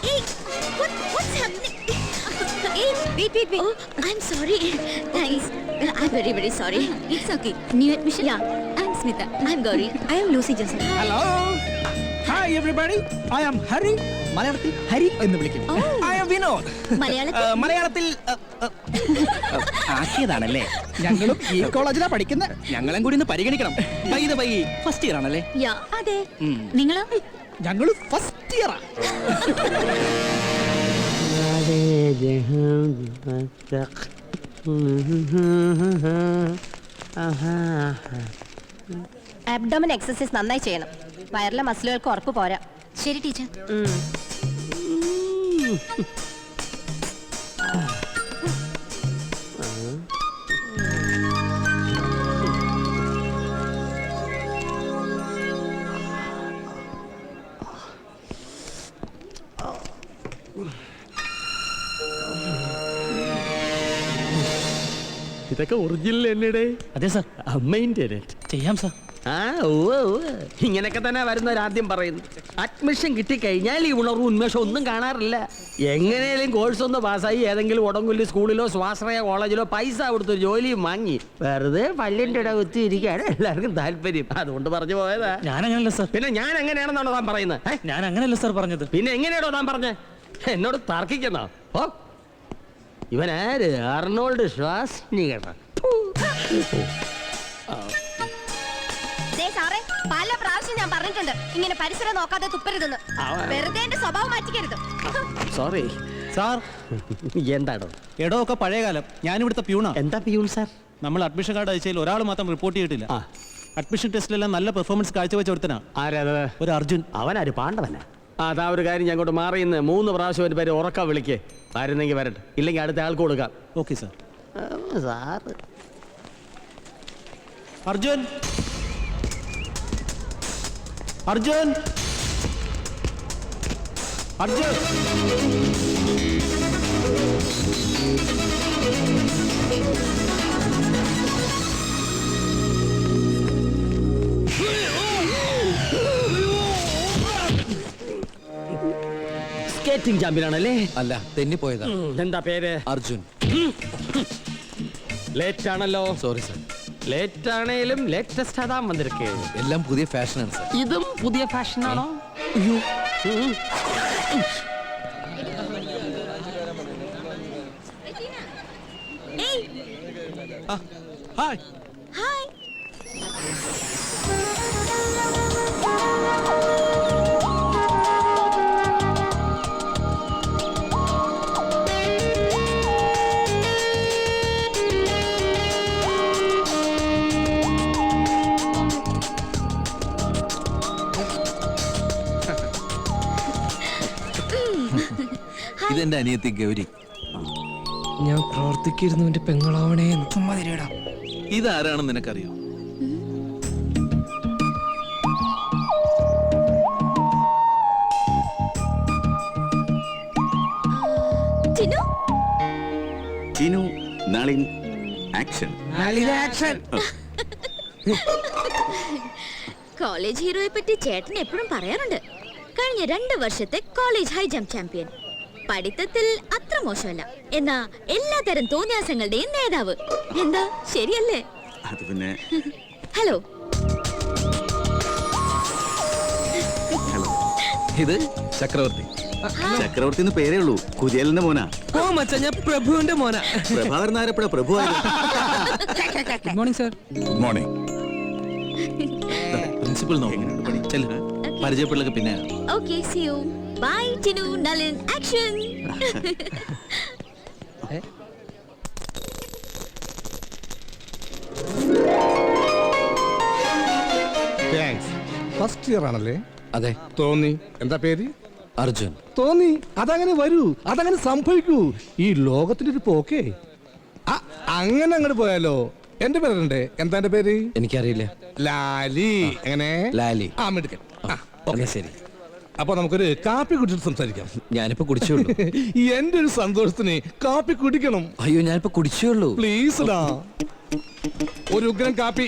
Hey, what's happening? Hey, wait. Oh, I'm sorry. Thanks. I'm very sorry. It's okay. New admission? Yeah. I'm Smita. I'm Gauri. I am Lucy Joseph. Hello hi everybody I am Hari മലയാളത്തിൽ ഹരി എന്ന് വിളിക്കും I am Vinod മലയാളത്തിൽ ആക്കിയതാണല്ലേ ഞങ്ങളും ഈ കോളേജിലാണ് പഠിക്കുന്നത് ഞങ്ങളും കൂടി ഒന്ന് പരിഗണിക്കണം ഫസ്റ്റ് ഇയർ ആണല്ലേ അതെ നിങ്ങളോ? ഞങ്ങളും ഫസ്റ്റ് ഇയറാ അബ്ഡോമൻ എക്സസൈസ് നന്നായി ചെയ്യണം. വയറിലെ മസിലുകൾക്ക് ഉറപ്പ് പോരാ. ശരി ടീച്ചർ. ഇതൊക്കെ ഒറിജിനൽ എന്നടേ? അതെ സാർ. അമ്മേന്റെ ചെയ്യാം സാർ. ഇങ്ങനെയൊക്കെ തന്നെ വരുന്നവരാദ്യം പറയുന്നു. അഡ്മിഷൻ കിട്ടിക്കഴിഞ്ഞാൽ ഈ ഉണർവും ഉന്മേഷം ഒന്നും കാണാറില്ല. എങ്ങനെയും കോഴ്സ് ഒന്ന് പാസ്സായി ഏതെങ്കിലും ഉടങ്കുല്ലി സ്കൂളിലോ സ്വാശ്രയ കോളേജിലോ പൈസ കൊടുത്ത് ജോലിയും വാങ്ങി വെറുതെ പല്ലിന്റെ ഇട കുത്തി ഇരിക്കാണ് എല്ലാവർക്കും താല്പര്യം. അതുകൊണ്ട് പറഞ്ഞു പോയതാ. ഞാനങ്ങനല്ല സാർ. പിന്നെ ഞാൻ എങ്ങനെയാണെന്നാണോ താൻ പറയുന്നത്? ഞാൻ അങ്ങനല്ല സാർ പറഞ്ഞത്. പിന്നെ എങ്ങനെയാണോ താൻ പറഞ്ഞേ? എന്നോട് തർക്കിക്കുന്നോ? ഓ ഇവനാര്? അർണോൾഡ് ശ്വാസ്നികർ. സാറേ, പല പ്രാവശ്യം ഞാൻ പറഞ്ഞിട്ടുണ്ട് ഇങ്ങനെ പരിസരം നോക്കാതെ തുപ്പരുതെന്ന്. വെറുതെ എന്റെ സ്വഭാവം മാറ്റിക്കരുത്. Sorry sir. എന്താണോ? എടോ ഒക്കെ പഴയകാലം. ഞാനിവിടുത്തെ പ്യൂണാ. എന്താ പിയൂൺ സാർ? നമ്മൾ അഡ്മിഷൻ കാർഡ് അയച്ചതിൽ ഒരാൾ മാത്രം റിപ്പോർട്ട് ചെയ്തിട്ടില്ല. അഡ്മിഷൻ ടെസ്റ്റിലെല്ലാം നല്ല പെർഫോമൻസ് കാഴ്ചവെച്ച ഒരുത്തനാ. ആരാ? ഒരു അർജുൻ. അവനാര്? പാണ്ഡവനാ? അതാ ഒരു കാര്യം, ഞാൻ അങ്ങോട്ട് മാറിയിന്ന് 3 പ്രാവശ്യം ഒരു പേര് ഉറക്കം വിളിക്കേ. വരുന്നെങ്കിൽ വരട്ടെ, ഇല്ലെങ്കിൽ അടുത്ത ആൾക്ക് കൊടുക്കാം. Okay sir. Sir Arjun, Arjun, Arjun. Skating ചാമ്പ്യനാണല്ലേ? അല്ല, തെന്നിപ്പോയതാ. എന്താ പേര്? അർജുൻ. ലേറ്റ് ആണല്ലോ. Sorry sir. ലേറ്റ് ആണേലും ലേറ്റസ്റ്റ് അതാ വന്നിരിക്കേ. എല്ലാം പുതിയ ഫാഷനാണ് സാർ. ഇതും പുതിയ ഫാഷനാണോ? ഹായ്. ഹായ്. ഇതെന്റെ അനിയത്തി ഗൗരി. ഞാൻ പ്രാർത്ഥിക്കിരുന്നു എന്റെ പെങ്ങളാവണേ. ഇതാരാണെന്ന് നിനക്കറിയോ? ചിന്നു. ചിന്നു, നളിൻ, ആക്ഷൻ. കോളേജ് ഹീറോയെ പറ്റി ചേട്ടൻ എപ്പോഴും പറയാറുണ്ട്. കഴിഞ്ഞ 2 വർഷത്തെ കോളേജ് ഹൈ ജംപ് ചാമ്പ്യൻ. പഠിത്തത്തിൽ അത്ര മോശമല്ല, എന്നാ എല്ലാതരം തോന്നിയാസങ്ങളുടെയും നേതാവ്. എന്താ ശരിയല്ലേ? അത് പിന്നെ. ഹലോ. ഇത് ചക്രവർത്തി. ചക്രവർത്തി എന്ന് പേരേ ഉള്ളൂ. കുതിയലിന്റെ മോനാ. ഓ മച്ചാ, ഞാൻ പ്രഭുവിന്റെ മോനാ. പ്രഭാകരൻ നായരപ്പഴ Prabhu. Good morning sir. Good morning. Principal നോക്കുന്നു. പരിചയപ്പെടലൊക്കെ പിന്നെ. Okay, see you. Bye Chinnu, Nalin, action. First year ആണല്ലേ? അതെ. തോന്നി. എന്താ പേര്? അർജുൻ. തോന്നി. അതങ്ങനെ വരൂ, അതങ്ങനെ സംഭവിക്കൂ. ഈ ലോകത്തിന്റെ ഒരു പോക്കേ. അങ്ങനെ അങ്ങോട്ട് പോയാലോ? എന്റെ പേരുണ്ട്. എന്താ എന്റെ പേര്? എനിക്കറിയില്ല. ലാലി. എങ്ങനെ? ലാലി. ആ, മിടുക്കൻ. ശരി. അപ്പൊ നമുക്കൊരു കാപ്പി കുടിച്ചിട്ട് സംസാരിക്കാം. ഞാനിപ്പോ കുടിച്ചോളൂ. എന്റെ ഒരു സന്തോഷത്തിന് കാപ്പി കുടിക്കണം. അയ്യോ, ഞാനിപ്പോ കുടിച്ചോളൂ. പ്ലീസ് ഡാ, ഒരു ഉഗ്രൻ കാപ്പി.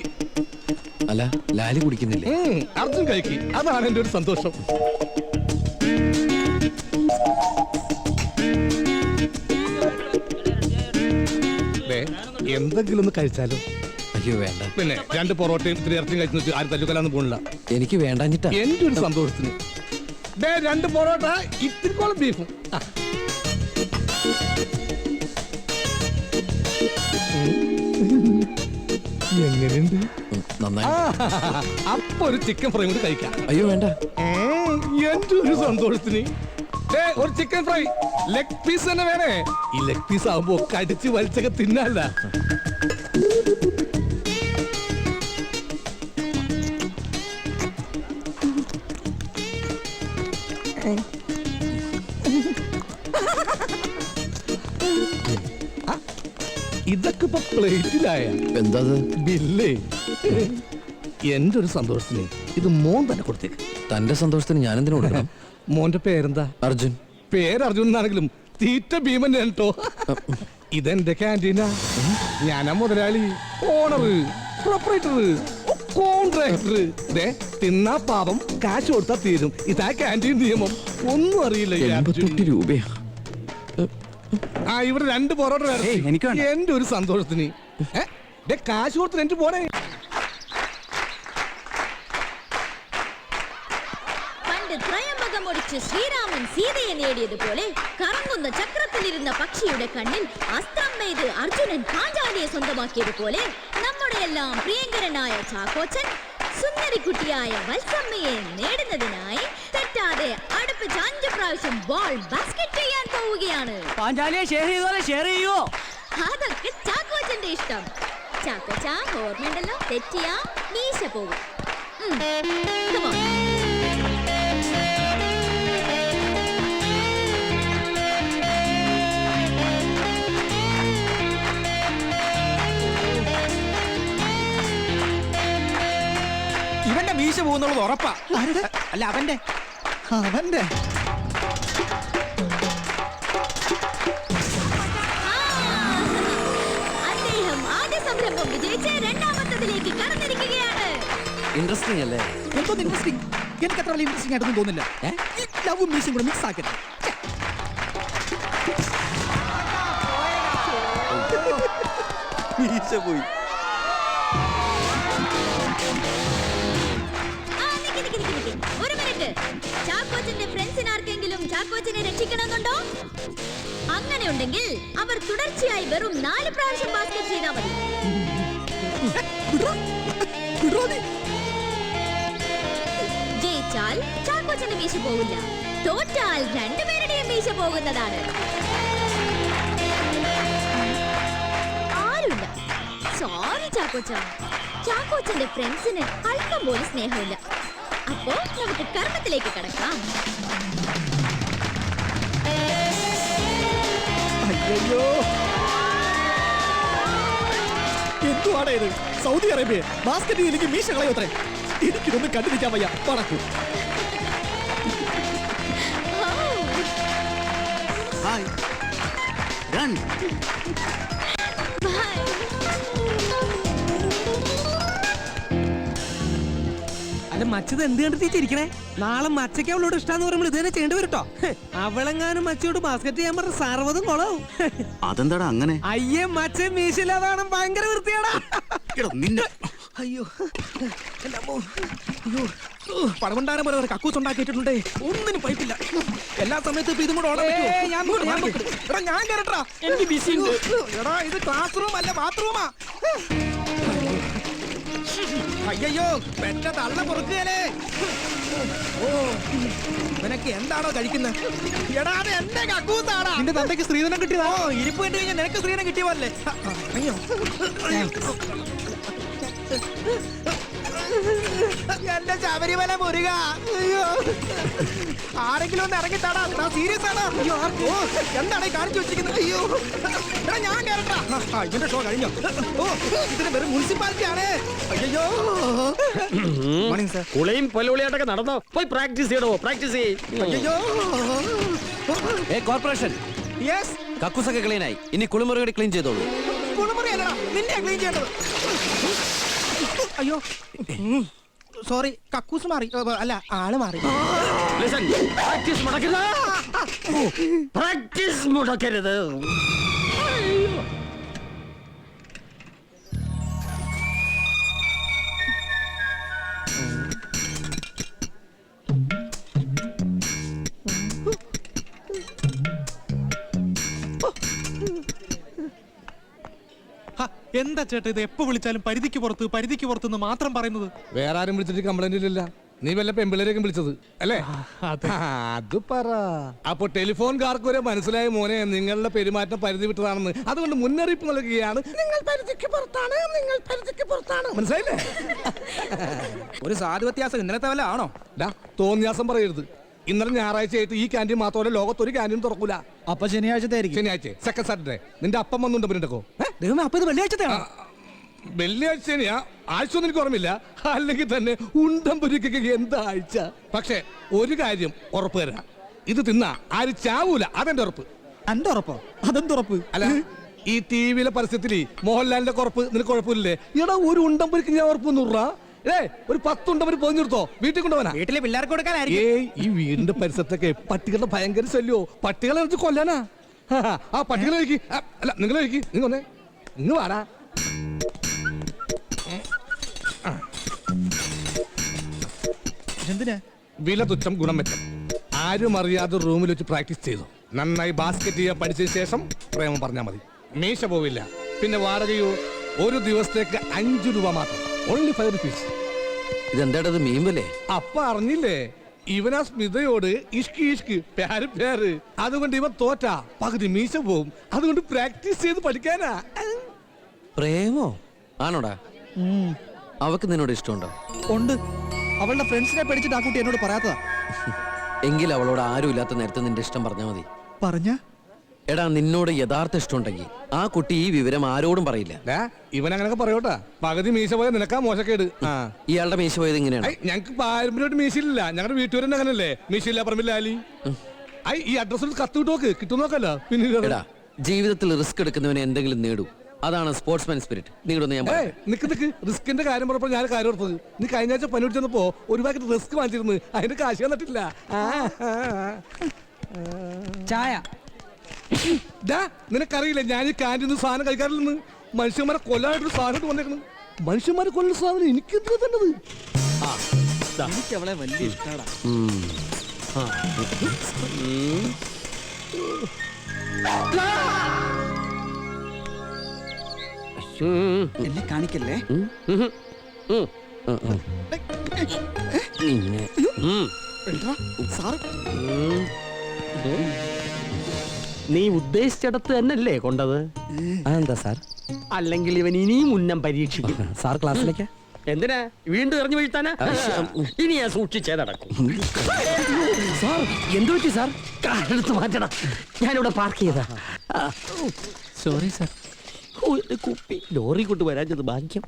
അല്ല, ലാലി കുടിക്കുന്നില്ലേ? അർജുൻ കഴിക്കി. അതാണ് എന്റെ ഒരു സന്തോഷം. എന്തെങ്കിലും ഒന്ന് കഴിച്ചാലോ? അയ്യോ വേണ്ട, പിന്നെ 2 പൊറോട്ടയും 3 ഇറച്ചിയും കഴിച്ചു ആരും തല്ലുകൊല്ലാന്ന് പോണില്ല. എനിക്ക് വേണ്ടാഞ്ഞിട്ടാ. എന്റെ ഒരു സന്തോഷത്തിന് 2 പൊറോട്ട ഇത്തിരിക്കോളം ബീഫും. എങ്ങനെയുണ്ട്? നന്നായി. അപ്പൊ ഒരു ചിക്കൻ ഫ്രൈ കൂടി കഴിക്കാം. അയ്യോ വേണ്ട. എന്റെ ഒരു സന്തോഷത്തിന് ഒരു ചിക്കൻ ഫ്രൈ ലെഗ് പീസ് തന്നെ വേണേ. ഈ ലെഗ് പീസ് ആവുമ്പോ കടിച്ച് വലിച്ചൊക്കെ തിന്നല്ല. ഇതൊക്കെ ഇപ്പൊ പ്ലേറ്റിലായ എന്താ ബില്ലേ? എന്റെ ഒരു സന്തോഷത്തിന് ഇത് മോൻ തന്നെ കൊടുത്തേക്ക്. തന്റെ സന്തോഷത്തിന് ഞാൻ എന്തിനു കൊടുക്കണം? മോന്റെ പേരെന്താ? അർജുൻ. പേര് അർജുൻ എന്നാണെങ്കിലും തീറ്റ ഭീമൻ കേട്ടോ. ഇതെന്റെ ക്യാൻറ്റീനാ. ഞാനാ മുതലാളി, ഓണർ, പ്രൊപ്പറേറ്റർ, കോൺട്രാക്ടർ. തിന്നാ പാപം, കാശ് കൊടുത്താ തീരും. ഇതാ ക്യാൻറ്റീൻ നിയമം. ഒന്നും അറിയില്ല ഈ അർജുൻ. 88 രൂപയാ. ആ ഇവിടെ 2 പൊറോട്ട വേണം. എന്റെ ഒരു സന്തോഷത്തിന് കാശ് കൊടുത്ത് എനിക്ക് പോണേ. പണ്ട് ത്രയംബകമൊടിച്ച് ശ്രീരാമൻ സീതയെ നേടിയതുപോലെ കറങ്ങുന്ന ചക്രത്തിലിരുന്ന പക്ഷിയുടെ കണ്ണിൽ അസ്ത്രം നെയ്ത് അർജുനൻ പാഞ്ചാലിയെ സ്വന്തമാക്കിയതുപോലെ നമ്മുടെ എല്ലാം പ്രിയങ്കരനായ ചാക്കോച്ചൻ സുന്ദരിക്കുട്ടിയായ വത്സമ്മയെ നേടുന്നതിനായി തെറ്റാതെ അടുപ്പിച്ച് 5 പ്രാവശ്യം ബോൾ ബാസ്കറ്റ് ചെയ്യാൻ പോവുകയാണ്. പാഞ്ചാലിയെ ഷെയർ ചെയ്തോലെ ഷെയർ ചെയ്യോ? അതൊക്കെ ചാക്കോച്ചന്റെ ഇഷ്ടം. ചാക്കോച്ച ഓർമ്മയുണ്ടല്ലോ, തെറ്റിയാ മീശ പോകും. Come on. ഇവന്റെ മീശ പോകുന്നുള്ളത് ഉറപ്പാ. അല്ല അവന്റെ അദ്ദേഹം ആദ്യ സംരംഭം വിജയിച്ച് 2ാമത്തതിലേക്ക് കടന്നിരിക്കുകയാണ്. ഇൻട്രസ്റ്റിംഗ് അല്ലേ? എന്തോ ഇൻട്രസ്റ്റിംഗ്. എനിക്ക് അത്ര വലിയ ഇൻട്രസ്റ്റിംഗ് ആയിട്ടൊന്നും തോന്നില്ല. ഈ ലവും മീശയും കൂടെ മിക്സ് ആക്കരുത്. മീശ പോയി. ഒരു മിനിറ്റ്. ചാക്കോച്ചന്റെ ഫ്രണ്ട്സിന് ആർക്കെങ്കിലും ചാക്കോച്ചനെ രക്ഷിക്കണമെന്നുണ്ടോ? അങ്ങനെയുണ്ടെങ്കിൽ അവർ തുടർച്ചയായി വെറും 4 പ്രാവശ്യം ബാസ്കറ്റ് ചെയ്താൽ മതി. ജയിച്ചാൽ ചാക്കോച്ചന്റെ മീശ പോകില്ല, തോറ്റാൽ 2 പേരുടെയും മീശ പോകുന്നതാണ്. ആരുമില്ല. സോറി ചാക്കോച്ച. ചാക്കോച്ചന്റെ ഫ്രണ്ട്സിന് അല്പം പോലും സ്നേഹമില്ല. അപ്പോ നമുക്ക് കർമ്മത്തിലേക്ക് കടക്കാം. അയ്യോ, എന്തുവാണ് ഇത്? സൗദി അറേബ്യ ബാസ്കറ്റ് എനിക്ക് മീശ കളയോത്രേ. എനിക്കിതൊന്നും കണ്ടിരിക്കാൻ വയ്യ. പടക്കൂ. Hi run. അല്ല മച്ചത് എന്ത് കണ്ടിട്ട് ചിരിക്കണേ? നാളെ മച്ചയ്ക്ക് അവളോട് ഇഷ്ടാന്ന് പറയുമ്പോൾ ഇത് തന്നെ ചെയ്യേണ്ടി വരും കേട്ടോ. അവളെങ്ങാനും മച്ചയോട് ബാസ്കറ്റ് ചെയ്യാൻ പറഞ്ഞ 60 കൊളവും. അതെന്താടാ അങ്ങനെ? അയ്യേ മച്ച മീശില്ലാതാണ് ഭയങ്കര വൃത്തിയാടാ. അയ്യോ, പടമുണ്ടാരം പോലെ കക്കൂസ് ഉണ്ടാക്കിയിട്ടുണ്ട്. ഒന്നിനും പൈപ്പില്ല. എല്ലാ സമയത്തും ഇപ്പൊ ഇതും കൂടെ ഓടാൻ പറ്റുമോ? ഞാൻ കേരട്ടാ. എനിക്ക് ബിസി. എടാ ഇത് ക്ലാസ് റൂം അല്ല, ബാത്റൂമാ. അയ്യോ, പെറ്റ തള്ള പൊറുക്കുകയല്ലേ. ഓ, നിനക്ക് എന്താണോ കഴിക്കുന്നത്? എടാ അത് എന്റെ കക്കൂസാടാ. നിന്റെ തന്തയ്ക്ക് സ്ത്രീധനം കിട്ടിയതോ? ഇരിപ്പ് കണ്ടു കഴിഞ്ഞാൽ നിനക്ക് സ്ത്രീധനം കിട്ടിയ പോലെ. അയ്യോ, എന്റെ ശബരിമല മുരുക. അയ്യോ, ആരെങ്കിലും ഒന്ന് ഇറങ്ങിത്താടാ. സീരിയസ് ആണ്. അയ്യോ, ഓ എന്താണ് ഈ കാണിച്ചു വെച്ചിരിക്കുന്നത്? അയ്യോ, എടാ ഞാൻ കേറട്ടാ. ഇതിന്റെ ഷോ കഴിഞ്ഞോ? ഓ, ഇതിന് വെറും മുനിസിപ്പാലിറ്റി ആണ്. അയ്യോ, മോർണിംഗ് സർ. കുളിയും പൊലുളിയായിട്ടൊക്കെ നടന്നോ? പോയി പ്രാക്ടീസ് ചെയ്യണോ? പ്രാക്ടീസ് ചെയ്യ്. അയ്യോ, കോർപ്പറേഷൻ യെസ്. കക്കൂസൊക്കെ ക്ലീൻ ആയി. ഇനി കുളിമുറി കൂടി ക്ലീൻ ചെയ്തോളൂ. കുളിമുറി അല്ലടാ, നിന്നെ ക്ലീൻ ചെയ്യേണ്ടത്. അയ്യോ, സോറി, കക്കൂസ് മാറി. അല്ല, ആള് മാറി. Listen, practice മുടക്കരുത്. Practice മുടക്കരുത്. എന്താ ചേട്ടാ ഇത് എപ്പോ വിളിച്ചാലും പരിധിക്ക് പുറത്ത് മാത്രം പറയുന്നത്? വേറെ ആരും വിളിച്ചിട്ട് കംപ്ലൈന്റ് ഇല്ലല്ല. നീ വല്ല പെമ്പിളരെയൊക്കെ വിളിച്ചത് അല്ലേ? അത് പറ. അപ്പൊ ടെലിഫോൺകാർക്ക് വരെ മനസ്സിലായ മോനെ നിങ്ങളുടെ പെരുമാറ്റം പരിധി വിട്ടതാണെന്ന്. അതുകൊണ്ട് മുന്നറിയിപ്പ് നൽകുകയാണ്, നിങ്ങൾ പരിധിക്ക് പുറത്താണ്, നിങ്ങൾ പരിധിക്ക് പുറത്താണ്. മനസ്സിലായില്ലേ? ഒരു സാധു വ്യത്യാസം ഇന്നലത്തെ വല്ല ആണോ? തോന്നിയാസം പറയരുത്. ഇന്നലെ ഞായറാഴ്ച ആയിട്ട് ഈ ക്യാൻറ്റീൻ മാത്രമല്ല ലോകത്തൊരു ക്യാൻറ്റീൻ തുറക്കൂല. അപ്പൊ ശനിയാഴ്ച സെക്കൻഡ് സാറ്റർഡേ. നിന്റെ അപ്പം വന്നുണ്ടോ പിന്നെക്കോ? ദൈവമേ, അപ്പൊ ഇത് വെള്ളിയാഴ്ചത്തെയാണോ? വെള്ളിയാഴ്ച ആഴ്ച ഒന്നും എനിക്ക് ഓർമ്മയില്ല. അല്ലെങ്കിൽ തന്നെ ഉണ്ടം പൊരിക്കൊക്കെ എന്താ ആഴ്ച. പക്ഷെ ഒരു കാര്യം ഉറപ്പ് തരാം, ഇത് തിന്നാ ആരും ചാവൂല. അതെന്റെ ഉറപ്പ്. എന്റെ ഉറപ്പോ? അതെന്തുറപ്പ്? അല്ല, ഈ ടി വിയിലെ പരസ്യത്തിൽ മോഹൻലാലിന്റെ ഉറപ്പ് നിനക്ക് കുഴപ്പമില്ലേ? എടാ, ഒരു ഉണ്ടം പൊരിക്ക് ഞാൻ ഉറപ്പ് നൂറാ. ഒരു 10 ഉണ്ടം പൊതിഞ്ഞെടുത്തോ, വീട്ടിൽ കൊണ്ടുപോകാനാ? വീട്ടിലെ പിള്ളേർക്ക് കൊടുക്കാനായിരിക്കും. ഈ വീടിന്റെ പരിസരത്തൊക്കെ പട്ടികളുടെ ഭയങ്കര ശല്യോ. പട്ടികളെ വെച്ച് കൊല്ലാനാ. ആ പട്ടികളെ കഴിക്ക്. അല്ല, നിങ്ങൾ കഴിക്ക്. നിങ്ങൾ വന്നേ, ഇങ്ങ് വാടാ. എന്തിനാ? വില തുച്ഛം ഗുണം മെച്ചം. ആരും അറിയാതെ റൂമിൽ വെച്ച് പ്രാക്ടീസ് ചെയ്തു. നന്നായി ബാസ്കറ്റ് ചെയ്യാൻ പഠിച്ചതിന് ശേഷം പ്രേമം പറഞ്ഞാൽ മതി. മീശ പോവില്ല. പിന്നെ വാടകയോ ഒരു ദിവസത്തേക്ക് 5 രൂപ മാത്രം. Only 5 rupees. ഇതെന്താടത് മീമ്പല്ലേ? അപ്പ അറിഞ്ഞില്ലേ, ഇവനാ സ്മിതയോട് ഇഷ്കി ഇഷ്കി പ്യാര് പ്യാര്. അതുകൊണ്ട് ഇവൻ തോറ്റാ പകുതി മീശ പോവും. അതുകൊണ്ട് പ്രാക്ടീസ് ചെയ്ത് പഠിക്കാനാ. പ്രേമോ ആണോടാ? അവക്ക് നിന്നോട് ഇഷ്ടമുണ്ടോ? ഉണ്ട്. അവളുടെ ഫ്രണ്ട്സിനെ പഠിച്ചിട്ട് ആ കുട്ടി എന്നോട് പറയാത്തതാ. എങ്കിൽ അവളോട് ആരും ഇല്ലാത്ത നേരത്തെ നിന്റെ ഇഷ്ടം പറഞ്ഞാൽ മതി. പറഞ്ഞ? എടാ, നിന്നോട് യഥാർത്ഥ ഇഷ്ടമുണ്ടെങ്കിൽ ആ കുട്ടി ഈ വിവരം ആരോടും പറയില്ല. ഇവൻ അങ്ങനൊക്കെ പറയോട്ടാ. പകുതി മീശ പോയ നിനക്കാ മോശക്കേട്. ഇയാളുടെ മീശ പോയത് ഇങ്ങനെയാണ്. ഞങ്ങക്ക് പാരമ്പര്യമായിട്ട് മീശയില്ല. ഞങ്ങളുടെ വീട്ടുകാരൻ അങ്ങനല്ലേ, മീശയില്ല പറമ്പില്ല ആലി. ഈ അഡ്രസ്സിൽ കത്ത് കിട്ടുമോക്ക് കിട്ടും നോക്കല്ലോ. പിന്നെ എടാ, ജീവിതത്തിൽ റിസ്ക് എടുക്കുന്നവനെ എന്തെങ്കിലും നേടും. അതാണ് സ്പോർട്സ്മാൻ സ്പിരിറ്റ്. നിങ്ങളൊന്ന് ഞാൻ നിക്ക് റിസ്കിന്റെ കാര്യം പറഞ്ഞപ്പോൾ ഞാൻ കാര്യം ഓർത്തത്. നീ കഴിഞ്ഞ ആഴ്ച പനി പിടിച്ചപ്പോ ഒരു പാക്കറ്റ് റിസ്ക് വാങ്ങിച്ചിരുന്നു. അതിന്റെ കാശ് തന്നിട്ടില്ല. ചായ നിനക്കറിയില്ല, ഞാൻ ഈ ക്യാൻറ്റീന്ന് സാധനം കഴിക്കാറില്ലെന്ന്. മനുഷ്യന്മാരെ കൊല്ലാനായിട്ടൊരു സാധനം വന്നേക്കണം. മനുഷ്യന്മാരെ കൊല്ലുന്ന സാധനം എനിക്ക് എന്ത് തന്നത്? എനിക്ക് അവളെ വലിയ ഇഷ്ടാടാ. എന്നെ കാണിക്കല്ലേ. നീ ഉദ്ദേശിച്ചിടത്ത് തന്നെയല്ലേ കൊണ്ടത്? എന്താ സാർ? അല്ലെങ്കിൽ ഇവൻ ഇനിയും ഉന്നം പരീക്ഷിക്കും. സാർ ക്ലാസ്സിലേക്ക് എന്തിനാ വീണ്ടും എറിഞ്ഞു വീഴ്ത്താനാ? ഇനി ഞാൻ സൂക്ഷിച്ചേ നടക്കും. സാർ എന്തു പറ്റി സാർ? കാലെടുത്ത് മാറ്റണം. ഞാനിവിടെ പാർക്ക് ചെയ്താ. Sorry sir. കുപ്പി ലോറി കൊണ്ട് വരാൻ ചെന്ന് ഭാഗ്യം.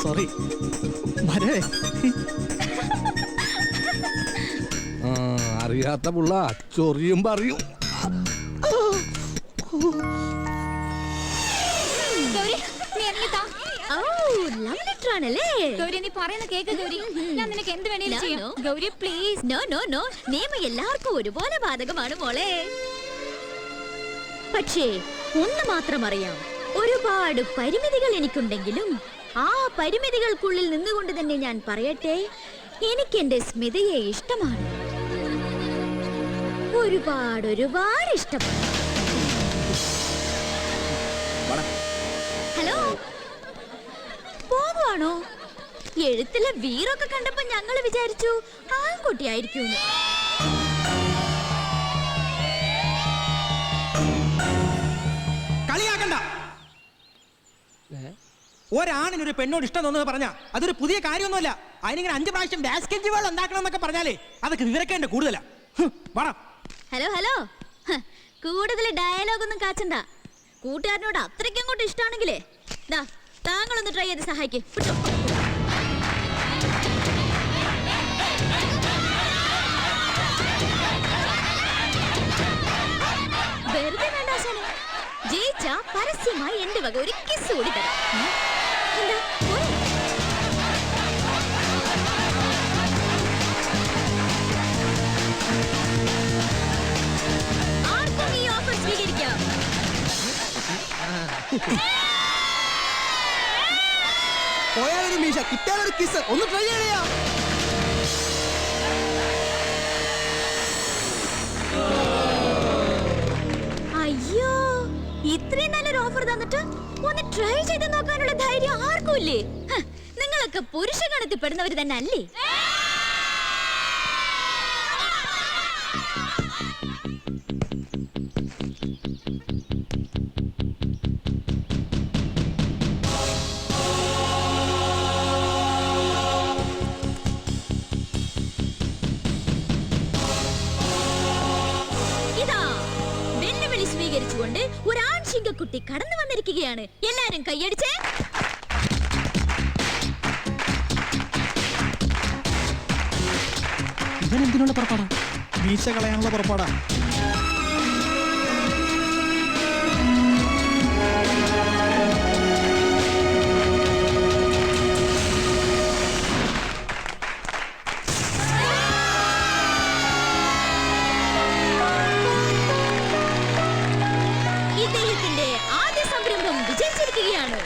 സോറി. വരേ. അറിയാത്ത പുള്ള ചൊറിയും പറയും. എല്ലാവർക്കും ഒരുപോലെ ബാധകമാണ് മോളെ. പക്ഷേ ഒന്ന് മാത്രം അറിയാം, ഒരുപാട് പരിമിതികൾ എനിക്കുണ്ടെങ്കിലും ആ പരിമിതികൾക്കുള്ളിൽ നിന്നുകൊണ്ട് തന്നെ ഞാൻ പറയട്ടെ, എനിക്ക് എന്റെ സ്മിതയെ ഇഷ്ടമാണ്. ഒരുപാട് ഇഷ്ടമാണ്. ഹലോ, പോവാണോ? എഴുത്തിലെ വീറൊക്കെ കണ്ടപ്പോ ഞങ്ങള് വിചാരിച്ചു ആൺകുട്ടിയായിരിക്കും. കളിയാക്കണ്ട. ഒരാണിനൊരു പെണ്ണോട് ഇഷ്ടം തോന്നുന്നത് പറഞ്ഞാ അതൊരു പുതിയ കാര്യമൊന്നുമല്ല. അതിനിങ്ങനെ 5 പ്രാവശ്യം ബാസ്കറ്റ് ബോൾ ഉണ്ടാക്കണം എന്നൊക്കെ പറഞ്ഞാലേ അതൊക്കെ വിവരക്കേണ്ട കൂടുതലാ. ഹലോ, കൂടുതൽ ഡയലോഗ് ഒന്നും കാച്ചണ്ട. കൂട്ടുകാരനോട് അത്രയ്ക്ക് അങ്ങോട്ട് ഇഷ്ടമാണെങ്കിലേ താങ്കളൊന്ന് ട്രൈ ചെയ്ത് സഹായിക്കേ. വെറുതെ വേണ്ട ആശാനെ. ജയിച്ച പരസ്യമായി എന്റെ വക ഒരു കിസ് കൂടി തരാം. ആർക്കും ഈ ഓഫർ സ്വീകരിക്കാം. പോയാലൊരു മീശ കിട്ടാനൊരു കിസ് ഒന്ന് ട്രൈ ചെയ്യാ. അയ്യോ, ഇത്രയും നല്ലൊരു ഓഫർ തന്നിട്ട് ഒന്ന് ട്രൈ ചെയ്ത് നോക്കാനുള്ള ധൈര്യം ആർക്കും ഇല്ലേ? നിങ്ങളൊക്കെ പുരുഷ ഗണത്തിൽ പെടുന്നവർ തന്നെ അല്ലേ? ഇതാ വെല്ലുവിളി സ്വീകരിച്ചുകൊണ്ട് ഒരു ആൺശിങ്കക്കുട്ടി കടന്നു വന്നിരിക്കുകയാണ്. എല്ലാരും കൈയടിച്ചേ. ഇവനെന്തിനുള്ള പുറപ്പാടാ? മീശ കളയാനുള്ള പുറപ്പാടാ. ഇദ്ദേഹത്തിന്റെ ആദ്യ സംരംഭം വിജയിച്ചിരിക്കുകയാണ്.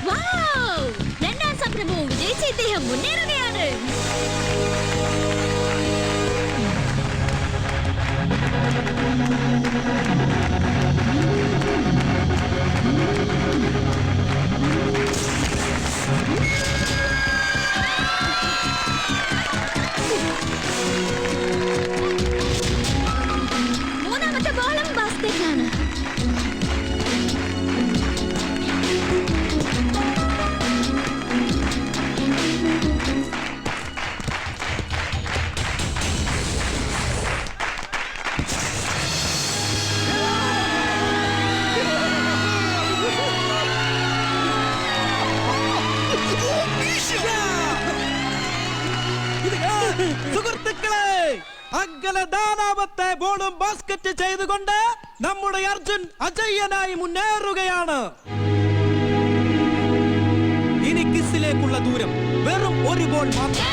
വൗ! രണ്ടാം സംരംഭവും വിജയിച്ച ഇദ്ദേഹം മുന്നേറുകയാണ്. മൂന്നാമത്തെ ബോളും ബാസ്കറ്റാണ്. സുഹൃത്തുക്കളെ, അങ്ങനെ നാലാമത്തെ ബോളും ബാസ്കറ്റ് ചെയ്തുകൊണ്ട് നമ്മുടെ അർജുൻ അജയ്യനായി മുന്നേറുകയാണ്. ഇനി കിസിലേക്കുള്ള ദൂരം വെറും ഒരു ബോൾ മാത്രം.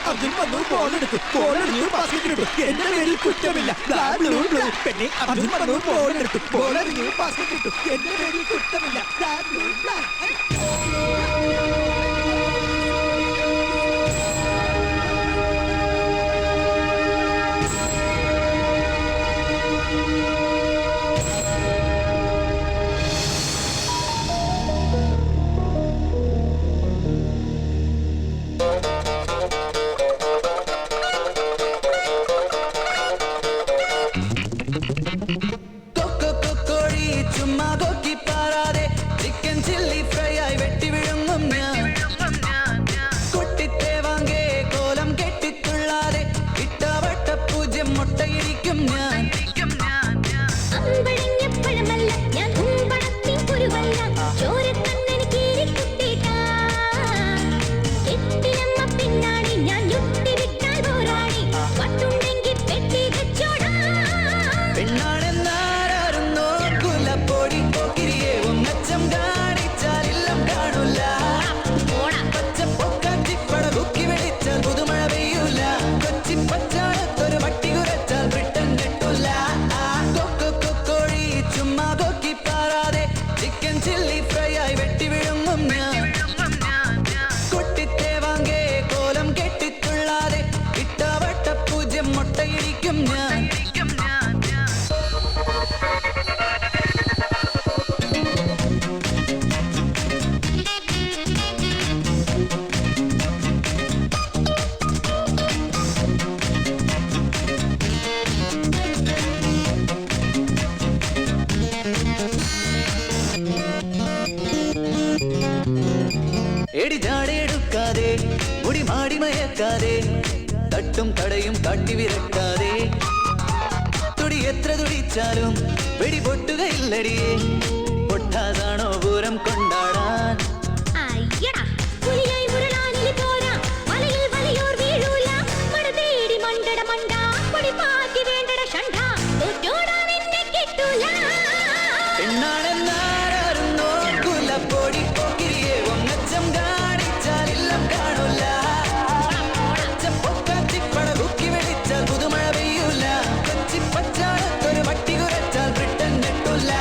അർജുൻ വന്നു, ബോളെടുത്തു, ബാസ്കറ്റിലിട്ടു. എന്റെ പേരിൽ കുറ്റമില്ല. പിന്നെ അർജുൻ വന്നു, ബോളെടുത്തു, ബാസ്കറ്റിലിട്ടു. എന്റെ പേരിൽ കുറ്റമില്ല. എടി ജാടെടുക്കാതെ ആരെയും തട്ടി വിരട്ടാതെ തുടി എത്ര തുടിച്ചാലും വെടി പൊട്ടുകയില്ലടിയേ പൊട്ടാതാണോ പൂരം കൊണ്ടാടാൻ അയ്യടാ പുലിയായി മുരളാനിലി പോരാ മലയിൽ വലിയോർ വീഴൂല മട തേടി മണ്ടട മണ്ട പൊടി പാക്കി വേണ്ടട ഷണ്ട തോറ്റോടാൻ എന്നെ കിട്ടൂല പെണ്ണാണെന്നാരും നോക്കൂല പൊടി പോക്കിരിയെ ഒന്നച്ചം കാണിച്ചാലില്ലം കാണൂല പൊക്കാച്ചിപ്പട കുക്കി വെളിച്ചാൽ പുതുമഴ പെയ്യൂല കൊച്ചി പച്ചാളത്തൊരു പട്ടി കുരച്ചാൽ ബ്രിട്ടൻ നെട്ടൂല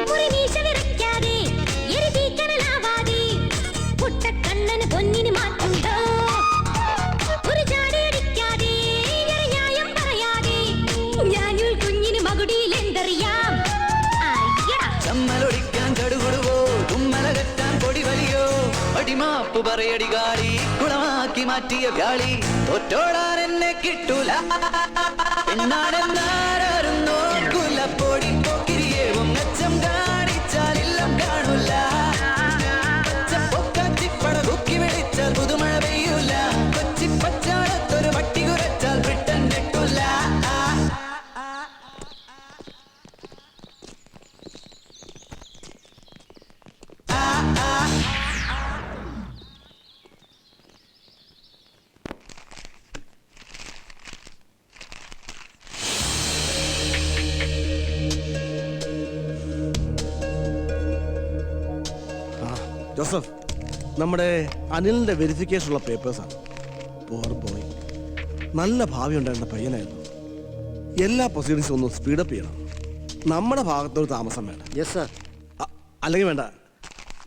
മുറിമീശ വിറയ്ക്കാതെ എരിതീക്കനലാവാതെ പുട്ടക്കണ്ണന് പൊന്നിന് മാറ്റുണ്ടോ ഒരു ചാടിയടിക്കാതെ ന്യായം പറയാതെ ഞാനുൾ കുഞ്ഞിന് മകുടിയിൽ എന്തറിയാം അയ്യടാ ചമ്മലൊടിക്കാൻ ചടുകുടുവോ തുമ്മല കെട്ടാൻ പൊടി വലിയോ അടിമാപ്പ് പറയടി കാളി കുളമാക്കി മാറ്റിയ വ്യാളി തോറ്റോടാൻ എന്നെ കിട്ടൂല എന്നാണെന്നാരും നോക്കൂല പൊടി പോക്കിരിയെ ഒന്നച്ചം കാണിച്ചാലില്ലം കാണൂല പൊക്കാച്ചിപ്പട കുക്കി വെളിച്ചാൽ പുതുമഴ പെയ്യൂല കൊച്ചി പച്ചാളത്തൊരു പട്ടി കുരച്ചാൽ ബ്രിട്ടൻ നെട്ടൂല ജോസഫ്, നമ്മുടെ അനിലിന്റെ വെരിഫിക്കേഷൻ ഉള്ള പേപ്പേഴ്സാണ്. പോർ ബോയ്, നല്ല ഭാവി ഉണ്ടായിരുന്ന പയ്യനായിരുന്നു. എല്ലാ പ്രൊസീഡിങ്സും ഒന്ന് സ്പീഡപ്പ് ചെയ്യണം. നമ്മുടെ ഭാഗത്തൊരു താമസം വേണം. Yes sir. അല്ലെങ്കിൽ വേണ്ട,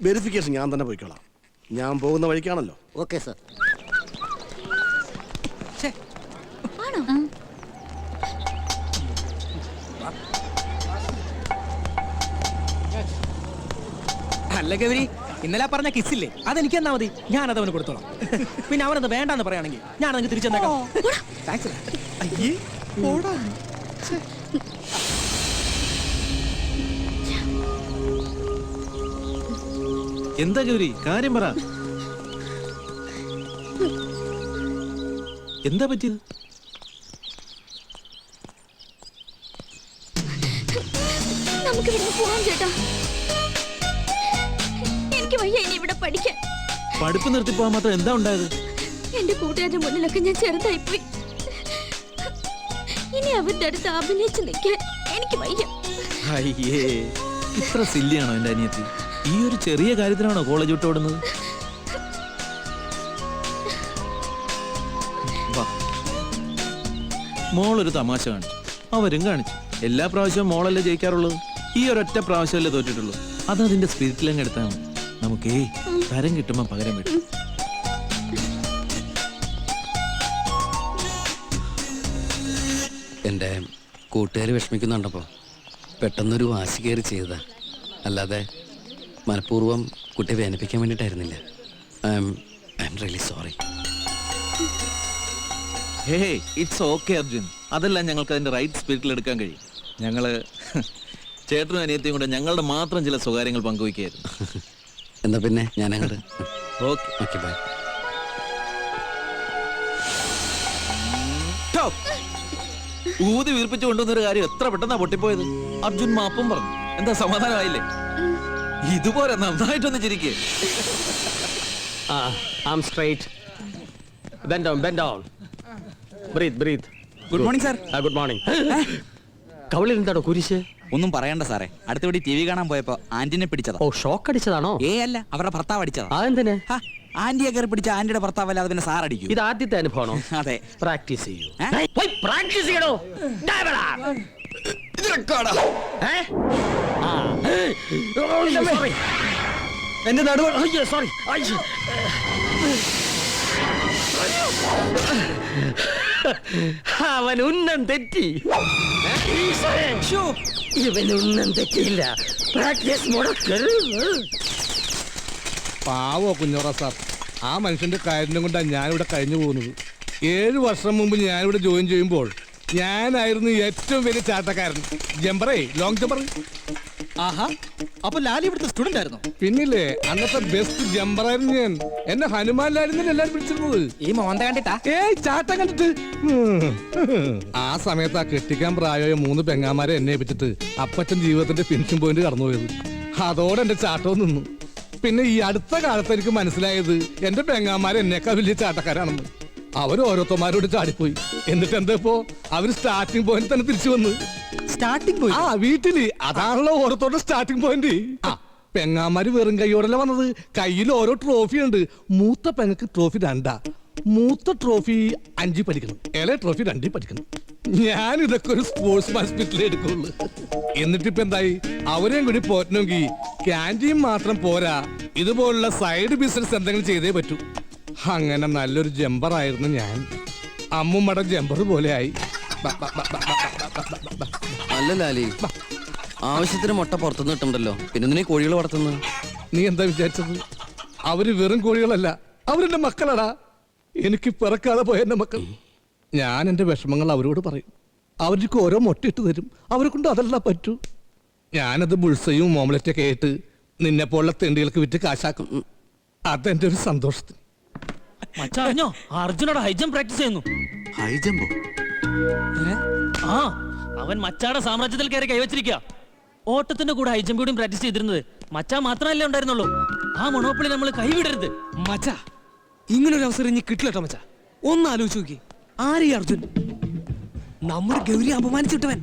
വെരിഫിക്കേഷൻ ഞാൻ തന്നെ പോയിക്കോളാം. ഞാൻ പോകുന്ന വഴിക്കാണല്ലോ. Okay sir. അല്ല ഗൗരി, ഇന്നലെ പറഞ്ഞ കിസ്സില്ലേ അതെനിക്ക് എന്നാ മതി, ഞാനത് അവന് കൊടുത്തോളാം. പിന്നെ അവനത് വേണ്ടാന്ന് പറയുകയാണെങ്കിൽ ഞാനത് തിരിച്ചെന്നേക്കാം. താങ്ക്സ്. അയ്യേ പോടാ. എന്താ ഗൗരി, കാര്യം പറ. എന്താ പറ്റിയത്? നമുക്ക് ഇവിടെ പോവാം ചേട്ടാ. എനിക്ക് വയ്യ ഇനി ഇവിടെ പഠിക്കാൻ. പഠിപ്പ് നിർത്തി പോകാൻ മാത്രം എന്താ ഉണ്ടായത്? എന്റെ കൂട്ടുകാരുടെ മുന്നിലൊക്കെ ഞാൻ ചെറുതായിപ്പോയി. ഇനി അവരുടെ അടുത്ത് അഭിനയിച്ച് നിൽക്കാൻ എനിക്ക് വയ്യ. അയ്യേ, ഇത്ര സില്ലിയാണോ എന്റെ അനിയത്തി? ഈ ഒരു ചെറിയ കാര്യത്തിനാണോ കോളേജ് വിട്ട് ഓടുന്നത്? മോളൊരു തമാശ കാണിച്ചു, അവരും കാണിച്ചു. എല്ലാ പ്രാവശ്യവും മോളല്ലേ ജയിക്കാറുള്ളത്, ഈ ഒരൊറ്റ പ്രാവശ്യമല്ലേ തോറ്റിട്ടുള്ളൂ. അത് അതിന്റെ സ്പിരിറ്റിലങ്ങ് എടുത്താൽ മതി. നമുക്കേ തരം കിട്ടുമ്പോ പകരം വിടും. എൻ്റെ കൂട്ടുകാർ വിഷമിക്കുന്നുണ്ടപ്പോൾ പെട്ടെന്നൊരു വാശി കയറി ചെയ്തതാ, അല്ലാതെ മനഃപൂർവ്വം കുട്ടിയെ വേദനിപ്പിക്കാൻ വേണ്ടിയിട്ടായിരുന്നില്ല. I am really sorry. Hey, it's okay Arjun. അതെല്ലാം ഞങ്ങൾക്ക് അതിന്റെ റൈറ്റ് സ്പിരിറ്റിൽ എടുക്കാൻ കഴിയും. ഞങ്ങള് ചേട്ടനും അനിയത്തിയും കൂടെ ഞങ്ങളുടെ മാത്രം ചില സ്വകാര്യങ്ങൾ പങ്കുവയ്ക്കായിരുന്നു. എന്നാ പിന്നെ ഞാൻ അങ്ങോട്ട്. Okay okay, bye. ഊതി വീർപ്പിച്ചു കൊണ്ടുവന്നൊരു കാര്യം എത്ര പെട്ടെന്നാ പൊട്ടിപ്പോയത്. അർജുൻ മാപ്പും പറഞ്ഞു. എന്താ സമാധാനമായില്ലേ? ഇതുപോലെ നന്നായിട്ടൊന്ന് ചിരിക്കേ. Arm straight. Bend down, bend down. Breathe, breathe. Good morning sir. Good morning. കവളിൽ എന്താണോ കുരിശ്? ഒന്നും പറയണ്ട സാറേ, അടുത്തപടി ടി വി കാണാൻ പോയപ്പോ ആന്റിനെ പിടിച്ചതാ. ഓ, ഷോക്ക് അടിച്ചതാണോ? അല്ല, അവരുടെ ഭർത്താവ് അടിച്ചതാ. അതെന്തിന്? ആന്റിയെ കയറി പിടിച്ച ആന്റിയുടെ ഭർത്താവ് അല്ലാതെ പിന്നെ സാർ അടിക്കും. ഇത് ആദ്യത്തെ അനുഭവമാണോ? അതെ. പ്രാക്ടീസ് ചെയ്യൂ. ഏ? പോയി പ്രാക്ടീസ് ചെയ്യണോ? എന്റെ നടുവ് സോറി. അവൻ ഉന്നം തെറ്റി. ഇവനൊന്നും തെറ്റില്ല. പ്രാക്ടീസ് മുടക്കരുത്. പാവോ കുഞ്ഞോറ സാർ, ആ മനുഷ്യന്റെ കാര്യം കൊണ്ടാണ് ഞാനിവിടെ കഴിഞ്ഞു പോകുന്നത്. 7 വർഷം മുമ്പ് ഞാനിവിടെ ജോയിൻ ചെയ്യുമ്പോൾ ഞാനായിരുന്നു ഏറ്റവും വലിയ ചാട്ടക്കാരൻ. ജമ്പറേ, ലോങ് ജമ്പർ. ആഹാ, അപ്പൊ ലാലി ഇവിടുത്തെ സ്റ്റുഡന്റ് ആയിരുന്നു? പിന്നില്ലേ, അന്നത്തെ ബെസ്റ്റ് ജമ്പറായിരുന്നു ഞാൻ. എന്നെ ഹനുമാൻ ലാലിന്ന് എല്ലാരും വിളിച്ചിരുന്നത്. ഈ മോന്ത കണ്ടിട്ടാ? ഏയ്, ചാട്ടം കണ്ടിട്ട്. ആ സമയത്ത് ആ കെട്ടിക്കാൻ പ്രായമായ 3 പെങ്ങാമാരെ എന്നെ ഏൽപ്പിച്ചിട്ട് അപ്പച്ചൻ ജീവിതത്തിന്റെ ഫിനിഷിംഗ് പോയിന്റ് കടന്നുപോയത്. അതോടെ എന്റെ ചാട്ടവും നിന്നു. പിന്നെ ഈ അടുത്ത കാലത്ത് എനിക്ക് മനസ്സിലായത് എന്റെ പെങ്ങാമാരെ എന്നേക്കാൾ വലിയ ചാട്ടക്കാരാണെന്ന്. അവർ ഓരോരുത്തന്മാരോട് ചാടിപ്പോയി. എന്നിട്ട് എന്താ ഇപ്പോ അവര് സ്റ്റാർട്ടിംഗ് പോയിന്റ് തന്നെ തിരിച്ചു വന്ന്. സ്റ്റാർട്ടിംഗ് പോയി? ആ, വീട്ടില്. അതാണല്ലോ ഓരോരുത്തരുടെ സ്റ്റാർട്ടിംഗ് പോയിന്റ്. പെങ്ങാമാര് വെറും കൈയോടല്ല വന്നത്. കയ്യിൽ ഓരോ ട്രോഫി ഉണ്ട്. മൂത്ത പെങ്ങക്ക് ട്രോഫി 2. മൂത്ത ട്രോഫി 5 പഠിക്കണം, ഇളയ ട്രോഫി 2 പഠിക്കണം. ഞാൻ ഇതൊക്കെ ഒരു സ്പോർട്സ് ഹോസ്പിറ്റലിൽ എടുക്കുള്ളൂ. എന്നിട്ടിപ്പോ എന്തായി, അവരെയും കൂടി പോറ്റണമെങ്കിൽ ക്യാൻറ്റീൻ മാത്രം പോരാ, ഇതുപോലുള്ള സൈഡ് ബിസിനസ് എന്തെങ്കിലും ചെയ്തേ പറ്റൂ. അങ്ങനെ നല്ലൊരു ജമ്പർ ആയിരുന്നു ഞാൻ. അമ്മുമ്മയുടെ ജമ്പർ പോലെ ആയി. അല്ല ലാലി, ആവശ്യത്തിന് മുട്ട പുറത്തുനിന്ന് കിട്ടുന്നുണ്ടല്ലോ, പിന്നെ എന്തിനാ കോഴികൾ വളർത്തുന്നത്? നീ എന്താ വിചാരിച്ചത്? അവര് വെറും കോഴികളല്ല, അവരെന്റെ മക്കളടാ. എനിക്ക് പിറക്കാതെ പോയ എന്റെ മക്കൾ. ഞാൻ എന്റെ വിഷമങ്ങൾ അവരോട് പറയും. അവർക്ക് ഓരോ മുട്ടയിട്ട് തരും. അവരെ കൊണ്ട് അതല്ല പറ്റൂ. ഞാനത് ബുൾസയും ഓംലെറ്റൊക്കെ ആയിട്ട് നിന്നെ പോലുള്ള തെണ്ടികൾക്ക് വിറ്റ് കാശാക്കും. അതെന്റെ ഒരു സന്തോഷത്തിന്. മച്ചറിഞ്ഞോ, അർജുനോട് ഹൈജംപ് പ്രാക്ടീസ് ചെയ്യുന്നു. ഹൈജമ്പോ? ആ, അവൻ മച്ചാടെ സാമ്രാജ്യത്തിൽ കയറി കൈവച്ചിരിക്കുക. ഓട്ടത്തിന്റെ കൂടെ ഹൈജമ്പ് കൂടി പ്രാക്ടീസ് ചെയ്തിരുന്നത് മച്ചാ മാത്രമല്ലേ ഉണ്ടായിരുന്നുള്ളൂ. ആ മൊണോപ്പൊളി നമ്മൾ കൈവിടരുത്. മച്ചാ, ഇങ്ങനൊരു അവസരം ഇനി കിട്ടില്ലട്ടോ മച്ചാ. ഒന്ന് ആലോചിച്ച് നോക്കി, ആരീ അർജുൻ? നമ്മുടെ ഗൗരി അപമാനിച്ചിട്ടവൻ.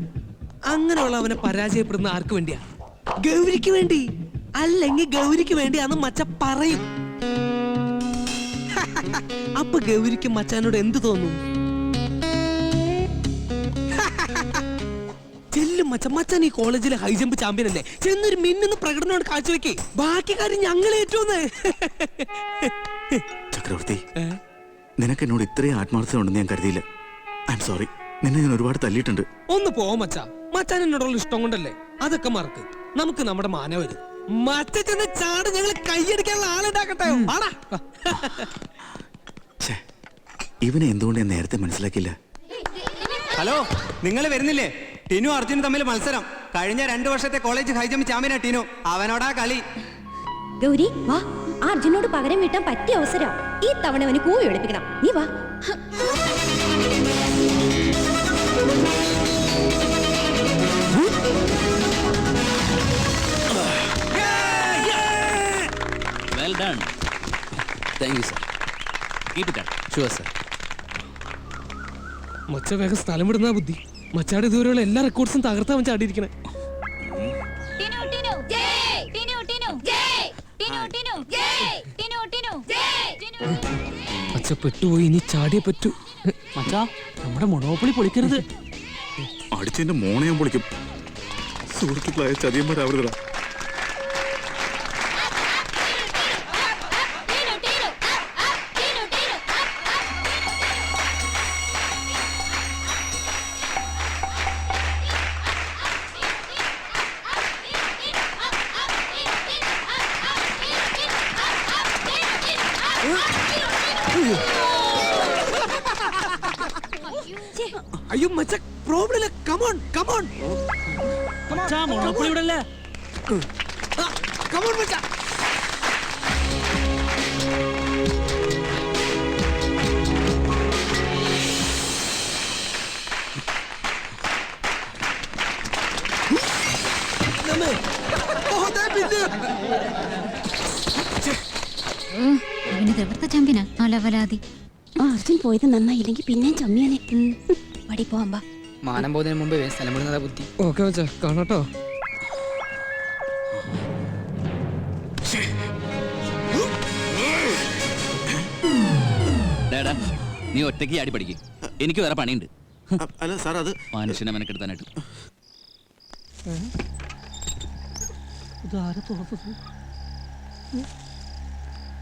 അങ്ങനെയുള്ളവനെ പരാജയപ്പെടുന്ന ആർക്ക് വേണ്ടിയാ? ഗൗരിക്ക് വേണ്ടി. അല്ലെങ്കിൽ ഗൗരിക്ക് വേണ്ടിയാന്ന് മച്ച പറയും. അപ്പൊ ഗൗരിക്ക് മച്ചാനോട് എന്ത് തോന്നും? ചെല്ലും മച്ചാൻ ഈ കോളേജിലെ ഹൈജമ്പ് ചാമ്പ്യൻ അല്ലേ, ചെന്നൊരു മിന്നുന്ന പ്രകടനമാണ് കാഴ്ചവെക്കേ. ബാക്കി കാര്യം ഞങ്ങൾ ഏറ്റോന്ന്. ചക്രവർത്തി, നിനക്ക് എന്നോട് ഇത്രയും ആത്മാർത്ഥത ഉണ്ടെന്ന് ഞാൻ കരുതിയില്ല. I am sorry. നിന്നെ ഞാൻ ഒരുപാട് തല്ലിയിട്ടുണ്ട്. ഒന്ന് പോ മച്ചാൻ എന്നോടുള്ള ഇഷ്ടം കൊണ്ടല്ലേ. അതൊക്കെ മറക്ക്. നമുക്ക് നമ്മുടെ മാന വരും. മച്ച ചെന്ന് ചാട് ഞങ്ങൾ കൈയടിക്കാനുള്ള ആളുണ്ടാക്കട്ടെ. ഇവനെ എന്തുകൊണ്ട് ഞാൻ നേരത്തെ മനസ്സിലാക്കിയില്ല? ഹലോ, നിങ്ങൾ വരുന്നില്ലേ? ടിനു അർജുനും തമ്മിൽ മത്സരം. കഴിഞ്ഞ 2 വർഷത്തെ കോളേജ് ഹൈജമ്പ് ചാമ്പ്യനാ ടിനു. അവനോടാ കളി. ഗൗരി വാ, ആ അർജുനോട് പകരം വീട്ടാൻ പറ്റിയ അവസരം. ഈ തവണ അവന് കൂവി ഒളിപ്പിക്കണം. നീ വാ. Well done. Thank you sir. Keep it up. Sure sir. മച്ച വേഗം സ്ഥലം വിടുന്ന ബുദ്ധി. മച്ചാടെ ഇതുവരെയുള്ള എല്ലാ റെക്കോർഡ്സും തകർത്താ അവൻ ചാടിയിരിക്കണേ. മച്ച പെട്ടുപോയി, ഇനി ചാടിയേ പറ്റൂ. മച്ചാ, നമ്മുടെ മൊണോപ്പൊളി പൊളിക്കരുത്. അടിച്ചെന്റെ മോണെ ഞാൻ പൊളിക്കും. സുഹൃത്തുക്കളായ ചതിയന്മാരാവരുതടാ. അയ്യോ മച്ച, പ്രോബ്ലം ഇല്ല. കമോൺ കമോൺ മച്ചാ, മൊണോപ്പൊളി ഇവിടെ അല്ലേ. കമോൺ മച്ച. ഇവനിത് എവിടുത്തെ ചാമ്പ്യനാ? അലവലാതി. അർജുൻ പോയത് നന്നായില്ലെങ്കിൽ പിന്നെയും ചമ്മിയാനെ. പടി പോവാ. മാനം പോകുന്നതിന് മുമ്പ് സ്ഥലം വിടുന്നതാ ബുദ്ധി. ഓക്കെ മച്ച, കാണാട്ടോ. ഡാഡാ, നീ ഒറ്റയ്ക്ക് ആടി പഠിക്കും. എനിക്ക് വേറെ പണിയുണ്ട്. അല്ല സാർ, അത് മനുഷ്യനെ മെനക്കെടുത്താനായിട്ട്.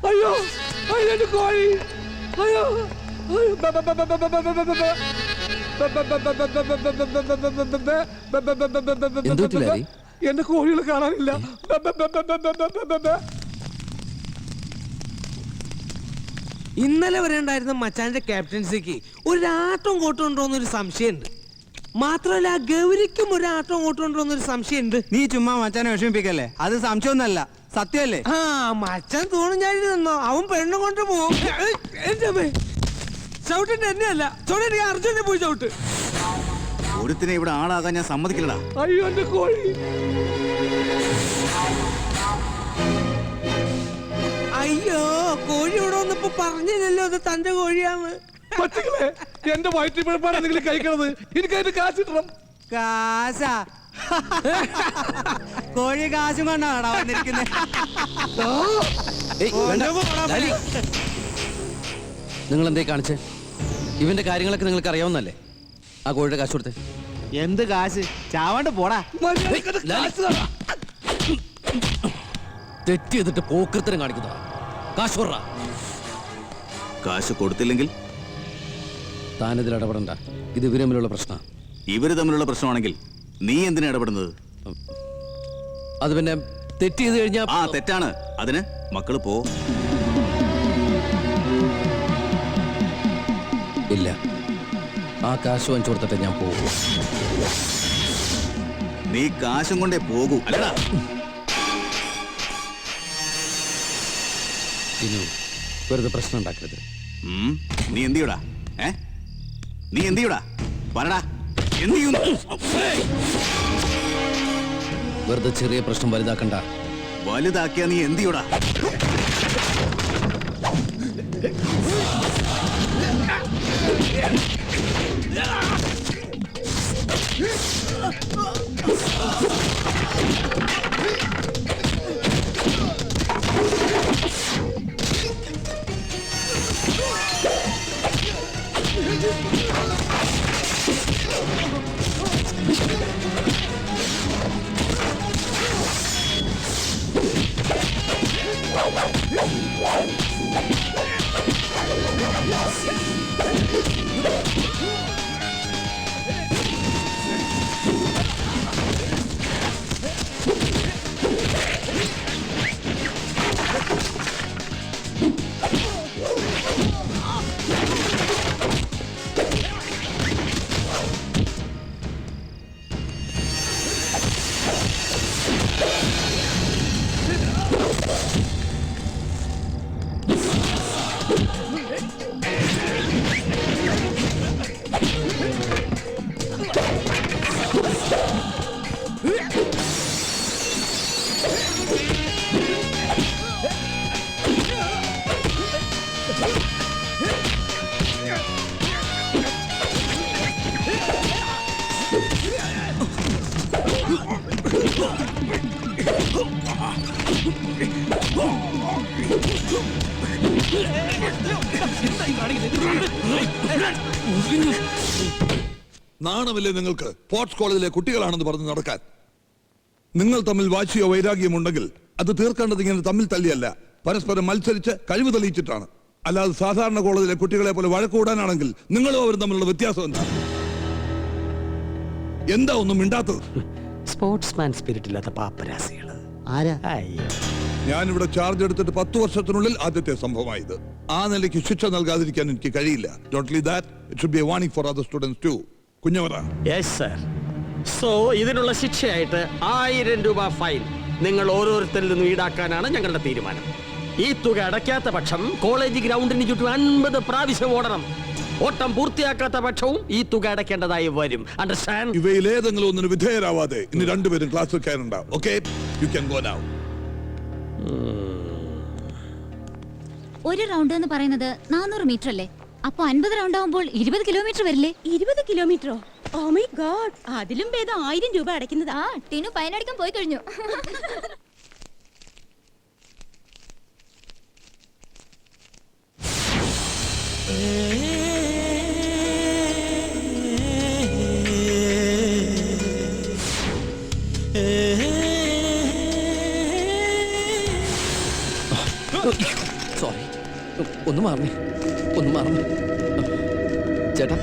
അയ്യോ, അയ്യോ, എന്റെ കോഴി. അയ്യോ, അയ്യോ. എന്റെ കോഴികൾ കാണാനില്ല. ഇന്നലെ വരെ ഉണ്ടായിരുന്ന മച്ചാന്റെ ക്യാപ്റ്റൻസിക്ക് ഒരാട്ടം കൂട്ടുണ്ടോന്നൊരു സംശയമുണ്ട്. മാത്രമല്ല ഗൗരിക്കും ഒരാട്ടം കൂട്ടുണ്ടോന്നൊരു സംശയമുണ്ട്. നീ ചുമ്മാ മച്ചാനെ വിഷമിപ്പിക്കല്ലേ, അത് സംശയമൊന്നല്ല, സത്യമല്ലേ? ആ മച്ചാൻ തോന്നും ഞാൻ നിന്നോ, അവൻ പെണ്ണും കൊണ്ട് പോകും. ചവിട്ടിന്റെ തന്നെയല്ല, ചവിട്ടി അർജുനെ പോയി ചവിട്ട്. ഒരുത്തിനെ ഇവിടെ ആളാകാൻ ഞാൻ സമ്മതിക്കില്ലടാ. അയ്യോ എന്റെ കോഴി. അയ്യോ കോഴി ഇവിടെ വന്നപ്പോ പറഞ്ഞില്ലല്ലോ അത് തന്റെ കോഴിയാന്ന്. പറ്റില്ലേ, എന്റെ വയറ്റിൽ പിഴപ്പാണ് നിങ്ങൾ കഴിക്കണത്. എനിക്കതിന്റെ കാശ് കിട്ടണം. കാശാ? കോഴി കാശും കൊണ്ടാണോ വന്നിരിക്കുന്നത്? നിങ്ങൾ എന്തേ കാണിച്ചേ? ഇവന്റെ കാര്യങ്ങളൊക്കെ നിങ്ങൾക്ക് അറിയാവുന്നല്ലേ? ആ കോഴിയുടെ കാശ് കൊടുത്തേ. എന്ത് കാശ്? ചാവാണ്ട് പോടാ. തെറ്റ് ചെയ്തിട്ട് പോക്കൃത്തരം കാണിക്കുന്നതാ. കാശ് കൊടുറാ. കാശ് കൊടുത്തില്ലെങ്കിൽ താനിതിൽ ഇടപെടണ്ട. ഇത് ഇവര് തമ്മിലുള്ള പ്രശ്നമാണ്. ഇവര് തമ്മിലുള്ള പ്രശ്നമാണെങ്കിൽ നീ എന്തിനാ ഇടപെടുന്നത്? അത് പിന്നെ തെറ്റ് ചെയ്ത് കഴിഞ്ഞാൽ ആ തെറ്റാണ്. അതിന് മക്കള് പോ. ഇല്ല, ആ കാശ് വാങ്ങിച്ചു കൊടുത്തിട്ട് ഞാൻ പോകും. നീ കാശും കൊണ്ടേ പോകൂ, അല്ലടാ. ഇനി വെറുതെ പ്രശ്നം ഉണ്ടാക്കരുത്. നീ എന്ത് ചെയ്യൂടാ? നീ എന്ത് ചെയ്യൂടാ? പറടാ, എന്ത് ചെയ്യുന്നു? വെറുതെ ചെറിയ പ്രശ്നം വലുതാക്കണ്ട. വലുതാക്കിയാ നീ എന്ത് ചെയ്യൂടാ? നാണമില്ലേ നിങ്ങൾക്ക്? സ്പോർട്സ് കോളേജിലെ കുട്ടികളാണെന്ന് പറഞ്ഞ് നടക്കാൻ. നിങ്ങൾ തമ്മിൽ വാശിയോ വൈരാഗ്യമുണ്ടെങ്കിൽ അത് തീർക്കേണ്ടത് ഇങ്ങനെ തമ്മിൽ തല്ലിയല്ല, പരസ്പരം മത്സരിച്ച് കഴിവ് തെളിയിച്ചിട്ടാണ്. അല്ലാതെ സാധാരണ കോളേജിലെ കുട്ടികളെ പോലെ വഴക്കൂടാനാണെങ്കിൽ നിങ്ങളും അവരും തമ്മിലുള്ള വ്യത്യാസം എന്താ ഒന്നും മിണ്ടാത്തത്? സ്പോർട്സ്മാൻ സ്പിരിറ്റ് ഇല്ലാത്ത പാപ്പരാസികള്. ഞാനിവിടെ ചാർജ് എടുത്തിട്ട് 10 വർഷത്തിനുള്ളിൽ ആദ്യത്തെ സംഭവമായത്. ആ നിലയ്ക്ക് ശിക്ഷ നൽകാതിരിക്കാൻ എനിക്ക് കഴിയില്ല. Not only that, it should be a warning for other students too. കുഞ്ഞവറ. Yes sir. So ഇതിനുള്ള ശിക്ഷയായിട്ട് 1000 രൂപ ഫൈൻ നിങ്ങൾ ഓരോരുത്തരിൽ നിന്നും ഈടാക്കാനാണ് ഞങ്ങളുടെ തീരുമാനം. ഈ തുക അടയ്ക്കാത്ത പക്ഷം കോളേജ് ഗ്രൗണ്ടിന് ചുറ്റും 50 പ്രാവശ്യം ഓടണം. ഓട്ടം പൂർത്തിയാക്കാത്ത പക്ഷവും ഈ തുക അടയ്ക്കേണ്ടതായി വരും. അണ്ടർസ്റ്റാൻഡ്? ഇവയിൽ ഏതെങ്കിലും ഒന്നിന് വിധേയരാവാതെ ഇനി രണ്ടുപേരും ക്ലാസ്സിൽ കയറുണ്ടാവും. Okay, you can go now. ഒരു റൗണ്ട് എന്ന് പറയുന്നത് 400 മീറ്റർ അല്ലേ? അപ്പൊ 50 റൗണ്ട് ആവുമ്പോൾ 20 കിലോമീറ്റർ വരില്ലേ? 20 കിലോമീറ്ററോ? ഓ മൈ ഗോഡ്, അതിലും ഭേദം 1000 രൂപ അടയ്ക്കുന്നത്. ആ ടീനു ഫൈൻ അടിക്കാൻ പോയി കഴിഞ്ഞു. സോറി, ഒന്ന് മാറണേ, ഒന്ന് മാറണേ ചേട്ടാ.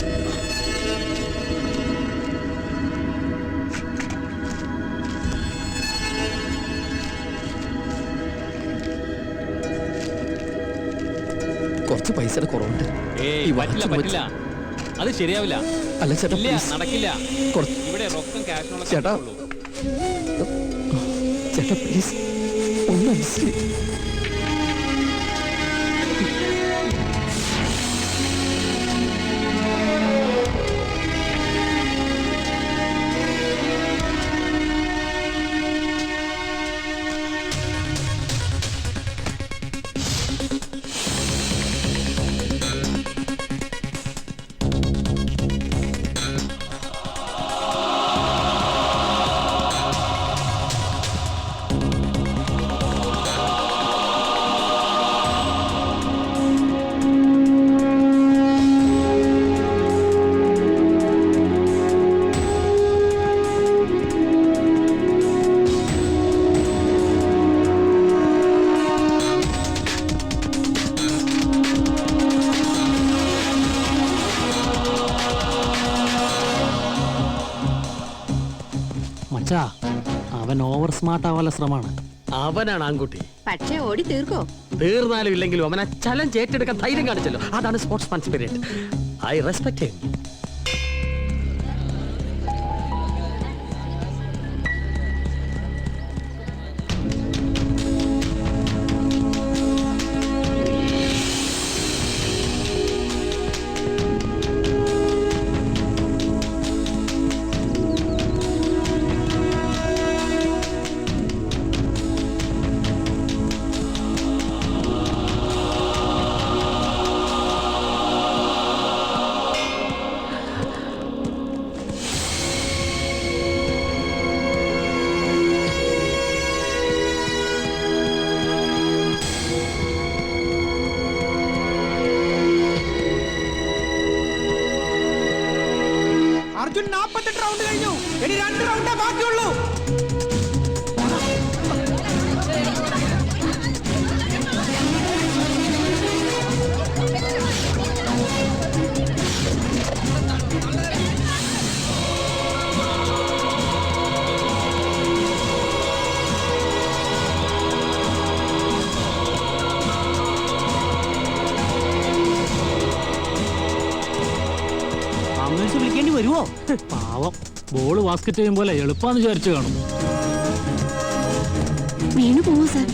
കുറച്ച് പൈസയുടെ കുറവുണ്ട്. ഏയ് പറ്റില്ല പറ്റില്ല, അത് ശരിയാവില്ല. അല്ല ചേട്ടാ, ഇല്ല, please. നടക്കില്ല. കുറച്ച് ഇവിടെ റൊക്കം ക്യാഷുള്ള ചേട്ടാ. ചേട്ടാ പ്ലീസ് ഒന്ന് അനുസരിച്ച്. മച്ചാ, അവൻ ഓവർ സ്മാർട്ട് ആവാനുള്ള ശ്രമമാണ്. അവനാണ് ആൺകുട്ടി. പക്ഷേ ഓടി തീർക്കോ? തീർന്നാലും ഇല്ലെങ്കിലും അവനെ ചലഞ്ച് ഏറ്റെടുക്കാൻ ധൈര്യം കാണിച്ചല്ലോ. അതാണ് sportsman spirit. I respect him. Arjun 48 round കഴിഞ്ഞു. ഇനി 2 റൗണ്ടേ ബാക്കിയുള്ളൂ. ആംബുലൻസ് വിളിക്കേണ്ടി വരുമോ? പാവം, ബോള് ബാസ്കറ്റ് ചെയ്യും പോലെ എളുപ്പാന്ന് വിചാരിച്ചു കാണും. വീണു പോവോ സാർ?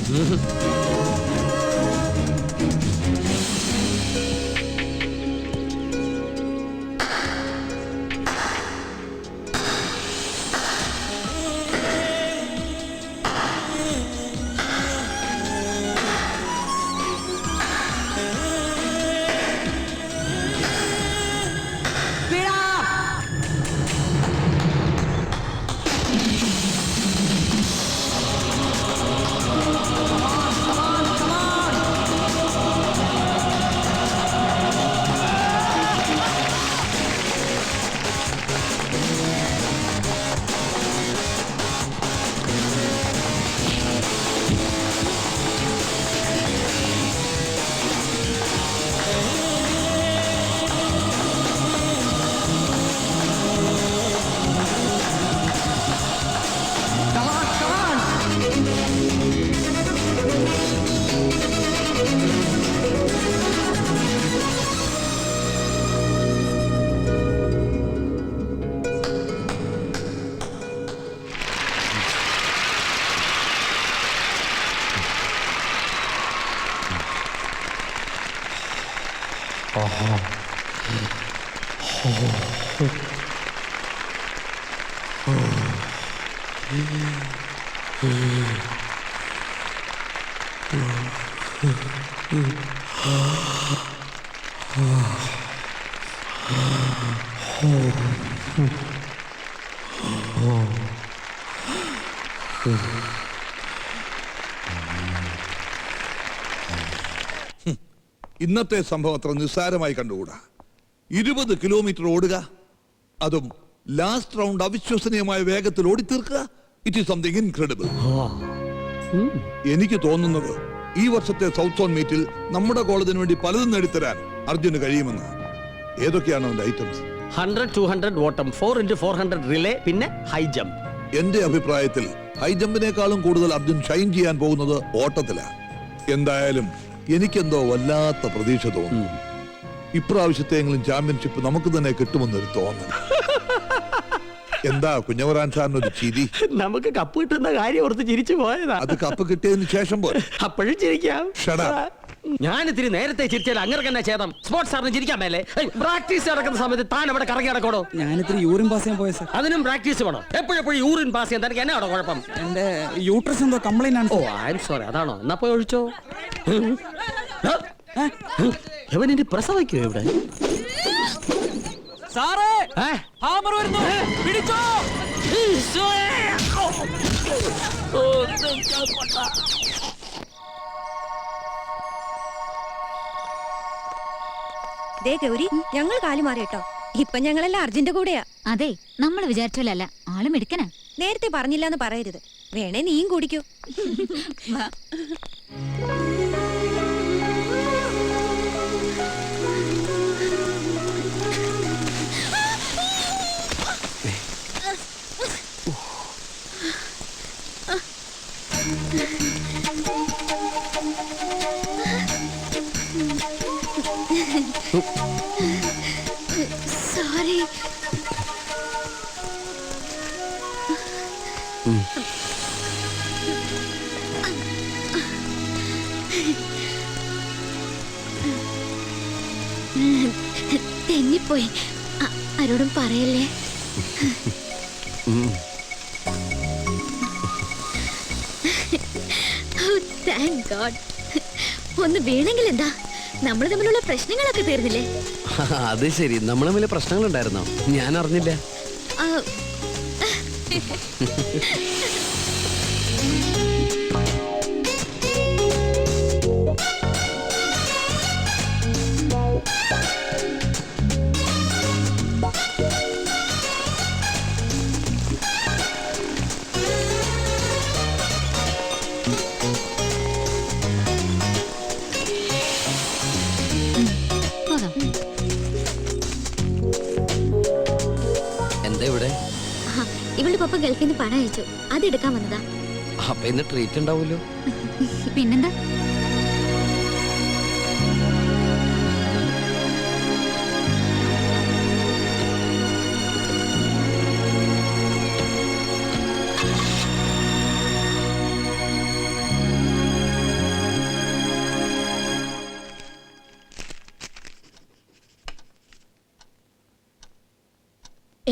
ഇന്നത്തെ സംഭവം അത്ര നിസ്സാരമായി കണ്ടുകൂടാ. 20 കിലോമീറ്റർ ഓടുക, അതും ലാസ്റ്റ് റൗണ്ട് അവിശ്വസനീയമായ വേഗത്തിൽ ഓടിത്തീർക്കുക. It is something incredible. എനിക്ക് തോന്നുന്നത് ഈ വർഷത്തെ സൗത്ത് സോൺ മീറ്റിൽ നമ്മുടെ കോളേജിന് വേണ്ടി പലതും നേടിത്തരാൻ അർജുന് കഴിയുമെന്ന്. ഏതൊക്കെയാണ് അവന്റെ ഐറ്റംസ്? 100, 200 ഓട്ടം, 4x400 റിലേ, പിന്നെ ഹൈ ജമ്പ്. എന്റെ അഭിപ്രായത്തിൽ ഹൈ ജമ്പിനേക്കാളും കൂടുതൽ അർജുൻ ഷൈൻ ചെയ്യാൻ പോകുന്നത് ഓട്ടത്തിലാണ്. എന്തായാലും എനിക്കെന്തോ വല്ലാത്ത പ്രതീക്ഷ തോന്നുന്നു. ഇപ്രാവശ്യത്തെങ്കിലും ചാമ്പ്യൻഷിപ്പ് നമുക്ക് തന്നെ കിട്ടുമെന്നൊരു തോന്നൽ. എന്താ കുഞ്ഞവറാൻ സാറിനൊരു ചിരി? നമുക്ക് കപ്പ് കിട്ടുന്ന കാര്യം ഓർത്ത് ചിരിച്ചു പോയതാ. അത് കപ്പ് കിട്ടിയതിന് ശേഷം പോലെ അപ്പോഴും ചിരിക്കാം. Shut up. ഞാൻ ഇത്തിരി നേരത്തെ ചിരിച്ചാൽ അങ്ങനെ തന്നെ ചേതം. സ്പോർട്സ് സാറിന് ചിരിക്കാൻ മേലെ. പ്രാക്ടീസ് നടക്കുന്ന സമയത്ത് താൻ അവിടെ കറങ്ങി നടക്കണോ? ഞാനിത്തിരി യൂറിൻ പാസ് ചെയ്യാൻ പോയ സാർ. അതിനും പ്രാക്ടീസ് വേണം. എപ്പോഴെപ്പോഴും യൂറിൻ പാസ് ചെയ്യാൻ തനിക്ക് എന്നാണോ കുഴപ്പം? എന്റെ യൂട്രസ് എന്തോ കംപ്ലൈന്റ് ആണ്. ഓ ഐ എം സോറി. അതാണോ? എന്നാ പോയി ഒഴിച്ചോ. എവനിന്റെ പ്രസവിക്കോ ഇവിടെ? സാറേ ഹാമർ വരുന്നു, പിടിച്ചോ. ദേ ഗൗരി, ഞങ്ങൾ കാലു മാറി കേട്ടോ. ഇപ്പൊ ഞങ്ങളെല്ലാം അർജുന്റെ കൂടെയാ. അതെ, നമ്മൾ വിചാരിച്ചോലല്ല, ആള് മിടുക്കനാ. നേരത്തെ പറഞ്ഞില്ല എന്ന് പറയരുത്. വേണേ നീയും കുടിക്കൂ. സോറി. തെന്നിപ്പോയി. ആരോടും പറയല്ലേ. Thank God. ഒന്ന് വീണെങ്കിൽ എന്താ, നമ്മൾ തമ്മിലുള്ള പ്രശ്നങ്ങളൊക്കെ തീർന്നില്ലേ? അത് ശരി, നമ്മൾ തമ്മിൽ പ്രശ്നങ്ങളുണ്ടായിരുന്നോ? ഞാൻ അറിഞ്ഞില്ല. എന്താ ഇവിടെ? ഇവളുടെ പപ്പ ഗൾഫിൽ നിന്ന് പണം അയച്ചു, അത് എടുക്കാൻ വന്നതാ. അപ്പൊ ഇന്ന് ട്രീറ്റ് ഉണ്ടാവൂലോ? പിന്നെന്താ?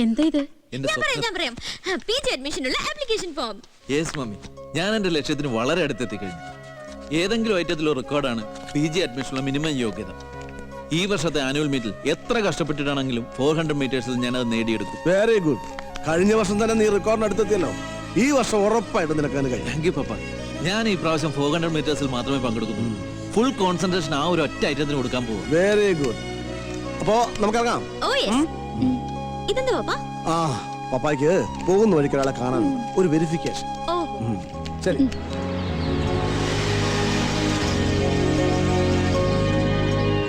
എന്താ ഇത്? എന്റെ ഞാൻ പറയാം. PG അഡ്മിഷനുള്ള ആപ്ലിക്കേഷൻ ഫോം. യെസ് മമ്മി, ഞാൻ എന്റെ ലക്ഷ്യത്തിന് വളരെ അടുത്തെത്തി കഴിഞ്ഞു. ഏതെങ്കിലും ഐറ്റത്തിലോ റെക്കോർഡാണ് PG അഡ്മിഷനുള്ള മിനിമം യോഗ്യത. ഈ വർഷത്തെ ആനുവൽ മീറ്റിൽ എത്ര കഷ്ടപ്പെട്ടിട്ടാണെങ്കിലും 400 മീറ്റേഴ്സിൽ ഞാൻ അത് നേടിയെടുക്കും. Very good. കഴിഞ്ഞ വർഷം തന്നെ നീ റെക്കോർഡിന് അടുത്തെത്തിയല്ലോ. ഈ വർഷം ഉറപ്പായിട്ട് നിനക്കാൻ കഴിയും. താങ്ക് യു പപ്പ. ഞാൻ ഈ പ്രാവശ്യം 400 മീറ്റേഴ്സിൽ മാത്രമേ പങ്കെടുക്കുന്നുള്ളൂ. ഫുൾ കോൺസെൻട്രേഷൻ ആ ഒരു ഒറ്റ ഐറ്റത്തിന് കൊടുക്കാൻ പോകും. Very good. അപ്പോ നമുക്ക് ഇറങ്ങാം. Oh yes. ഇതെന്താ പപ്പ? ആ, പപ്പായ്ക്ക് പോകുന്ന വഴിക്ക് ഒരാളെ കാണാൻ ഒരു വെരിഫിക്കേഷൻ. ഓ ശരി.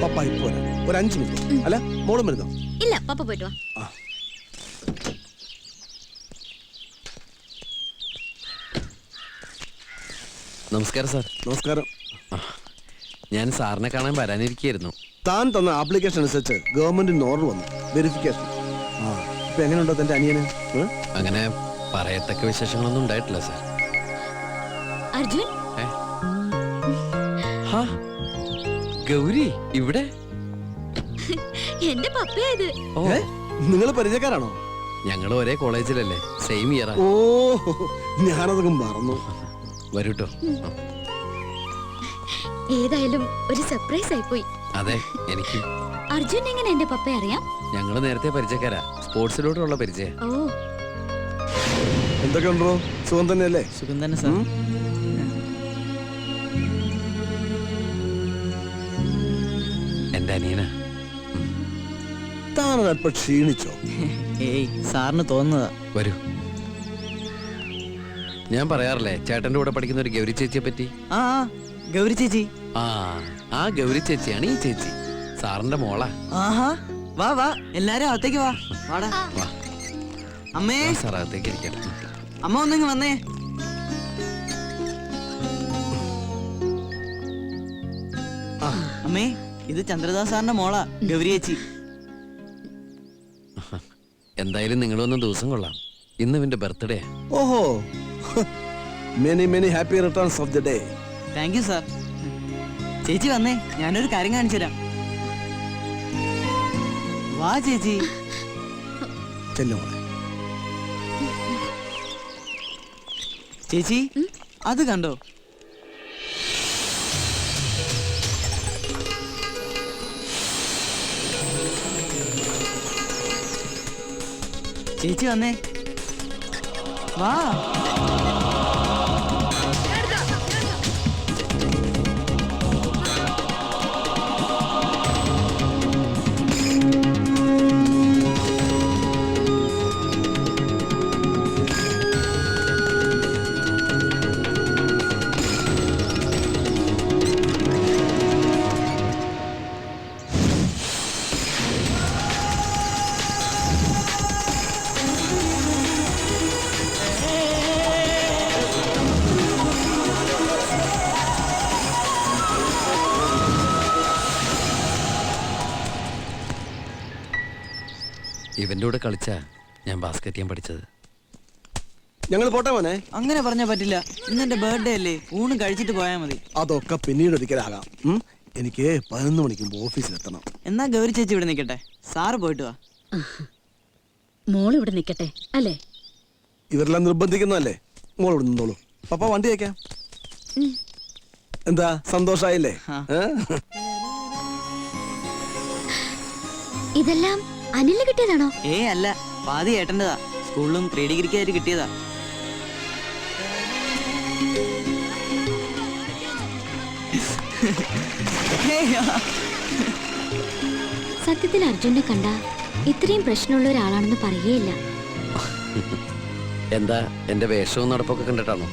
പപ്പ ഇപ്പോ ഒരു 5 മിനിറ്റ്. അല്ല, മോളും വരുന്നോ? ഇല്ല, പപ്പ പോയിട്ട് വാ. നമസ്കാരം സാർ. നമസ്കാരം. ഞാൻ സാറിനെ കാണാൻ വരാനിരിക്കുകയായിരുന്നു. താൻ തന്ന ആപ്ലിക്കേഷൻ അനുസരിച്ച് ഗവൺമെന്റിന് ഓർഡർ വന്നു, വെരിഫിക്കേഷൻ. ഇപ്പൊ എങ്ങനെയുണ്ടോ തന്റെ അനിയന്? അങ്ങനെ പറയത്തക്ക വിശേഷങ്ങളൊന്നും ഉണ്ടായിട്ടില്ല സാർ. അർജുൻ, ഗൗരി ഇവിടെ? എന്റെ പപ്പയായത്. നിങ്ങൾ പരിചയക്കാരാണോ? ഞങ്ങൾ ഒരേ കോളേജിലല്ലേ, സെയിം ഇയർ. ഓ, ഞാനതൊക്കെ മറന്നു. വരൂട്ടോ. ഏതായാലും ഒരു സർപ്രൈസ് ആയിപ്പോയി. അതെ, എനിക്ക്. അർജുൻ എങ്ങനെ എന്റെ പപ്പയെ അറിയാം? ഞങ്ങള് നേരത്തെ പരിചയക്കാരാ, സ്പോർട്സിലോട്ടുള്ള പരിചയം. ഓ, എന്തൊക്കെ ഉണ്ടോ? സുഖം തന്നെയല്ലേ? സുഖം തന്നെ സാർ. എന്റെ അനിയനാ. താനൊരല്പം ക്ഷീണിച്ചോ? ഏയ്, സാറിന് തോന്നുന്നതാ. വരൂ. ഞാൻ പറയാറില്ലേ ചേട്ടന്റെ കൂടെ പഠിക്കുന്ന ഒരു ഗൗരി ചേച്ചിയെ പറ്റി? ആ, ഗൗരി ചേച്ചി. ആ ഗൗരി ചേച്ചിയാണ് ഈ ചേച്ചി, സാറിന്റെ മോളാ. ആഹാ, വാ വാ, എല്ലാരും അകത്തേക്ക് വാ. വാടാ. വാ അമ്മേ. സാർ അകത്തേക്ക് ഇരിക്കട്ടെ. അമ്മ ഒന്നിങ്ങ് വന്നേ. അമ്മേ ഇത് ചന്ദ്രദാസ് സാറിന്റെ മോളാ ഗൗരി ചേച്ചി. എന്തായാലും നിങ്ങളൊന്ന് ദിവസം കൊള്ളാം. ഇന്ന് ഇവന്റെ ബർത്ത്ഡേ. ഓഹോ, many many happy returns of the day. Thank you sir. ചേച്ചി വന്നേ, ഞാനൊരു കാര്യം കാണിച്ചു തരാം. വാ ചേച്ചി. ചേച്ചി അത് കണ്ടോ? ചേച്ചി വന്നേ, വാ. ഇവന്റെ കൂടെ കളിച്ചാ ഞാൻ ബാസ്കറ്റ് ചെയ്യാൻ പഠിച്ചത്. ഞങ്ങൾ പോട്ടെ മോനെ. അങ്ങനെ പറഞ്ഞാ പറ്റില്ല, ഇന്ന് എന്റെ ബർത്ത്ഡേ അല്ലേ, ഊണ് കഴിച്ചിട്ട് പോയാ മതി. അതൊക്കെ പിന്നീട് ഒരിക്കലാകാം. എനിക്ക് 11 മണിക്ക് മുമ്പ് ഓഫീസിൽ എത്തണം. എന്നാ ഗൗരി ചേച്ചി ഇവിടെ നിൽക്കട്ടെ, സാറ് പോയിട്ട് വാ. മോൾ ഇവിടെ നിൽക്കട്ടെ അല്ലേ? ഇവരെല്ലാം നിർബന്ധിക്കുന്നതല്ലേ. മോൾ ഇവിടെ നിന്നോളൂ. പപ്പ വണ്ടി വയ്ക്കാം. എന്താ സന്തോഷായില്ലേ? ഇതെല്ലാം അനിലിന് കിട്ടിയതാണോ? അല്ല, പാതി ഏട്ടൻ്റെതാ. സ്കൂളിലും 3 ഡിഗ്രിക്കായിട്ട് കിട്ടിയതാ. സത്യത്തിൽ അർജുനെ കണ്ട ഇത്രയും പ്രശ്നമുള്ള ഒരാളാണെന്ന് പറയുകയില്ല. എന്താ എന്റെ വേഷവും നടപ്പൊക്കെ കണ്ടിട്ടാണോ?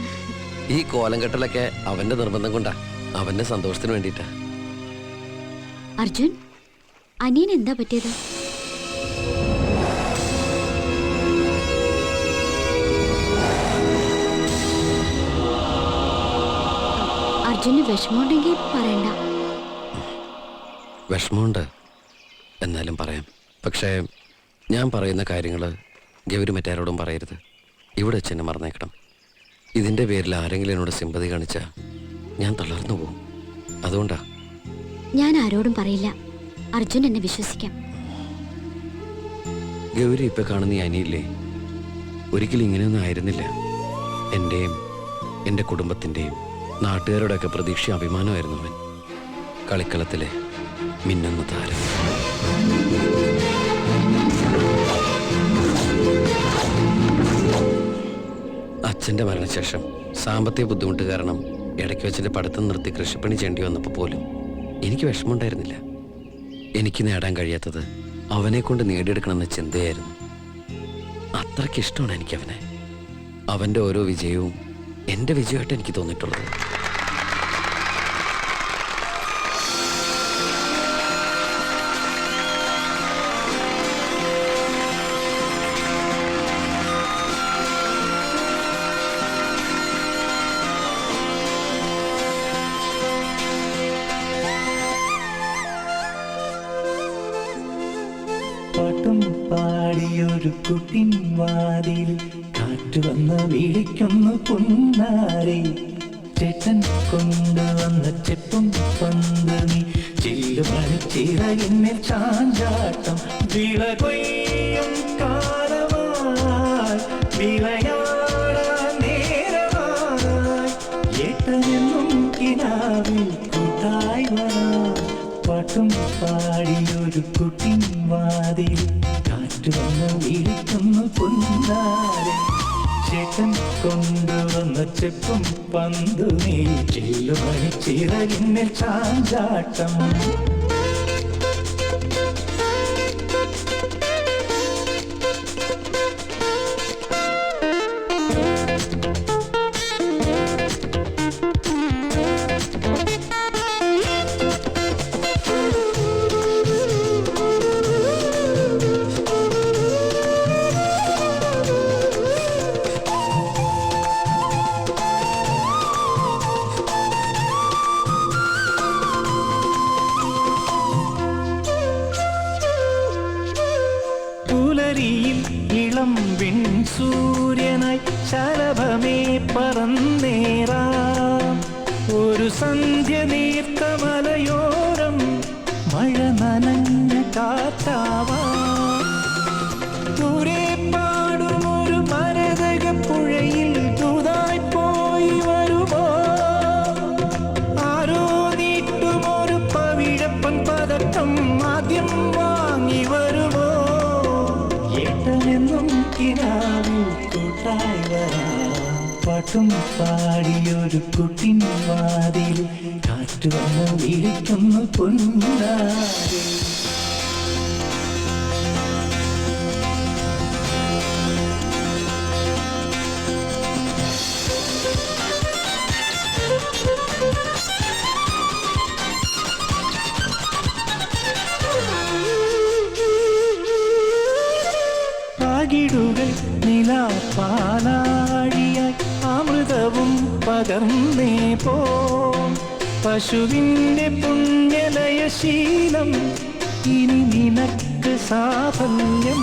ഈ കോലം കെട്ടലൊക്കെ അവന്റെ നിർബന്ധം കൊണ്ടാ, അവന്റെ സന്തോഷത്തിന് വേണ്ടിട്ടാ. അർജുൻ, അനിയൻ എന്താ പറ്റിയത്? അർജുന് വിഷമമുണ്ടെങ്കിൽ പറയണ്ട. വിഷമമുണ്ട്, എന്നാലും പറയാം. പക്ഷേ ഞാൻ പറയുന്ന കാര്യങ്ങള് ഗൗരി മറ്റാരോടും പറയരുത്. ഇവിടെ വെച്ച് എന്നെ മറന്നേക്കണം. ഇതിന്റെ പേരിൽ ആരെങ്കിലും എന്നോട് സിമ്പതി കാണിച്ചാ ഞാൻ തളർന്നു പോകും. അതുകൊണ്ടാ. ഞാൻ ആരോടും പറയില്ല. അർജുൻ എന്നെ വിശ്വസിക്കാം. ഗൗരി ഇപ്പൊ കാണുന്ന അനിയില്ലേ, ഒരിക്കലും ഇങ്ങനെയൊന്നും ആയിരുന്നില്ല. എന്റെയും എന്റെ കുടുംബത്തിന്റെയും നാട്ടുകാരുടെയൊക്കെ പ്രതീക്ഷ അഭിമാനമായിരുന്നു അവൻ. കളിക്കളത്തിലെ മിന്നുന്ന താരം. അച്ഛന്റെ മരണശേഷം സാമ്പത്തിക ബുദ്ധിമുട്ട് കാരണം ഇടയ്ക്ക് വെച്ചിട്ട് പഠിത്തം നിർത്തി കൃഷിപ്പണി ചെയ്യേണ്ടി വന്നപ്പോൾ പോലും എനിക്ക് വിഷമമുണ്ടായിരുന്നില്ല. എനിക്ക് നേടാൻ കഴിയാത്തത് അവനെ കൊണ്ട് നേടിയെടുക്കണമെന്ന ചിന്തയായിരുന്നു. അത്രയ്ക്ക് ഇഷ്ടമാണ് എനിക്കവനെ. അവൻ്റെ ഓരോ വിജയവും എൻ്റെ വിജയമായിട്ട് എനിക്ക് തോന്നിയിട്ടുള്ളത്. പാട്ടും പാടിയൊരു കുട്ടിൻ വാതിൽ കാറ്റു വന്ന് വിളിക്കുന്നു പൊന്നാരെ. ചേട്ടൻ കൊണ്ടുവന്ന ചെപ്പും പന്ത് നീ ചെല്ലുമണി ചിറകിന്മേൽ ചാഞ്ചാട്ടം. വിള കൊയ്യും കാലമായി വിളയാടാൻ നേരമായി. ഏട്ടനെന്നും കിനാവിൽ കൂട്ടായി വരാം. പാട്ടും പാടിയൊരു കുട്ടിൻ വാതിൽ കാറ്റു വന്ന് വിളിക്കുന്നു പൊന്നാരെ. ചേട്ടൻ കൊണ്ടുവന്ന ചെപ്പും പന്തു നീ ചെല്ലുമണി ചിറകിന്മേൽ ചാഞ്ചാട്ടം. വിൺ സൂര്യനായി ശലഭമേ പറന്നേറാം. ഒരു സന്ധ്യ നീർത്ത മലയോരം മഴ നനഞ്ഞ കാറ്റാവാം. ദൂരെ പാടും ഒരു മരതക പുഴയിൽ ദൂതായി പോയി വരുമോ? ആരോ നീട്ടും ഒരു പവിഴപ്പൻ പതക്കം ആദ്യം വാങ്ങി വരുമോ? ഏട്ടനെന്നും കിനാവിൽ കൂട്ടായി വരാം. പാട്ടും പാടിയൊരു കുട്ടിൻ വാതിൽ കാറ്റ് വന്ന് വിളിക്കുന്നു പൊന്നാരെ. പാകിടുകൾ നിലാപ്പാലാഴിയായി അമൃതവും പകർന്നേ പോ. പശുവിൻ്റെ പുണ്യലയ ശീലം ഇനി നിനക്ക് സാഫല്യം.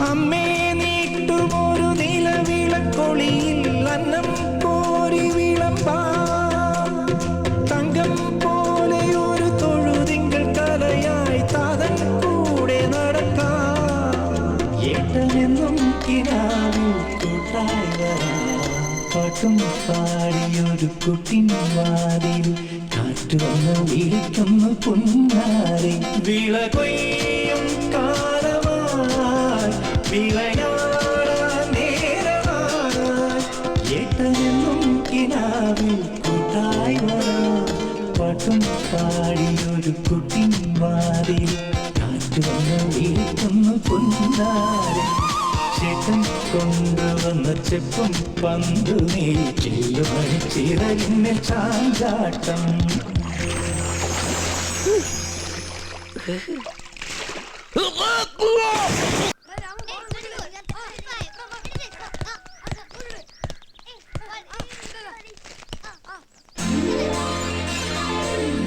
അമ്മേ നീട്ടുമൊരു നിലവിളക്കൊളിയിൽ അന്നം കോരി വിളമ്പാം. തങ്കം പോലെ ഒരു തൊഴുതിങ്കൾ കലയായി താതൻ കൂടെ നടക്കാം. ഏട്ടനെന്നും കിനാവിൽ കൂട്ടായി വരാം. പാട്ടും പാടിയൊരു കുട്ടിൻ വാതിൽ കാറ്റ് വന്ന് വിളിക്കുന്നു പൊന്നാരെ. വിള കൊയ്യും കാലമായി വിളയാടാൻ നേരമായി. ഏട്ടനെന്നും കിനാവിൽ കൂട്ടായി വരാം. പാട്ടും പാടിയൊരു കുട്ടിൻ വാതിൽ കാറ്റ് വന്ന് വിളിക്കുന്നു പൊന്നാരെ. ചേട്ടൻ കൊണ്ടുവന്ന ചെപ്പും പന്തു നീ ചില്ലുമണി ചിറകിന്റെ ചാഞ്ചാട്ടം.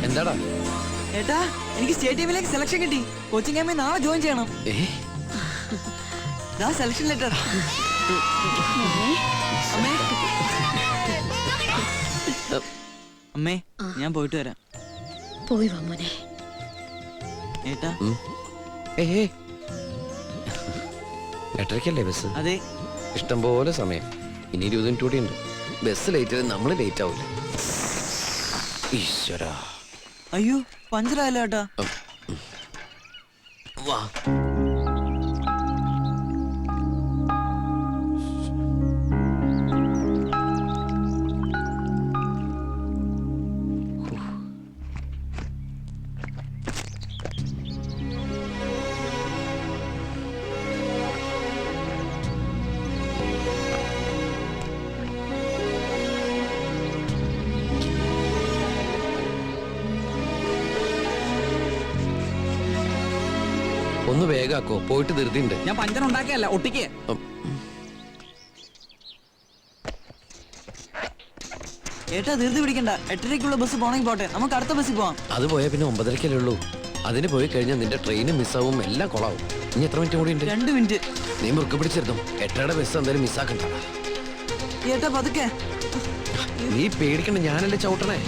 എന്താടാ? ഏട്ടാ, എനിക്ക് സ്റ്റേറ്റ് ടീമിലേക്ക് സെലക്ഷൻ കിട്ടി. കോച്ചിങ് ക്യാമ്പിൽ നാളെ ജോയിൻ ചെയ്യണം. Selection letter. അമ്മേ, ഞാൻ പോയിട്ട് വരാം. പോയി വാ മോനെ. ഏട്ടാ, എട്ടരയ്ക്കല്ലേ ബസ്? അതെ. ഇഷ്ടം പോലെ സമയം. ഇനി 20 മിനിറ്റ് കൂടി ഉണ്ട്. ബസ് ലേറ്റ് ആയാലും നമ്മൾ ലേറ്റ് ആവില്ല. ഈശ്വരാ. അയ്യോ, പഞ്ചറായല്ലോ ഏട്ടാ. വാ. ഒന്ന് വേഗാക്കോ, പോയിട്ട് ധൃതിയുണ്ട്. ഞാൻ പഞ്ചർ ഉണ്ടാക്കിയല്ല, ഒട്ടിക്കേ. ഏട്ടാ, ധൃതി പിടിക്കണ്ട. 8:30-ക്കുള്ള ബസ് പോണെങ്കിൽ പോട്ടെ, നമുക്ക് അടുത്ത ബസ്സിൽ പോവാം. അത് പോയാൽ പിന്നെ 9:30-ക്കല്ലേ ഉള്ളൂ. അതിന് പോയി കഴിഞ്ഞാൽ നിന്റെ ട്രെയിനും മിസ്സാവും, എല്ലാം കൊളാവും. ഇനി എത്ര മിനിറ്റ് കൂടി ഉണ്ട്? 2 മിനിറ്റ്. നീ മുറുക്ക് പിടിച്ചിരുന്നു. 8:30 ബസ് എന്തായാലും മിസ്സാക്കണ്ട. ഏട്ടാ, പതുക്കെ. നീ പേടിക്കണ്ട, ഞാനല്ലേ ചവിട്ടണേ.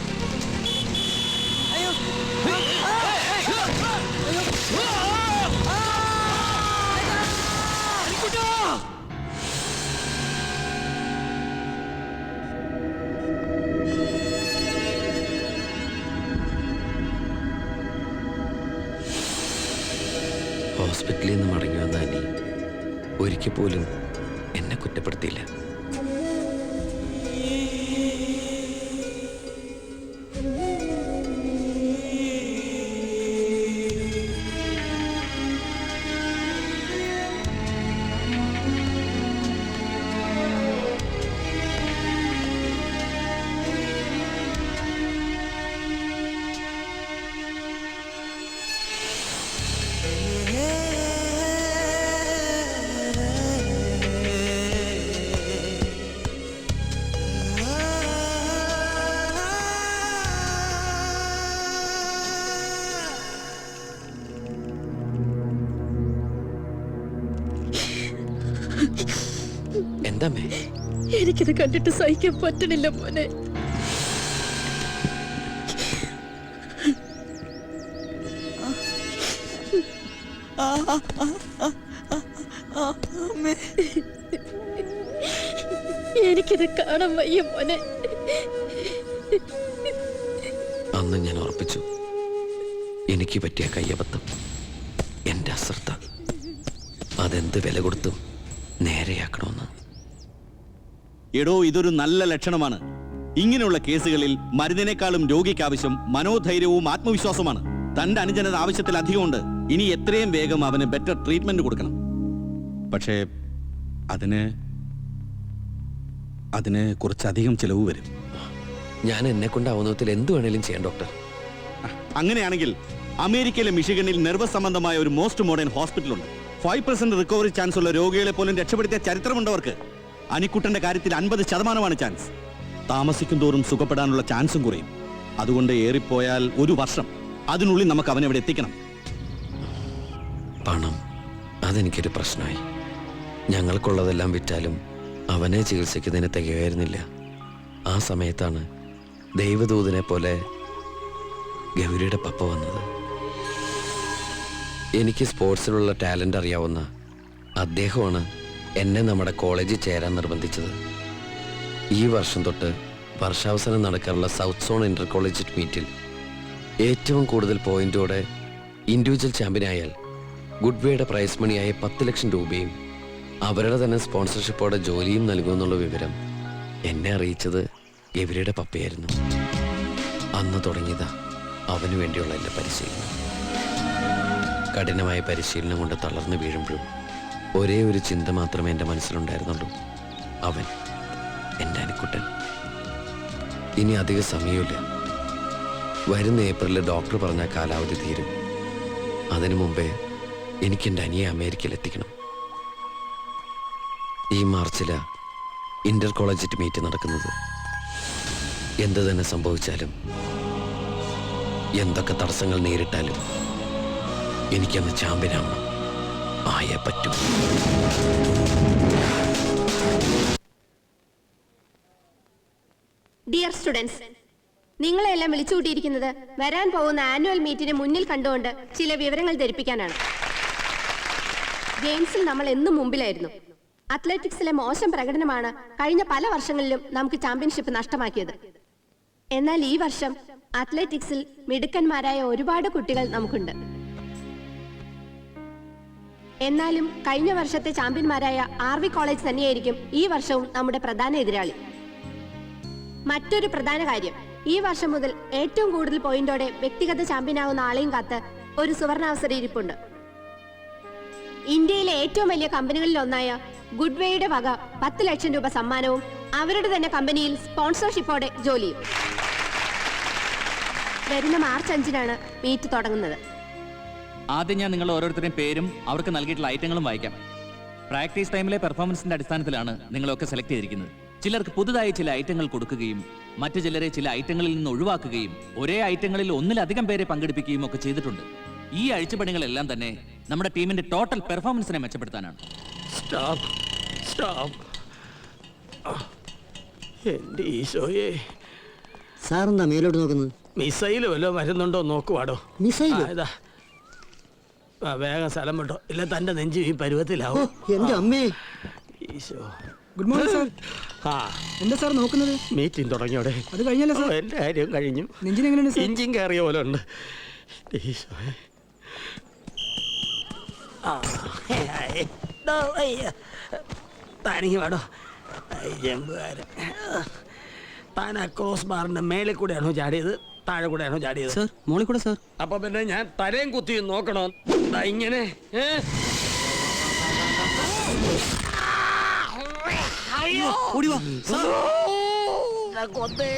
ഹോസ്പിറ്റലിൽ നിന്ന് മടങ്ങി വന്ന അനി ഒരിക്കൽ പോലും എന്നെ കുറ്റപ്പെടുത്തിയില്ല. എന്താ മേ? എനിക്കിത് കണ്ടിട്ട് സഹിക്കാൻ പറ്റണില്ല മോനെ. എനിക്കിത് കാണാൻ വയ്യ മോനെ. അന്ന് ഞാൻ ഉറപ്പിച്ചു, എനിക്ക് പറ്റിയ കയ്യബദ്ധം, എന്റെ അശ്രദ്ധ, അതെന്ത് വില കൊടുത്തും നേരെയാക്കണമെന്ന്. എടോ, ഇതൊരു നല്ല ലക്ഷണമാണ്. ഇങ്ങനെയുള്ള കേസുകളിൽ മരുന്നിനേക്കാളും രോഗിക്ക് ആവശ്യം മനോധൈര്യവും ആത്മവിശ്വാസവുമാണ്. തന്റെ അനുജനത് ആവശ്യത്തിലധികമുണ്ട്. ഇനി എത്രയും വേഗം അവന് ബെറ്റർ ട്രീറ്റ്മെന്റ് കൊടുക്കണം. പക്ഷേ അതിന് കുറച്ചധികം ചിലവ് വരും. ഞാൻ എന്നെ കൊണ്ടാവുന്ന വിധത്തിൽ എന്ത് വേണേലും ചെയ്യാം ഡോക്ടർ. അങ്ങനെയാണെങ്കിൽ അമേരിക്കയിലെ മിഷിഗണിൽ നെർവസ് സംബന്ധമായ ഒരു മോസ്റ്റ് മോഡേൺ ഹോസ്പിറ്റലുണ്ട്. 5% റിക്കവറി ചാൻസ് ഉള്ള രോഗികളെ പോലും രക്ഷപ്പെടുത്തിയ ചരിത്രമുണ്ടവർക്ക്. അനിക്കുട്ടന്റെ കാര്യത്തിൽ 50% ചാൻസ്. താമസിക്കും തോറും സുഖപ്പെടാനുള്ള ചാൻസും കുറയും. അതുകൊണ്ട് ഏറിപ്പോയാൽ 1 വർഷം, അതിനുള്ളിൽ നമുക്ക് അവനെ ഇവിടെ എത്തിക്കണം. പണം അതെനിക്കൊരു പ്രശ്നമായി. ഞങ്ങൾക്കുള്ളതെല്ലാം വിറ്റാലും അവനെ ചികിത്സിക്കുന്നതിന് തികയായിരുന്നില്ല. ആ സമയത്താണ് ദൈവദൂതനെ പോലെ ഗൗരിയുടെ പപ്പ വന്നത്. എനിക്ക് സ്പോർട്സിലുള്ള ടാലന്റ് അറിയാവുന്ന അദ്ദേഹമാണ് എന്നെ നമ്മുടെ കോളേജിൽ ചേരാൻ നിർബന്ധിച്ചത്. ഈ വർഷം തൊട്ട് വർഷാവസാനം നടക്കാറുള്ള സൗത്ത് സോൺ ഇന്റർ കോളേജ് മീറ്റിൽ ഏറ്റവും കൂടുതൽ പോയിന്റോടെ ഇൻഡിവിജ്വൽ ചാമ്പ്യനായാൽ ഗുഡ്വേയുടെ പ്രൈസ് മണിയായ 10 ലക്ഷം രൂപയും അവരുടെ തന്നെ സ്പോൺസർഷിപ്പോടെ ജോലിയും നൽകുമെന്നുള്ള വിവരം എന്നെ അറിയിച്ചത് ഗൗരിയുടെ പപ്പയായിരുന്നു. അന്ന് തുടങ്ങിയതാ അവന് വേണ്ടിയുള്ള എൻ്റെ പരിശീലനം. കഠിനമായ പരിശീലനം കൊണ്ട് തളർന്നു വീഴുമ്പോഴും ഒരേ ഒരു ചിന്ത മാത്രമേ എൻ്റെ മനസ്സിലുണ്ടായിരുന്നുള്ളൂ, അവൻ, എൻ്റെ അനിക്കുട്ടൻ. ഇനി അധിക സമയമില്ല. വരുന്ന ഏപ്രിലിൽ ഡോക്ടർ പറഞ്ഞ കാലാവധി തീരും. അതിനു മുമ്പേ എനിക്ക് എൻ്റെ അനിയെ അമേരിക്കയിൽ എത്തിക്കണം. ഈ മാർച്ചിലാ ഇന്റർ കോളേജ് മീറ്റ് നടക്കുന്നത്. എന്ത് തന്നെ സംഭവിച്ചാലും, എന്തൊക്കെ തടസ്സങ്ങൾ നേരിട്ടാലും എനിക്കന്ന് ചാമ്പ്യനാവണം. ആയേ പറ്റൂ. ഡിയർ സ്റ്റുഡൻസ്, നിങ്ങളെല്ലാം വിളിച്ചുകൂട്ടിയിരിക്കുന്നത് വരാൻ പോകുന്ന ആനുവൽ മീറ്റിനെ മുന്നിൽ കണ്ടുകൊണ്ട് ചില വിവരങ്ങൾ ധരിപ്പിക്കാനാണ്. ഗെയിംസിൽ നമ്മൾ എന്നും മുമ്പിലായിരുന്നു. അത്ലറ്റിക്സിലെ മോശം പ്രകടനമാണ് കഴിഞ്ഞ പല വർഷങ്ങളിലും നമുക്ക് ചാമ്പ്യൻഷിപ്പ് നഷ്ടമാക്കിയത്. എന്നാൽ ഈ വർഷം അത്ലറ്റിക്സിൽ മിടുക്കന്മാരായ ഒരുപാട് കുട്ടികൾ നമുക്കുണ്ട്. എന്നാലും കഴിഞ്ഞ വർഷത്തെ ചാമ്പ്യന്മാരായ RV കോളേജ് തന്നെയായിരിക്കും ഈ വർഷവും നമ്മുടെ പ്രധാന എതിരാളി. മറ്റൊരു പ്രധാന കാര്യം, ഈ വർഷം മുതൽ ഏറ്റവും കൂടുതൽ പോയിന്റോടെ വ്യക്തിഗത ചാമ്പ്യനാവുന്ന ആളെയും കാത്ത് ഒരു സുവർണാവസരം ഇരിപ്പുണ്ട്. ഇന്ത്യയിലെ ഏറ്റവും വലിയ കമ്പനികളിൽ ഒന്നായ ഗുഡ്വേയുടെ വക 10 ലക്ഷം രൂപ സമ്മാനവും അവരുടെ തന്നെ കമ്പനിയിൽ സ്പോൺസർഷിപ്പോടെ ജോലിയും. വരുന്ന മാർച്ച് 5-നാണ് മീറ്റ് തുടങ്ങുന്നത്. ആദ്യം ഞാൻ നിങ്ങൾ ഓരോരുത്തരുടെയും പേരും അവർക്ക് നൽകിയിട്ടുള്ള ഐറ്റങ്ങളും വായിക്കാം. പ്രാക്ടീസ് ടൈമിലെ പെർഫോമൻസിന്റെ അടിസ്ഥാനത്തിലാണ് നിങ്ങളൊക്കെ സെലക്ട് ചെയ്തിരിക്കുന്നത്. ചിലർക്ക് പുതുതായി ചില ഐറ്റങ്ങൾ കൊടുക്കുകയും മറ്റു ചിലരെ ചില ഐറ്റങ്ങളിൽ നിന്ന് ഒഴിവാക്കുകയും ഒരേ ഐറ്റങ്ങളിൽ ഒന്നിലധികം പേരെ പങ്കെടുപ്പിക്കുകയും ഒക്കെ ചെയ്തിട്ടുണ്ട്. ഈ അഴിച്ചുപണികളെല്ലാം തന്നെ നമ്മുടെ ടീമിന്റെ ടോട്ടൽ പെർഫോമൻസിനെ മെച്ചപ്പെടുത്താനാണ്. എന്റെ ഈശോയെ, സാറെന്താ മേലോട്ട് നോക്കുന്നത്? മിസൈല് വല്ലോ വരുന്നുണ്ടോ നോക്കുവാടോ. മിസൈല്? ഇതാ വേഗം സ്ഥലം വിട്ടോ, ഇല്ല തന്റെ നെഞ്ചു ഈ പരുവത്തിലാവും. എന്റെ അമ്മേ. ഈശോ. Good morning sir. എന്താ സാർ നോക്കുന്നത്? മീറ്റിംഗ് തുടങ്ങിയോടെ? അത് കഴിഞ്ഞല്ലോ സാർ. എന്റെ കാര്യം കഴിഞ്ഞു. നെഞ്ചിന് എങ്ങനെയാണ് സാർ? എഞ്ചിൻ കയറിയ പോലെ ഉണ്ട്. ഈശോയെ. താനിങ്ങി വേടോ ജമ്പുകാരൻ. താൻ ആ ക്രോസ് ബാറിന്റെ മേലെ കൂടെയാണോ ചാടിയത്, താഴെ കൂടെയാണോ ചാടിയത്? സാർ മോളിൽ കൂടെ സാർ. അപ്പൊ പിന്നെ ഞാൻ തലയും കുത്തി നോക്കണോ? ഇങ്ങനെ ഓടി വാ സാർ. കൊത്തേ.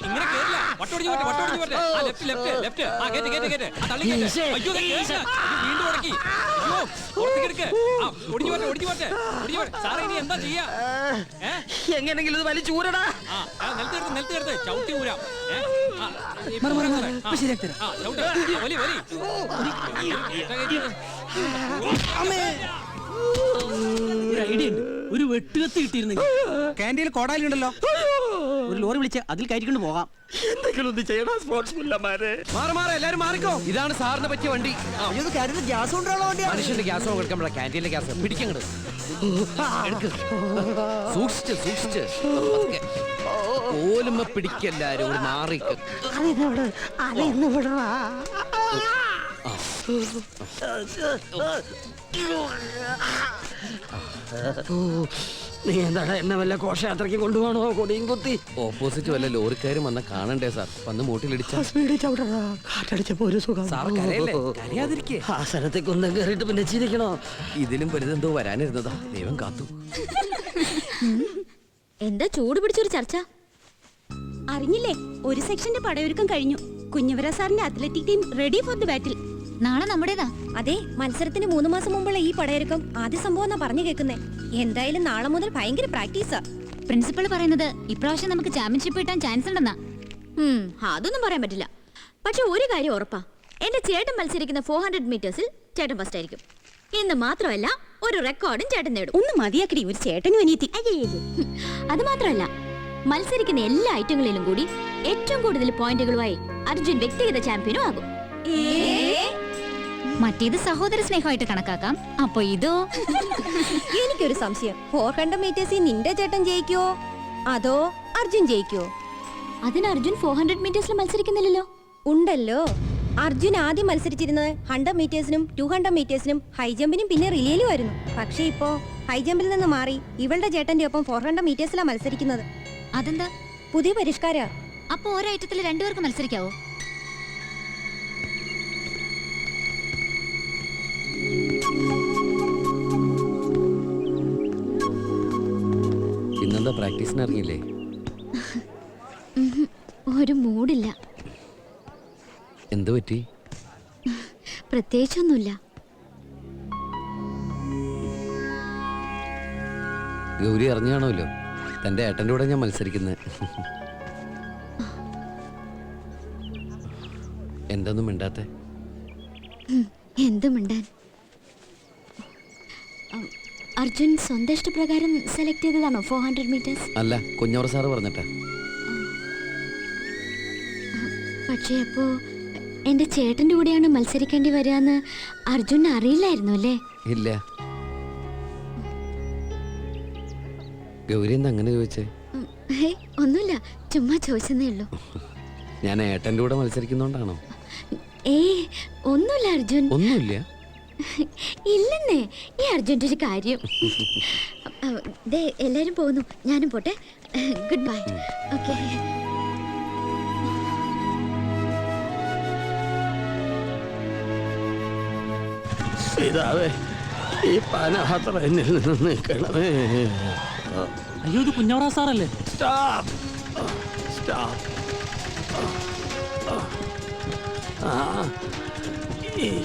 ഇങ്ങനെ കേറില്ല. വട്ടോടിഞ്ഞ് പോട്ടെ, വട്ടോടിഞ്ഞ് പോട്ടെ. ആ ലെഫ്റ്റ് ലെഫ്റ്റ് ലെഫ്റ്റ്. ആ കേറ്റ് കേറ്റ് കേറ്റ്. ആ തള്ളി കേറ്റ്. അയ്യോ ദേ കേറ്റ്. വീണ്ടും ഉടക്കി. അയ്യോ പുറത്തേക്ക് എടുക്ക്. ആ ഒടിഞ്ഞു പോട്ടെ, ഒടിഞ്ഞു പോട്ടെ, ഒടിഞ്ഞു പോട്ടെ. സാറേ ഇനി എന്താ ചെയ്യാ? എങ്ങനെങ്കിലും ഇത് വലിച്ചൂരടാ. നിലത്ത് ചവിട്ടി ഊരാം. ഒരു ഐഡിയ ഉണ്ട്, ഒരു വെട്ടുകത്ത് കിട്ടിയിരുന്നെങ്കിൽ. ക്യാൻറ്റീനിൽ കോടാലി ഉണ്ടല്ലോ, ഒരു ലോറി വിളിച്ച് അതിൽ കയറ്റിക്കൊണ്ട് പോകാം. എന്തെങ്കിലും ഒന്ന് ചെയ്യണം സ്പോർട്സ്മാരെ. മാറി എല്ലാരും മാറിക്കോ. ഇതാണ് സാറിന് പറ്റിയ വണ്ടി. ഗ്യാസ് കൊണ്ടുള്ള വണ്ടിയാണ്. മനുഷ്യന്റെ ഗ്യാസ് കൊടുക്കാൻ ക്യാൻറ്റീനിലെ ഗ്യാസ് പിടിക്കങ്ങട്. സൂക്ഷിച്ച് ഓലുമ്പ പിടിക്കല്ലാരും ഒരു മാറിക്ക്. നീ എന്താണ് എന്നെ വല്ല ഘോഷയാത്രയ്ക്ക് കൊണ്ടുപോകണോ? കൊടിയും കുത്തി ഓപ്പോസിറ്റ് വല്ല ലോറിക്കാരും വന്ന കാണണ്ടേ സാർ? വന്ന് മൂട്ടിലിടിച്ച കാറ്റടിച്ചപ്പോ ഒരു സുഖം. ആസനത്തെ കുന്തം കയറിയിട്ട് പിന്നെ ചിരിക്കണോ? ഇതിലും വലുതെന്തോ വരാനിരുന്നതാ, ദൈവം കാത്തു. എന്താ ചൂട് പിടിച്ചൊരു ചർച്ച? അറിഞ്ഞില്ലേ, ഒരു സെക്ഷന്റെ പടയൊരുക്കം കഴിഞ്ഞു. കുഞ്ഞവര സാറിന്റെ athletic team ready for the battle. നാളെ നമ്മുടേതാ. അതെ, മത്സരത്തിന് 3 മാസം മുമ്പുള്ള ഈ പടയൊരുക്കം ആദ്യ സംഭവം എന്നാ പറഞ്ഞു കേൾക്കുന്നേ. എന്തായാലും നാളെ മുതൽ ഭയങ്കര പ്രാക്ടീസാ. പ്രിൻസിപ്പൾ പറയുന്നത് ഇപ്രാവശ്യം നമുക്ക് ചാമ്പ്യൻഷിപ്പ് കിട്ടാൻ ചാൻസ് ഉണ്ടെന്നാ. അതൊന്നും പറയാൻ പറ്റില്ല. പക്ഷെ ഒരു കാര്യം ഉറപ്പാ, എന്റെ ചേട്ടൻ മത്സരിക്കുന്ന 400 മീറ്റേഴ്സിൽ ചേട്ടൻ ഫസ്റ്റ് ആയിരിക്കും. ഇന്ന് മാത്രമല്ല, ഒരു റെക്കോർഡും ചേട്ടൻ നേടും. ഒന്ന് മതിയാക്കടി, ഒരു ചേട്ടനും അനിയത്തി. അത് മാത്രമല്ല, മത്സരിക്കുന്ന എല്ലാ ഐറ്റങ്ങളിലും കൂടി ഏറ്റവും കൂടുതൽ പോയിന്റുകളുമായി അർജുൻ വ്യക്തിഗത ചാമ്പ്യനും ആകും. മറ്റേത് സഹോദര സ്നേഹമായിട്ട് കണക്കാക്കാം. അപ്പൊ ഇതോ? എനിക്കൊരു സംശയം, 400 മീറ്റേഴ്സിൽ നിന്റെ ചേട്ടൻ ജയിക്കോ അതോ അർജുൻ ജയിക്കോ? അതിന് അർജുൻ 400 മീറ്റേഴ്സിൽ മത്സരിക്കുന്നില്ലല്ലോ. ഉണ്ടല്ലോ, അർജുൻ ആദ്യം മത്സരിച്ചിരുന്നത് 100 മീറ്റേഴ്സിനും 200 മീറ്റേഴ്സിനും ഹൈ ജമ്പിനും പിന്നെ റിലേയിലും ആയിരുന്നു. പക്ഷേ ഇപ്പോ ഹൈ ജമ്പിൽ നിന്ന് മാറി ഇവളുടെ ചേട്ടന്റെ ഒപ്പം 400 മീറ്റേഴ്സിലാണ് മത്സരിക്കുന്നത്. അതെന്താ? പുതിയ പരിഷ്കാര. അപ്പൊ ഓരോ ഐറ്റത്തിൽ രണ്ടുപേർക്ക് മത്സരിക്കാവോ? ഇന്നെന്താ പ്രാക്ടീസിന് ഇറങ്ങിയില്ലേ? ഒരു മൂടില്ല. എന്തു പറ്റി? പ്രത്യേകിച്ചൊന്നുമില്ല. ഗൗരി അറിഞ്ഞാണല്ലോ തന്റെ ഏട്ടന്റെ കൂടെ ഞാൻ മത്സരിക്കുന്നത്. എന്തൊന്നും മിണ്ടാത്തെ? എന്തും മിണ്ടാൻ. അർജുൻ സ്വന്തം ഇഷ്ടപ്രകാരം സെലക്ട് ചെയ്തതാണോ 400 മീറ്റേഴ്സ്? അല്ല, കുഞ്ഞവർ സാറ് പറഞ്ഞിട്ടാ. പക്ഷേ അപ്പോ എന്റെ ചേട്ടന്റെ കൂടെയാണ് മത്സരിക്കേണ്ടി വരികയെന്ന് അർജുൻ അറിയില്ലായിരുന്നു അല്ലേ? ഇല്ല. ഗൗരി എന്താ അങ്ങനെ ചോദിച്ചേ? ഒന്നുമില്ല, ചുമ്മാ ചോദിച്ചെന്നേ ഉള്ളൂ. ഞാൻ ഏട്ടന്റെ കൂടെ മത്സരിക്കുന്നോണ്ടാണോ? ഒന്നുമില്ല അർജുൻ. ഒന്നുമില്ല. ഇല്ലെന്നേ, ഈ അർജുൻ്റെ ഒരു കാര്യം. എല്ലാരും പോകുന്നു, ഞാനും പോട്ടെ. Good bye. ഓക്കെ. ഇതാവേ ഈ പാനപാത്ര എന്നിൽ നിന്ന് നിൽക്കണമേ. അയ്യോ, ഇത് കുഞ്ഞവറ സാറല്ലേ? Stop stop.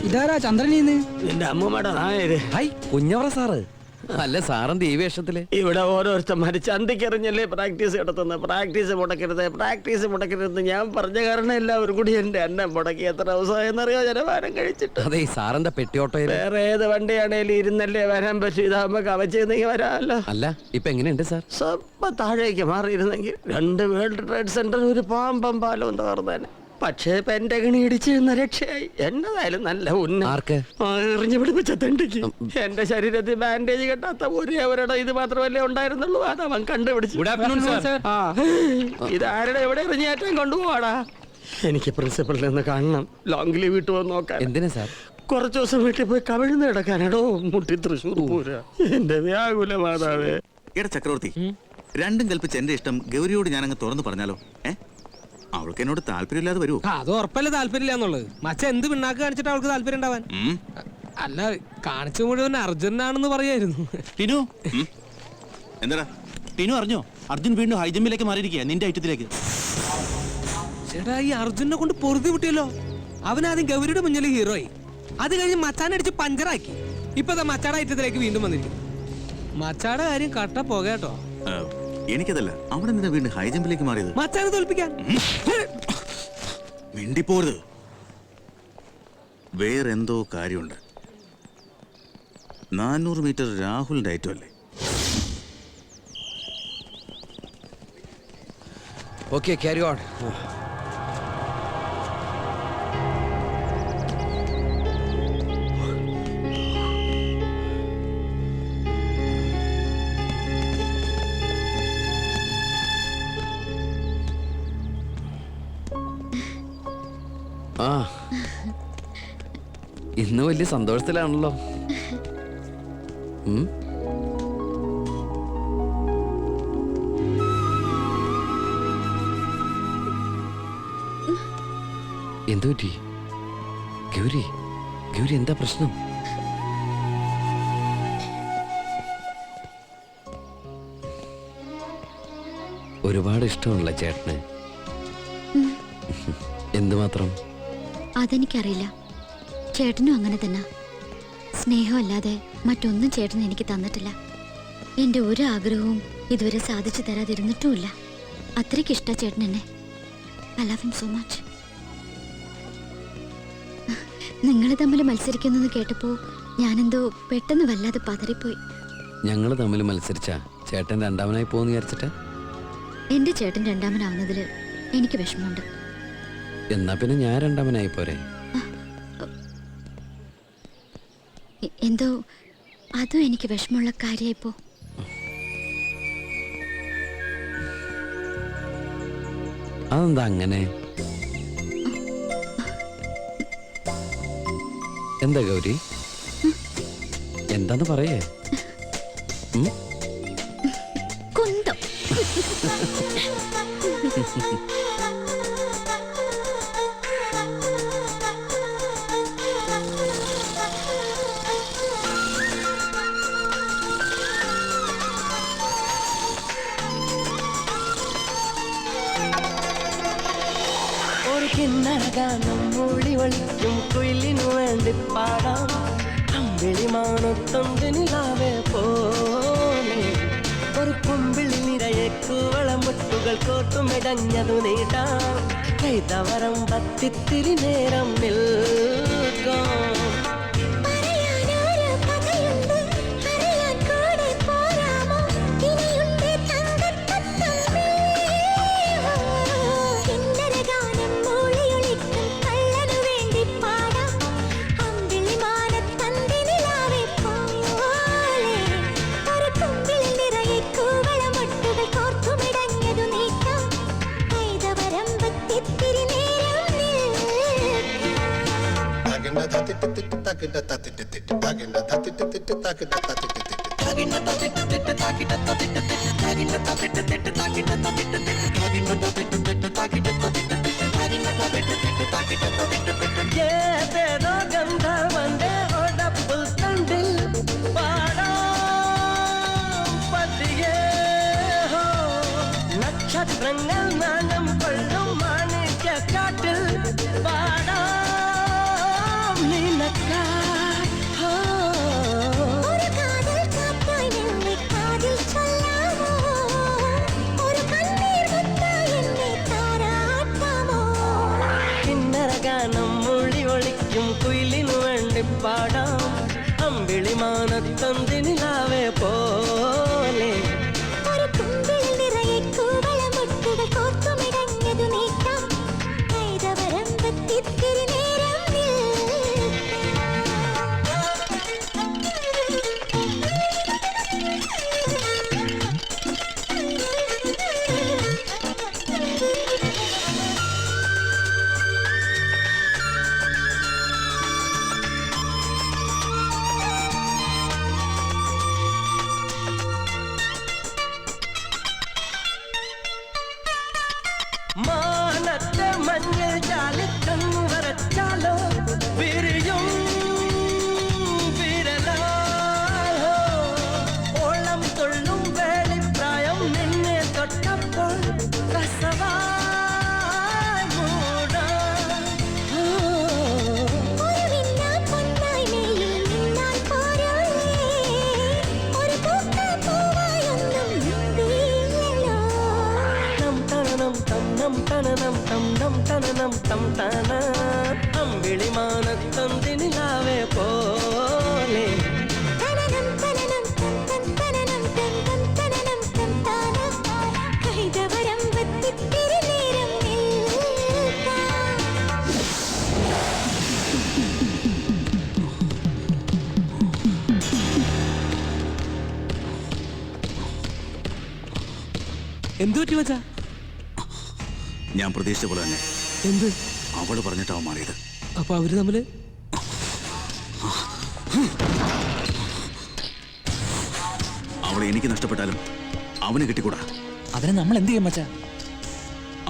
ഇതാരാ ചന്ദ്രനീന്ന്? നിന്റെ അമ്മൂമ്മയുടെ നായര്. Hi, കുഞ്ഞവറ sir. അല്ല, സാറെന്ത് ഈ വേഷത്തില്? ഇവിടെ ഓരോരുത്തന്മാര് ചന്തിക്കെറിഞ്ഞല്ലേ പ്രാക്ടീസ് നടത്തുന്നത്. പ്രാക്ടീസ് മുടക്കരുത് ഞാൻ പറഞ്ഞ കാരണം എല്ലാവരും കൂടി എന്റെ എണ്ണം മുടക്കി. എത്ര ദിവസമായെന്നറിയോ ജനഭാരം കഴിച്ചിട്ട്? അതെ, സാറിന്റെ പെട്ടിയോട്ടോയിൽ വേറെ ഏത് വണ്ടിയാണേലും ഇരുന്നല്ലേ വരാൻ പറ്റും. ഇതാകുമ്പോ കവച്ചെന്നെങ്കിൽ വരാമല്ലോ. അല്ല, ഇപ്പൊ എങ്ങനെയുണ്ട് സാർ? സ്വപ്പം താഴേക്ക് മാറിയിരുന്നെങ്കിൽ 2 വേൾഡ് ട്രേഡ് സെന്റർ ഒരു പാമ്പം പാലവും തകർന്നേനെ. പക്ഷേ പെന്റഗണി ഇടിച്ചിരുന്ന രക്ഷയായി. എന്നതായാലും നല്ല എറിഞ്ഞു പിടിപ്പിച്ച തെണ്ടിക്ക് എന്റെ ശരീരത്തിൽ ബാൻഡേജ് കെട്ടാത്ത ഒരേവരുടെ ഇത് മാത്രമല്ലേ ഉണ്ടായിരുന്നുള്ളൂ. അതവൻ കണ്ടുപിടിച്ചു. ഇതാരുടെ എവിടെ എറിഞ്ഞേറ്റം കൊണ്ടുപോവാടാ? എനിക്ക് പ്രിൻസിപ്പളിൽ നിന്ന് കാണണം. ലോങ് ലീവ് ഇട്ടു വന്ന് നോക്കാൻ. എന്തിനാ സാർ? കുറച്ചു ദിവസം വീട്ടിൽ പോയി കവിഴ്ന്ന് കിടക്കാനാടോ. മുട്ടി തൃശ്ശൂർ പൂര. എന്റെ വ്യാകുല മാതാവേ. എടാ ചക്രവർത്തി, രണ്ടും കൽപ്പിച്ച് എന്റെ ഇഷ്ടം ഗൗരിയോട് ഞാനങ്ങ് തുറന്നു പറഞ്ഞാലോ? അവൾക്ക് എന്നോട് താല്പര്യമില്ലാതെ വരുമോ? അത് ഉറപ്പല്ലേ താല്പര്യമില്ല എന്നുള്ളത്. മച്ച എന്ത് പിണ്ണാക്ക് കാണിച്ചിട്ട് അവൾക്ക് താല്പര്യം ഉണ്ടാവാൻ? അല്ല, കാണിച്ചു മുഴുവൻ അർജുനാണെന്ന് പറയായിരുന്നു. ടിനു എന്താ ടിനു അറിഞ്ഞോ? അർജുൻ വീണ്ടും ഹൈജമ്പിലേക്ക് മാറിയിരിക്കുക, നിന്റെ ഐറ്റത്തിലേക്ക്. ചേട്ടാ, ഈ അർജുനെ കൊണ്ട് പൊറുതി വിട്ടിയല്ലോ. അവനാദ്യം ഗൗരിയുടെ മുന്നിൽ ഹീറോയി, അത് കഴിഞ്ഞ് മച്ചാനടിച്ച് പഞ്ചറാക്കി. ഇപ്പൊ മച്ചാടെ ഐറ്റത്തിലേക്ക് വീണ്ടും വന്നിരിക്കും. മച്ചാടെ കാര്യം കട്ട പോകട്ടോ. എനിക്കതല്ല, അവിടെ നിന്നെ വീണ്ടും ഹൈ ജമ്പിലേക്ക് മാറിയത്. മച്ചാനെ തോൽപ്പിക്കാൻ മിണ്ടിപ്പോരുത്. വേറെന്തോ കാര്യമുണ്ട്. 400 മീറ്റർ രാഹുലിന്റെ ഐറ്റമല്ലേ? Okay, carry on. ആ, ഇന്ന് വലിയ സന്തോഷത്തിലാണല്ലോ. എന്തു പറ്റി ഗൗരി? ഗൗരി, എന്താ പ്രശ്നം? ഒരുപാട് ഇഷ്ടമുള്ള ചേട്ടന്. എന്തുമാത്രം? അതെനിക്കറിയില്ല. ചേട്ടനും അങ്ങനെ തന്നെ. സ്നേഹമല്ലാതെ മറ്റൊന്നും ചേട്ടൻ എനിക്ക് തന്നിട്ടില്ല. എൻ്റെ ഒരു ആഗ്രഹവും ഇതുവരെ സാധിച്ചു തരാതിരുന്നിട്ടുമില്ല. അത്രയ്ക്ക് ഇഷ്ട ചേട്ടൻ എന്നെ. I love him so much. നിങ്ങൾ തമ്മിൽ മത്സരിക്കുന്നെന്ന് കേട്ടപ്പോൾ ഞാനെന്തോ പെട്ടെന്ന് വല്ലാതെ പതറിപ്പോയി. ഞങ്ങൾ തമ്മിൽ മത്സരിച്ച ചേട്ടൻ രണ്ടാമനായി പോകുന്ന വിചാരിച്ചിട്ട്? എൻ്റെ ചേട്ടൻ രണ്ടാമനാവുന്നതിൽ എനിക്ക് വിഷമമുണ്ട്. എന്നാ പിന്നെ ഞാൻ രണ്ടാമനായി പോരെ? എന്തോ അതും എനിക്ക് വിഷമമുള്ള കാര്യമായിപ്പോ. അതെന്താ അങ്ങനെ? എന്താ ഗൗരി, എന്താന്ന് പറയേ? കുന്തം. ഒരു കിന്നരഗാനം മൂളി ഒളിക്കും കുയിലിനു വേണ്ടി പാടാം. അമ്പിളിമാണൊത്തൊണ്ടിനിലാവെ പോലെ ഒരു കുമ്പിളി നിറയെ കൂവളമുട്ടുകൾ കോട്ടുമിടഞ്ഞതു നീട്ടാം. കൈതവരം പത്തിത്തിരി നേരം നിൽക്കാം. ഏതേതോ ഗന്ധർവന്റെ ഒടപ്പുൽ തണ്ടിൽ പാടാം പതിയേ ഹോ. നക്ഷത്രങ്ങൾ നാണം കൊള്ളും മാണിക്യക്കാട്ടിൽ പാടാം നിനക്കായി ഹോ. കിന്നരഗാനം മൂളി ഒളിക്കും കുയിലിനു വേണ്ടി പാടാം. അമ്പിളിമാനത്തൊന്തിനിലാവെ പോലെ ഒരു കുമ്പിളിൽ നിറയെ കൂവളമുട്ടുകൾ കോർത്തുമിടഞ്ഞതു നീട്ടാം. കൈതവരം പത്തിത്തിരി നേരം തം നം തനനം തം നം തനനം തം തന അമ്പിളിമാനത്തന്തിനിലാവേ പോലെ എന്തു പറ്റി മച്ചാ? ഞാൻ പ്രതീക്ഷിച്ച പോലെ തന്നെ എന്ത്? അവള് പറഞ്ഞിട്ടാവും മാറിയത്. അപ്പൊ അവര് തമ്മില് അവളെ എനിക്ക് നഷ്ടപ്പെട്ടാലും അവന് കിട്ടിക്കൂടാ. അതിന് നമ്മൾ എന്ത് ചെയ്യും മച്ചാ?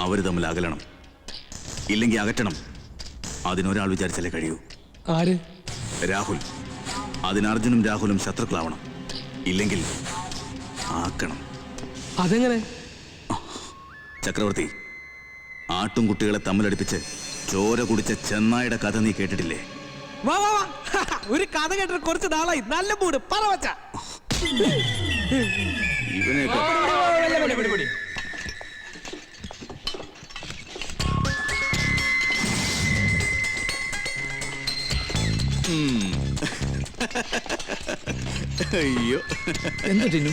അവര് തമ്മിൽ അകലണം, ഇല്ലെങ്കിൽ അകറ്റണം. അതിനൊരാൾ വിചാരിച്ചാലേ കഴിയൂ. ആര്? രാഹുൽ. അതിന് അർജുനും രാഹുലും ശത്രുക്കളാവണം, ഇല്ലെങ്കിൽ ആക്കണം. അതെങ്ങനെ? ചക്രവർത്തി, ആട്ടും കുട്ടികളെ തമ്മിലടിപ്പിച്ച് ചോര കുടിച്ച ചെന്നായുടെ കഥ നീ കേട്ടിട്ടില്ലേ? വാ വാ വാ ഒരു കഥ കേട്ടിട്ട് കുറച്ച് നാളായി. നല്ല മൂട് പറ മച്ചാ. ഇവനെയൊക്കെ അയ്യോ, എന്താ ടിന്നു?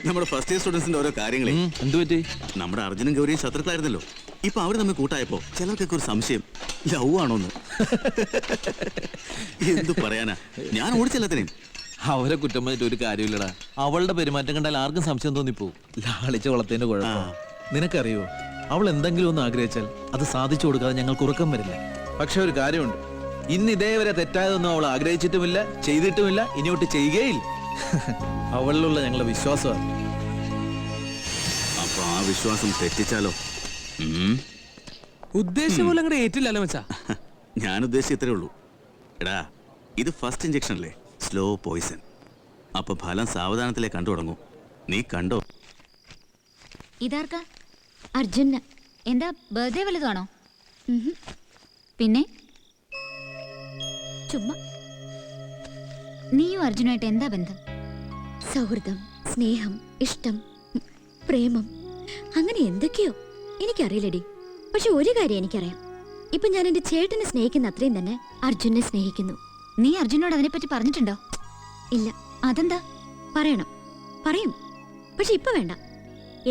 നമ്മുടെ ഫസ്റ്റ് ഇയർ സ്റ്റുഡൻസിന്റെ ഓരോ കാര്യങ്ങളെ. എന്തു പറ്റി? നമ്മുടെ അർജുനും ഗൗരിയും ശത്രുക്കളായിരുന്നല്ലോ. ഇപ്പൊ അവര് തമ്മിൽ കൂട്ടായപ്പോ ചിലർക്കൊക്കെ ഒരു സംശയം, ലവ് ആണോന്ന്. എന്തു പറയാനാ, ഞാൻ ഓടിച്ചെല്ലാത്തിനെയും. അവരെ കുറ്റം പറഞ്ഞിട്ട് ഒരു കാര്യമില്ലടാ. അവളുടെ പെരുമാറ്റം കണ്ടാൽ ആർക്കും സംശയം തോന്നിപ്പോവും. ലാളിച്ച വളത്തിന്റെ കുഴപ്പം നിനക്കറിയോ? അവൾ എന്തെങ്കിലും ഒന്ന് ആഗ്രഹിച്ചാൽ അത് സാധിച്ചു കൊടുക്കാതെ ഞങ്ങൾക്ക് ഉറക്കം വരില്ല. പക്ഷെ ഒരു കാര്യമുണ്ട്, ഇന്ന് ഇതേവരെ തെറ്റായതൊന്നും അവൾ ആഗ്രഹിച്ചിട്ടുമില്ല, ചെയ്തിട്ടുമില്ല, ഇനിയോട്ട് ചെയ്യുകയില്ല. അവളിലുള്ള ഞങ്ങളുടെ വിശ്വാസമാണ്. അപ്പൊ ആ വിശ്വാസം തെറ്റിച്ചാലോ? ഉദ്ദേശം പോലെ അങ്ങോട്ട് ഏറ്റില്ലല്ലോ മച്ചാ. ഞാൻ ഉദ്ദേശിച്ച ഇത്രേ ഉള്ളൂ. എടാ, ഇത് ഫസ്റ്റ് ഇഞ്ചക്ഷൻ അല്ലേ, സ്ലോ പോയിസൺ. അപ്പൊ ഫലം സാവധാനത്തിലേ കണ്ടു തുടങ്ങൂ. നീ കണ്ടോ? ഇതാർക്കാ? അർജുന്. എന്താ ബർത്ത്ഡേ വലുതാണോ? പിന്നെ ചുമ്മാ. നീയും അർജുനായിട്ട് എന്താ ബന്ധം? സൗഹൃദം, സ്നേഹം, ഇഷ്ടം, പ്രേമം, അങ്ങനെ എന്തൊക്കെയോ എനിക്കറിയില്ലടി. പക്ഷെ ഒരു കാര്യം എനിക്കറിയാം, ഇപ്പൊ ഞാൻ എന്റെ ചേട്ടനെ സ്നേഹിക്കുന്ന അത്രയും തന്നെ അർജുനെ സ്നേഹിക്കുന്നു. നീ അർജുനോട് അതിനെപ്പറ്റി പറഞ്ഞിട്ടുണ്ടോ? ഇല്ല. അതെന്താ? പറയണം, പറയും. പക്ഷെ ഇപ്പൊ വേണ്ട.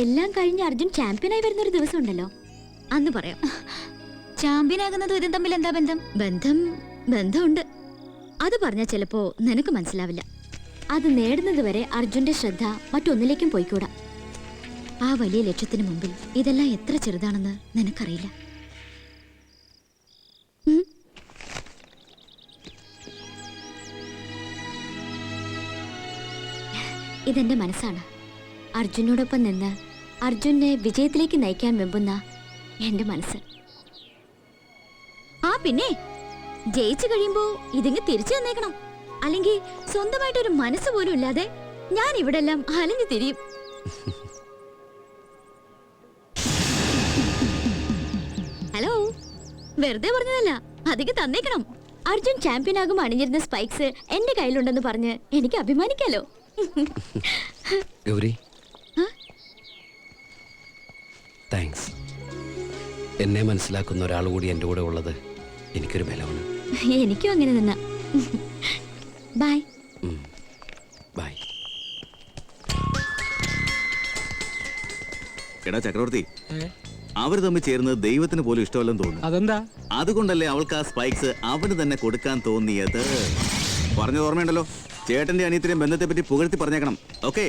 എല്ലാം കഴിഞ്ഞ് അർജുൻ ചാമ്പ്യനായി വരുന്ന ഒരു ദിവസം ഉണ്ടല്ലോ, അന്ന് പറയാം. ചാമ്പ്യനാകുന്നതും ഇതും തമ്മിൽ എന്താ ബന്ധം? ബന്ധമുണ്ട്. അത് പറഞ്ഞാൽ ചിലപ്പോ നിനക്ക് മനസ്സിലാവില്ല. അത് നേടുന്നത് വരെ അർജുന്റെ ശ്രദ്ധ മറ്റൊന്നിലേക്കും പോയിക്കൂടാ. ആ വലിയ ലക്ഷ്യത്തിന് മുമ്പിൽ ഇതെല്ലാം എത്ര ചെറുതാണെന്ന് നിനക്കറിയില്ല. ഇതെന്റെ മനസ്സാണ്. അർജുനോടൊപ്പം നിന്ന് അർജുനെ വിജയത്തിലേക്ക് നയിക്കാൻ വെമ്പുന്ന എന്റെ മനസ്സ്. ആ പിന്നെ ജയിച്ചു കഴിയുമ്പോ ഇതിങ്ങ് തിരിച്ചു തന്നേക്കണം. അല്ലെങ്കിൽ സ്വന്തമായിട്ടൊരു മനസ്സ് പോലും ഇല്ലാതെ ഞാൻ ഇവിടെ എല്ലാം അലഞ്ഞു തിരിയും. ഹലോ, വെറുതെ പറഞ്ഞതല്ല, അധികം തന്നേക്കണം. അർജുൻ ചാമ്പ്യൻ ആകും അണിഞ്ഞിരുന്ന സ്പൈക്സ് എന്റെ കയ്യിലുണ്ടെന്ന് പറഞ്ഞ് എനിക്ക് അഭിമാനിക്കാലോ. ഗൗരി, താങ്ക്സ്. എന്നെ മനസ്സിലാക്കുന്ന ഒരാൾ കൂടി എൻ്റെ കൂടെ ഉള്ളത് എനിക്കൊരു ബലമാണ്. എനിക്കും അങ്ങനെ നിന്ന. ബൈ. ബൈ. എടാ ചക്രവർത്തി, അവർ തമ്മിൽ ചേർന്നത് ദൈവത്തിന് പോലും ഇഷ്ടമല്ലെന്ന് തോന്നുന്നു. അതെന്താ? അതുകൊണ്ടല്ലേ അവൾക്ക് ആ സ്പൈക്സ് അവന് തന്നെ കൊടുക്കാൻ തോന്നിയത്. പറഞ്ഞത് ഓർമ്മയുണ്ടല്ലോ, ചേട്ടന്റെ അനിയത്തിനെയും ബന്ധത്തെ പറ്റി പുകഴ്ത്തി പറഞ്ഞേക്കണം. ഓക്കേ?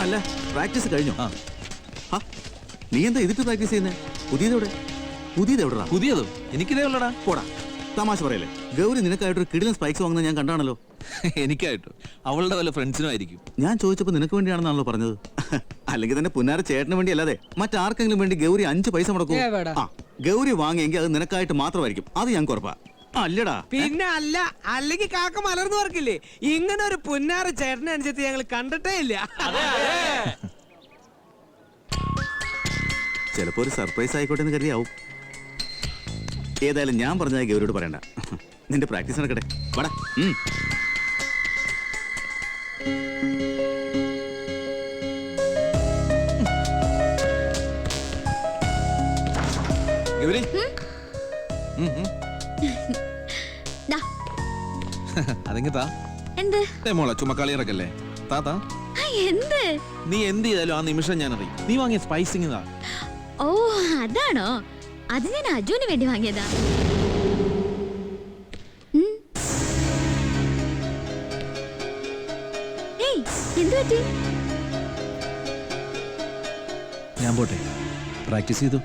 അല്ല, പ്രാക്ടീസ് കഴിഞ്ഞോ? നീ എന്താ ഇതിട്ട് പ്രാക്ടീസ് ചെയ്യുന്നേ? പുതിയതെവിടാ? പുതിയതോ? എനിക്കിതേ ഉള്ളടാ. പോടാ, തമാശ പറയല്ലേ. ഗൗരി നിനക്കായിട്ടൊരു കിടിലൻ സ്പൈക്സ് വാങ്ങുന്നത് ഞാൻ കണ്ടാണല്ലോ. എനിക്കായിട്ടോ? അവളുടെ വല്ല ഫ്രണ്ട്സിനും ആയിരിക്കും. ഞാൻ ചോദിച്ചപ്പോ നിനക്ക് വേണ്ടിയാണെന്നാണല്ലോ പറഞ്ഞത്. അല്ലെങ്കിൽ തന്നെ പുന്നാര ചേട്ടന് വേണ്ടി അല്ലാതെ മറ്റാർക്കെങ്കിലും വേണ്ടി ഗൗരി 5 പൈസ മുടക്കും. ഗൗരി വാങ്ങിയെങ്കിൽ അത് നിനക്കായിട്ട് മാത്രമായിരിക്കും. അത് ഞാൻ കുറപ്പാ. അല്ലടാ. പിന്നെ അല്ല, അല്ലെങ്കിൽ കാക്ക മലർന്നു പറക്കില്ലേ. ഇങ്ങനെ ഒരു പുന്നാര ചേട്ടനെ അനുസരിച്ച് ഞങ്ങൾ കണ്ടിട്ടേ ഇല്ല. ചിലപ്പോ ഒരു സർപ്രൈസ് ആയിക്കോട്ടെ എന്ന് കരുതിയാവും. ഏതായാലും ഞാൻ പറഞ്ഞാൽ ഗൗരിയോട് പറയണ്ട. നിന്റെ പ്രാക്ടീസ് നടക്കട്ടെ. വാടാ. അതെങ്കി താ. എന്ത്? മോളെ ചുമക്കളിയിറക്കല്ലേ? താ താ. എന്ത്? നീ എന്ത് ചെയ്താലും ആ നിമിഷം ഞാൻ അറിയും. നീ വാങ്ങിയ സ്പൈസിങ് താ. ഓ അതാണോ? അത് ഞാൻ അജുവിന് വേണ്ടി വാങ്ങിയതാ. ഏയ് എന്ത് പറ്റി? ഞാൻ പോട്ടെ, പ്രാക്ടീസ് ചെയ്തു.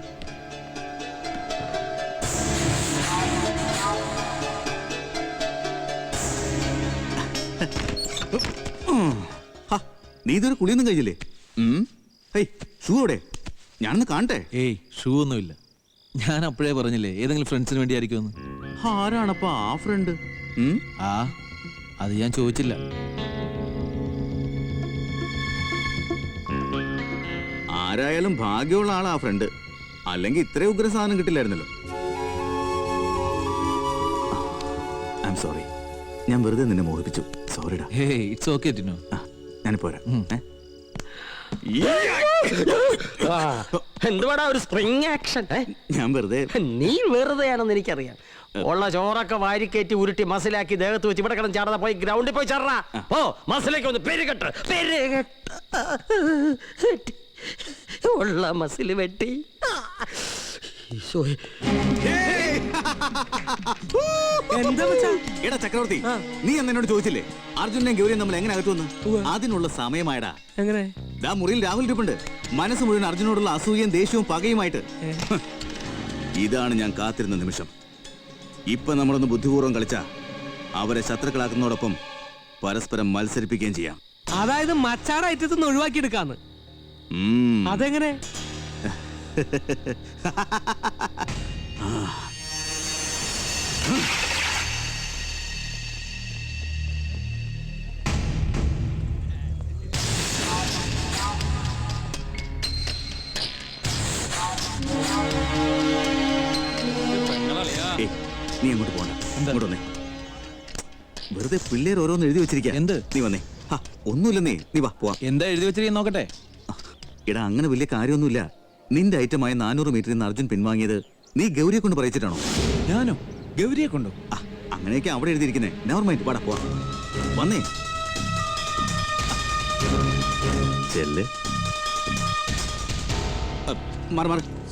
നീ ഇതൊരു കുളിയൊന്നും കഴിഞ്ഞില്ലേ? ഷൂ എവിടെ? ഞാനൊന്ന് കാണട്ടെ. ഏയ് ഷൂ ഒന്നുമില്ല. ഞാൻ അപ്പോഴേ പറഞ്ഞില്ലേ ഏതെങ്കിലും ഫ്രണ്ട്സിന് വേണ്ടി ആയിരിക്കുമെന്ന്. ആരാണപ്പാ ആ ഫ്രണ്ട്? ആ അത് ഞാൻ ചോദിച്ചില്ല. ആരായാലും ഭാഗ്യമുള്ള ആളാ ഫ്രണ്ട്, അല്ലെങ്കിൽ ഇത്രയും ഉഗ്ര സാധനം കിട്ടില്ലായിരുന്നല്ലോ. ഐ എം സോറി, ഞാൻ വെറുതെ നിന്നെ മോഹിപ്പിച്ചു. സോറിടാ. It's okay Tinu. ഞാനിപ്പോ വരാം. എന്തുവാടാ ഒരു സ്പ്രിങ് ആക്ഷൻ? ഞാൻ വെറുതെ. നീ വെറുതെയാണെന്ന് എനിക്കറിയാം. ഉള്ള ചോറൊക്കെ വാരിക്കയറ്റി ഉരുട്ടി മസിലാക്കി ദേഹത്ത് വെച്ച് ഇവിടെ കിടന്ന് ചാടാ. പോയി ഗ്രൗണ്ടിൽ പോയി ചാടാ. ഓ മസിലേക്ക് ഒന്ന് പെരുകെട്ട് ഉള്ള മസില് വെട്ടി. എടാ ചക്രവർത്തി, നീ എന്നോട് ചോദിച്ചില്ലേ അർജുനെയും ഗൗരിയും നമ്മൾ എങ്ങനെ അകത്തുവന്ന്? അതിനുള്ള സമയമായടാ. എങ്ങനെ? മുറിയിൽ രാഹുൽ ഇരിപ്പുണ്ട്, മനസ്സ് മുഴുവൻ അർജുനോടുള്ള അസൂയയും ദേഷ്യവും പകയുമായിട്ട്. ഇതാണ് ഞാൻ കാത്തിരുന്ന നിമിഷം. ഇപ്പൊ നമ്മളൊന്ന് ബുദ്ധിപൂർവ്വം കളിച്ച അവരെ ശത്രുക്കളാക്കുന്നതോടൊപ്പം പരസ്പരം മത്സരിപ്പിക്കുകയും ചെയ്യാം. അതായത് മച്ചാടെ ഐറ്റത്തുനിന്ന് ഒഴിവാക്കിയെടുക്കാന്ന്. അതെങ്ങനെ? നീ അങ്ങോട്ട് പോണ്ട, അങ്ങോട്ട് വന്നേ. വെറുതെ പിള്ളേർ ഓരോന്ന് എഴുതി വെച്ചിരിക്കുക. എന്ത്? നീ വന്നേ. ഒന്നുമില്ലെന്നേ, നീ വാ പോവാ. എന്താ എഴുതി വെച്ചിരിക്കുന്ന നോക്കട്ടെ. എടാ അങ്ങനെ വലിയ കാര്യമൊന്നുമില്ല. നിന്റെ ഐറ്റമായ 400 മീറ്ററിൽ നിന്ന് അർജുൻ പിൻവാങ്ങിയത് നീ ഗൗരിയെ കൊണ്ട് പറയിച്ചിട്ടാണോ? ഞാനോ? ഗൗരിയെ കൊണ്ടോ? അങ്ങനെയൊക്കെ അവിടെ എഴുതിയിരിക്കുന്നേ. നെവർ മൈൻഡ്, വാടാ പോവാ. വന്നേ ചെല്ല്.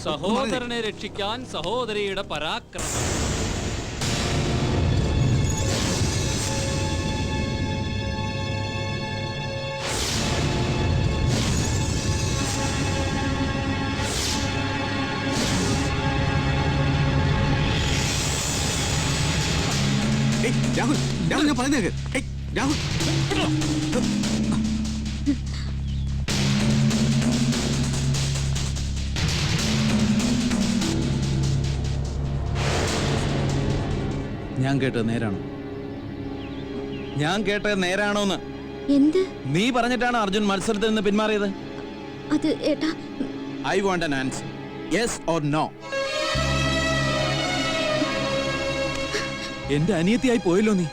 സഹോദരനെ രക്ഷിക്കാൻ സഹോദരിയുടെ പരാക്രമം. രാഹുൽ, രാഹുൽ ഞാൻ പറയുന്നേക്ക്. രാഹുൽ ഞാൻ കേട്ടത് നേരാണോ? ഞാൻ കേട്ടത് നേരാണോന്ന്? എന്ത്? നീ പറഞ്ഞിട്ടാണ് അർജുൻ മത്സരത്തിൽ നിന്ന് പിന്മാറിയത്? അത് ഏട്ടാ, I want an answer. Yes or no? എന്റെ അനിയത്തിയായി പോയല്ലോ നീ.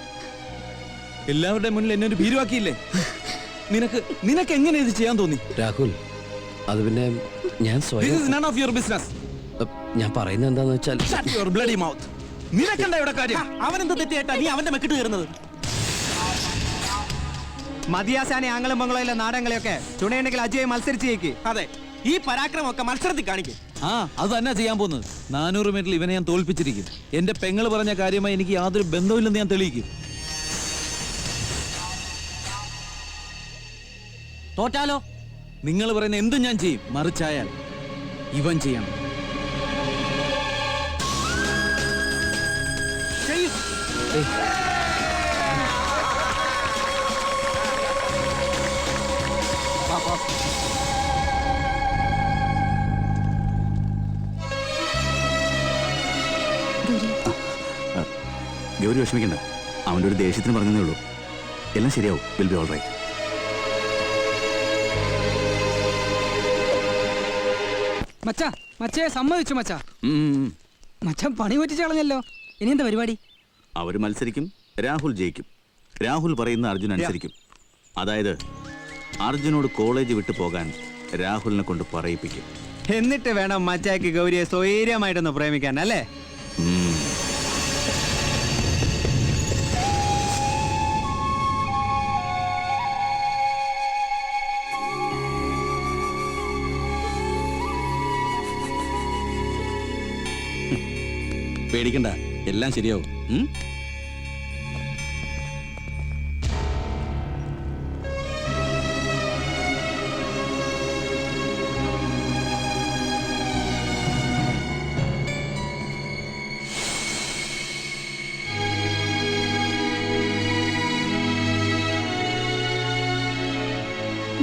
എല്ലാവരുടെ മുന്നിൽ എന്നെ ഒരു ഭീരുവാക്കിയില്ലേ? നിനക്ക് എങ്ങനെ ഇത് ചെയ്യാൻ തോന്നി? രാഹുൽ, അത് പിന്നെ ഞാൻ സ്വയം ഞാൻ പറയുന്നത് എന്താന്ന് വെച്ചാൽ നിനക്കെന്താ ഇവിടെ കാര്യം? അവനെന്ത് തെറ്റേട്ടാ നീ അവന്റെ മെക്കിട്ട് കയറുന്നത്? മതിയാസാനെ ആംഗളം ബംഗളയിലെ നാടകങ്ങളെയൊക്കെ ചുണയുണ്ടെങ്കിൽ അജയ് മത്സരിച്ചേക്ക്. അതെ, ഈ പരാക്രമമൊക്കെ മത്സരത്തിൽ കാണിക്കും. അത് തന്നെ ചെയ്യാൻ പോകുന്നത്. 400 മീറ്ററിൽ ഇവനെ ഞാൻ തോൽപ്പിച്ചിരിക്കും. എന്റെ പെങ്ങള് പറഞ്ഞ കാര്യമായി എനിക്ക് യാതൊരു ബന്ധവുമില്ലെന്ന് ഞാൻ തെളിയിക്കും. തോറ്റാലോ? നിങ്ങൾ പറയുന്ന എന്തും ഞാൻ ചെയ്യും. മറിച്ചായാൽ ഇവൻ ചെയ്യണം. ഗൗരി വിഷമിക്കണ്ട, അവൻ്റെ ഒരു ദേഷ്യത്തിന് പറഞ്ഞതേ ഉള്ളൂ. എല്ലാം ശരിയാവും. Will be all right. മച്ചേ സമ്മതിച്ചു മച്ചാ. മച്ചാൻ പണി പറ്റിച്ച് കളഞ്ഞല്ലോ. ഇനി എന്താ പരിപാടി? അവര് മത്സരിക്കും, രാഹുൽ ജയിക്കും. രാഹുൽ പറയുന്ന അർജുൻ അനുസരിക്കും. അതായത് അർജുനോട് കോളേജ് വിട്ടു പോകാൻ രാഹുലിനെ കൊണ്ട് പറയിപ്പിക്കും. എന്നിട്ട് വേണം മച്ചാക്ക് ഗൗരിയെ സ്വൈര്യമായിട്ടൊന്ന് പ്രേമിക്കാൻ, അല്ലേ? പേടിക്കണ്ട, എല്ലാം ശരിയാവും.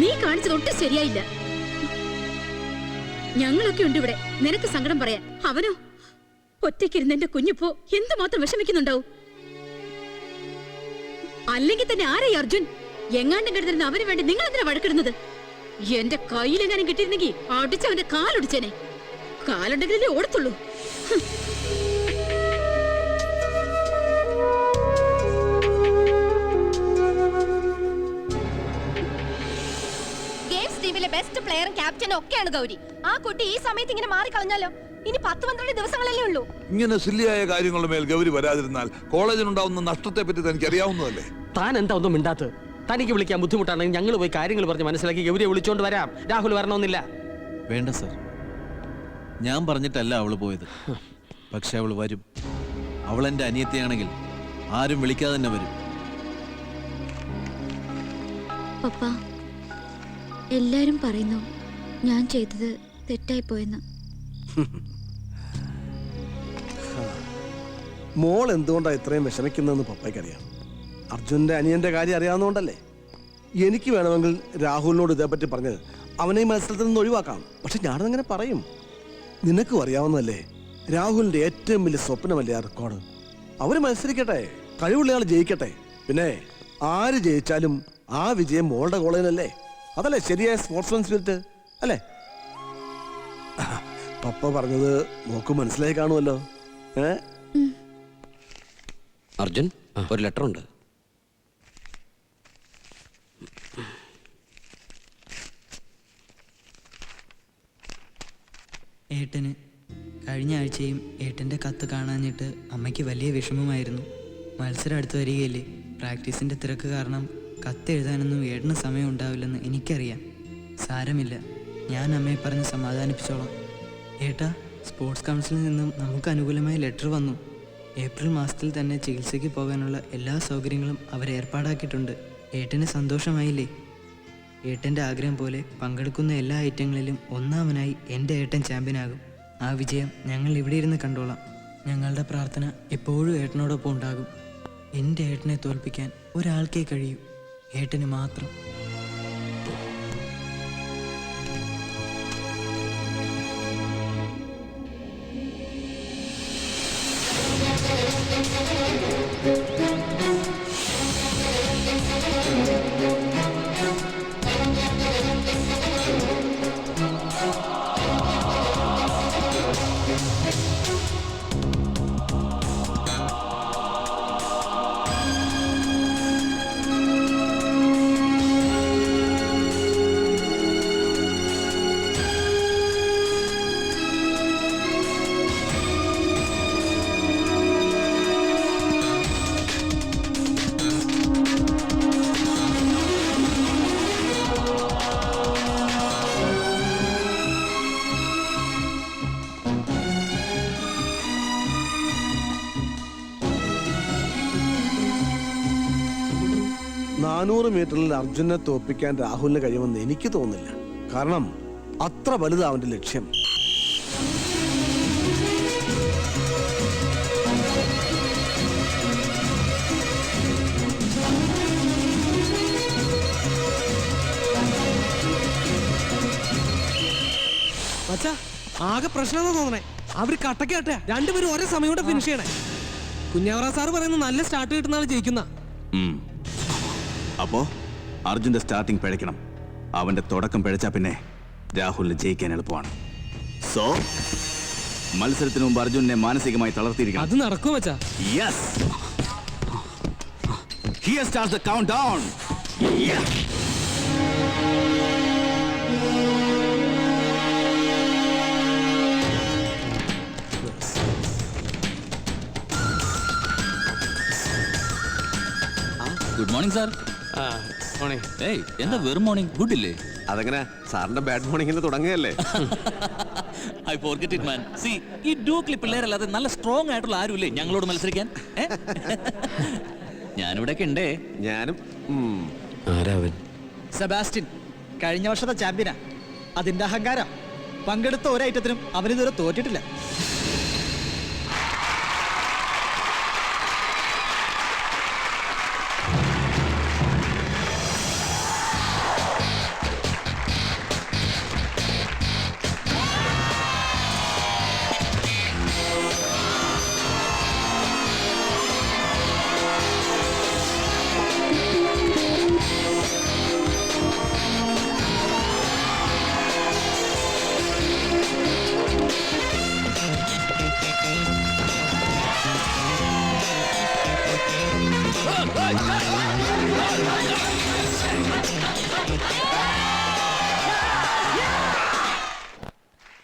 നീ കാണിച്ചത് ഒട്ടും ശരിയായില്ല. ഞങ്ങളൊക്കെ ഉണ്ട് ഇവിടെ, നിനക്ക് സങ്കടം പറയാൻ. അവനോ ഒറ്റയ്ക്കിരുന്ന് എന്റെ കുഞ്ഞിപ്പോ എന്തുമാത്രം വിഷമിക്കുന്നുണ്ടാവും. അല്ലെങ്കിൽ തന്നെ ആരായി അർജുൻ? എങ്ങാണ്ടും കിടന്നിരുന്ന അവന് വേണ്ടി നിങ്ങൾ എന്തിനാ വഴക്കിടുന്നത്? എന്റെ കയ്യിലെങ്ങാനും കിട്ടിയിരുന്നെങ്കിൽ അടിച്ചവന്റെ കാലൊടിച്ചേനെ. കാലുണ്ടെങ്കിലല്ലേ ഓടത്തുള്ളൂ. ടീമിലെ ബെസ്റ്റ് പ്ലെയറും ക്യാപ്റ്റനും ഒക്കെയാണ് ഗൗരി. ആ കുട്ടി ഈ സമയത്ത് ഇങ്ങനെ മാറിക്കളഞ്ഞാലോ? ഇനി 10-12 ദിവസങ്ങളല്ലേ ഉള്ളൂ. ഇങ്ങനെ സില്ലിയായ കാര്യങ്ങളുടെ മേൽ ഗൗരി വരാതിരുന്നാൽ കോളേജിനുണ്ടാവുന്ന നഷ്ടത്തെ പറ്റി തനിക്ക് അറിയാവുന്നതല്ലേ? താൻ എന്താ ഒന്നും മിണ്ടാത്ത്? തനിക്ക് വിളിക്കാൻ ബുദ്ധിമുട്ടാണെങ്കിൽ ഞങ്ങൾ പോയി കാര്യങ്ങൾ പറഞ്ഞ് മനസ്സിലാക്കി ഗൗരിയെ വിളിച്ചോണ്ട് വരാം. രാഹുൽ വരണമെന്നില്ല. വേണ്ട സർ, ഞാൻ പറഞ്ഞിട്ടല്ല അവള് പോയത്. പക്ഷെ അവള് വരും. അവൾ എന്റെ അനിയത്തിയാണെങ്കിൽ ആരും വിളിക്കാതെ തന്നെ വരും. പപ്പ, എല്ലാരും പറയുന്നു ഞാൻ ചെയ്തത് തെറ്റായി പോയെന്ന്. മോൾ എന്തുകൊണ്ടാ ഇത്രയും വിഷമിക്കുന്നതെന്ന് പപ്പയ്ക്കറിയാം. അർജുന്റെ അനിയന്റെ കാര്യം അറിയാവുന്നതുകൊണ്ടല്ലേ. എനിക്ക് വേണമെങ്കിൽ രാഹുലിനോട് ഇതേപ്പറ്റി പറഞ്ഞ് അവനെ ഈ മത്സരത്തിൽ നിന്ന് ഒഴിവാക്കാം. പക്ഷെ ഞാനതങ്ങനെ പറയും. നിനക്കും അറിയാവുന്നതല്ലേ, രാഹുലിന്റെ ഏറ്റവും വലിയ സ്വപ്നമല്ലേ ആ റെക്കോർഡ്. അവര് മത്സരിക്കട്ടെ, കഴിവുള്ള ആൾ ജയിക്കട്ടെ. പിന്നെ ആര് ജയിച്ചാലും ആ വിജയം മോളുടെ കോളേജിലല്ലേ. അതല്ലേ ശരിയായ സ്പോർട്സ്മാൻ സ്പിരിറ്റ് അല്ലേ? പപ്പ പറഞ്ഞത് മോക്ക് മനസ്സിലായി കാണുമല്ലോ. അർജുൻ, ഒരു ലെറ്റർ ഉണ്ട്. ഏട്ടന് കഴിഞ്ഞ ആഴ്ചയും ഏട്ടൻ്റെ കത്ത് കാണാഞ്ഞിട്ട് അമ്മയ്ക്ക് വലിയ വിഷമമായിരുന്നു. മത്സരം അടുത്ത് വരികയില്ലേ. പ്രാക്ടീസിൻ്റെ തിരക്ക് കാരണം കത്ത് എഴുതാനൊന്നും ഏട്ടന് സമയം ഉണ്ടാവില്ലെന്ന് എനിക്കറിയാം. സാരമില്ല, ഞാൻ അമ്മയെ പറഞ്ഞ് സമാധാനിപ്പിച്ചോളാം. ഏട്ടാ, സ്പോർട്സ് കൗൺസിലിൽ നിന്നും നമുക്ക് അനുകൂലമായ ലെറ്റർ വന്നു. ഏപ്രിൽ മാസത്തിൽ തന്നെ ചികിത്സയ്ക്ക് പോകാനുള്ള എല്ലാ സൗകര്യങ്ങളും അവർ ഏർപ്പാടാക്കിയിട്ടുണ്ട്. ഏട്ടന് സന്തോഷമായില്ലേ? ഏട്ടൻ്റെ ആഗ്രഹം പോലെ പങ്കെടുക്കുന്ന എല്ലാ ഐറ്റങ്ങളിലും ഒന്നാമനായി എൻ്റെ ഏട്ടൻ ചാമ്പ്യനാകും. ആ വിജയം ഞങ്ങൾ ഇവിടെ ഇരുന്ന് കണ്ടോളാം. ഞങ്ങളുടെ പ്രാർത്ഥന എപ്പോഴും ഏട്ടനോടൊപ്പം ഉണ്ടാകും. എൻ്റെ ഏട്ടനെ തോൽപ്പിക്കാൻ ഒരാൾക്കേ കഴിയൂ, ഏട്ടന് മാത്രം. മീറ്ററിൽ അർജുനെ തോൽപ്പിക്കാൻ രാഹുലിന് കഴിയുമെന്ന് എനിക്ക് തോന്നുന്നില്ല. കാരണം അത്ര വലുതാ അവന്റെ ലക്ഷ്യം. ആകെ പ്രശ്നം തോന്നണേ. അവര് കട്ടക്കാട്ടെ രണ്ടുപേരും ഒരേ സമയം കൊണ്ട് ഫിനിഷ് ചെയ്യണേ. കുഞ്ഞാവറ സാറ് പറയുന്നു നല്ല സ്റ്റാർട്ട് കിട്ടുന്ന ആൾ ജയിക്കുന്ന. അപ്പോ അർജുന്റെ സ്റ്റാർട്ടിംഗ് പിഴയ്ക്കണം. അവന്റെ തുടക്കം പിഴച്ചാ പിന്നെ രാഹുലിന് ജയിക്കാൻ എളുപ്പമാണ്. സോ മത്സരത്തിന് മുമ്പ് അർജുനെ മാനസികമായി തളർത്തിയിരിക്കണം. അത് നടക്കും മച്ചാ. Yes. Here starts the countdown. Yeah. Good morning sir. എന്താ വെറും മോർണിംഗ്? ഗുഡ് ഇല്ലേ? അതെങ്ങനെ സാറിന്റെ ബാഡ് മോർണിംഗിൽ തുടങ്ങുകയല്ലേ? I forget it man. See ഈ ഡൂക്ലി പിള്ളേരല്ലാതെ നല്ല സ്ട്രോങ് ആയിട്ടുള്ള ആരുമില്ലേ ഞങ്ങളോട് മത്സരിക്കാൻ? ഞാനിവിടെയൊക്കെ ഉണ്ടേ. ഞാനും. ആരാവൻ? സെബാസ്റ്റ്യൻ കഴിഞ്ഞ വർഷത്തെ ചാമ്പ്യനാ. അതിന്റെ അഹങ്കാരം. പങ്കെടുത്ത ഒരൈറ്റത്തിനും അവനിതുവരെ തോറ്റിട്ടില്ല.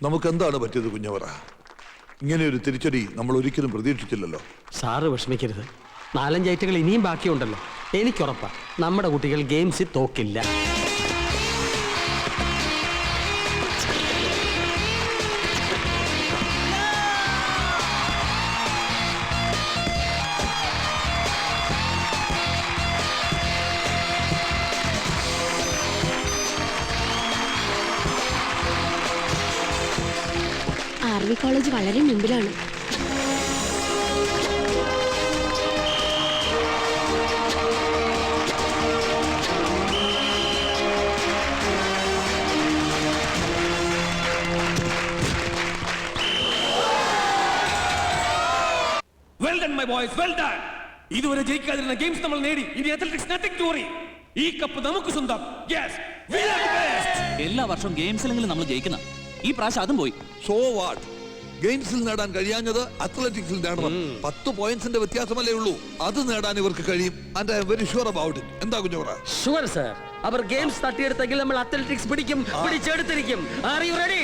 നമുക്ക് എന്താണ് പറ്റിയത് കുഞ്ഞവറ? ഇങ്ങനെ ഒരു തിരിച്ചടി നമ്മൾ ഒരിക്കലും പ്രതീക്ഷിച്ചില്ലല്ലോ. സാറ് വിഷമിക്കരുത്. 4-5 ഐറ്റങ്ങൾ ഇനിയും ബാക്കിയുണ്ടല്ലോ. എനിക്കുറപ്പാ നമ്മുടെ കുട്ടികൾ ഗെയിംസിൽ തോക്കില്ല. ആർവി കോളേജ് വളരെ മുമ്പിലാണ്. ഇതുവരെ ജയിക്കാതിരുന്ന ഗെയിംസ് നമ്മൾ നേടി. ഇനി അത്ലറ്റിക്സ് നത്തിങ് ടു വറി. ഈ കപ്പ് നമുക്ക് സ്വന്തം. എല്ലാ വർഷവും ഗെയിംസിലെങ്കിലും നമ്മൾ ജയിക്കുന്ന. ഈ പ്രാവശ്യം അതും പോയി. So what? ഗെയിംസിൽ നേടാൻ കഴിയാഞ്ഞത് അത്ലറ്റിക്സിൽ നേടണം. 10 പോയിന്റ്സിന്റെ വ്യത്യാസമല്ലേ ഉള്ളൂ. അത് നേടാൻ ഇവർക്ക് കഴിയും. And I am very sure about it. എന്താ കുഞ്ഞോറ? Sure sir. അവർ ഗെയിംസ് തട്ടിയെടുത്തെങ്കിൽ നമ്മൾ അത്ലറ്റിക്സ് പിടിക്കും, പിടിച്ചെടുത്തിരിക്കും. Are you ready?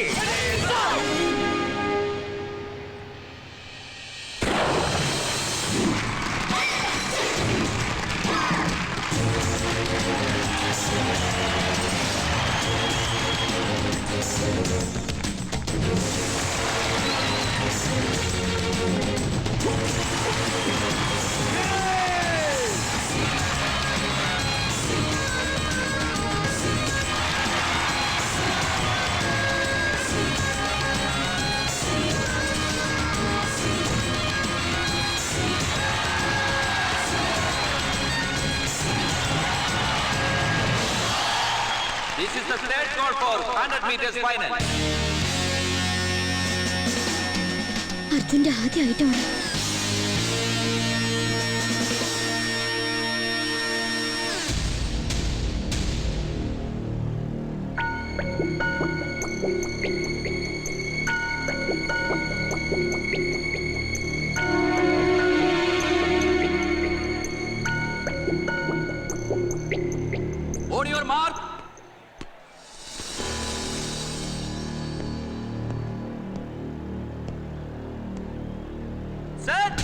This is the third call for 100 meters final. അർജുന്റെ ആദ്യ ഐറ്റമാണ്. On your mark. Set.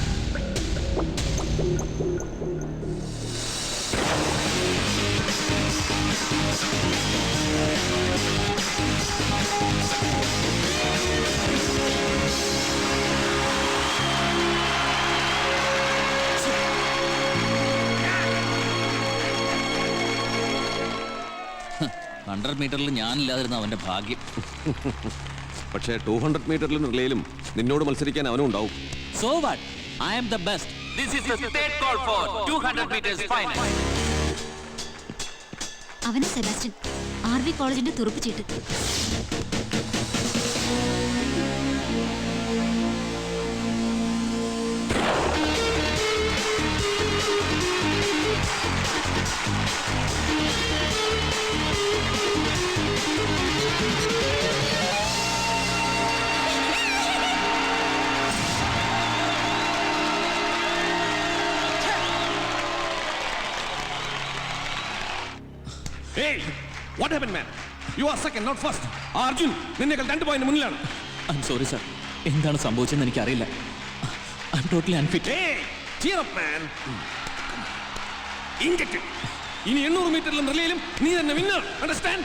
Hundred മീറ്ററിൽ ഞാനില്ലാതിരുന്ന അവന്റെ ഭാഗ്യം. പക്ഷേ 200 മീറ്ററിലും റിലേയിലും നിന്നോട് മത്സരിക്കാൻ അവനും ഉണ്ടാവും. So what? I am the best. This is the third call for 200 meters final. അവന് സെബാസ്റ്റ്യൻ, ആർവി കോളേജിന്റെ തുറുപ്പ് ചീട്ട്. Hey, what happened, man? You are second, not first. Arjun, നിന്നേക്കാൾ 2 പോയിന്റ് മുന്നിലാണ്. I'm sorry, sir. എന്താണ് സംഭവിച്ചതെന്ന് എനിക്കറിയില്ല. I'm totally unfit. Hey, cheer up, man. ഇങ്ങോട്ട്. ഇനി 800 മീറ്ററിലും റിലേയിലും നീ തന്നെ വിന്നർ. Understand?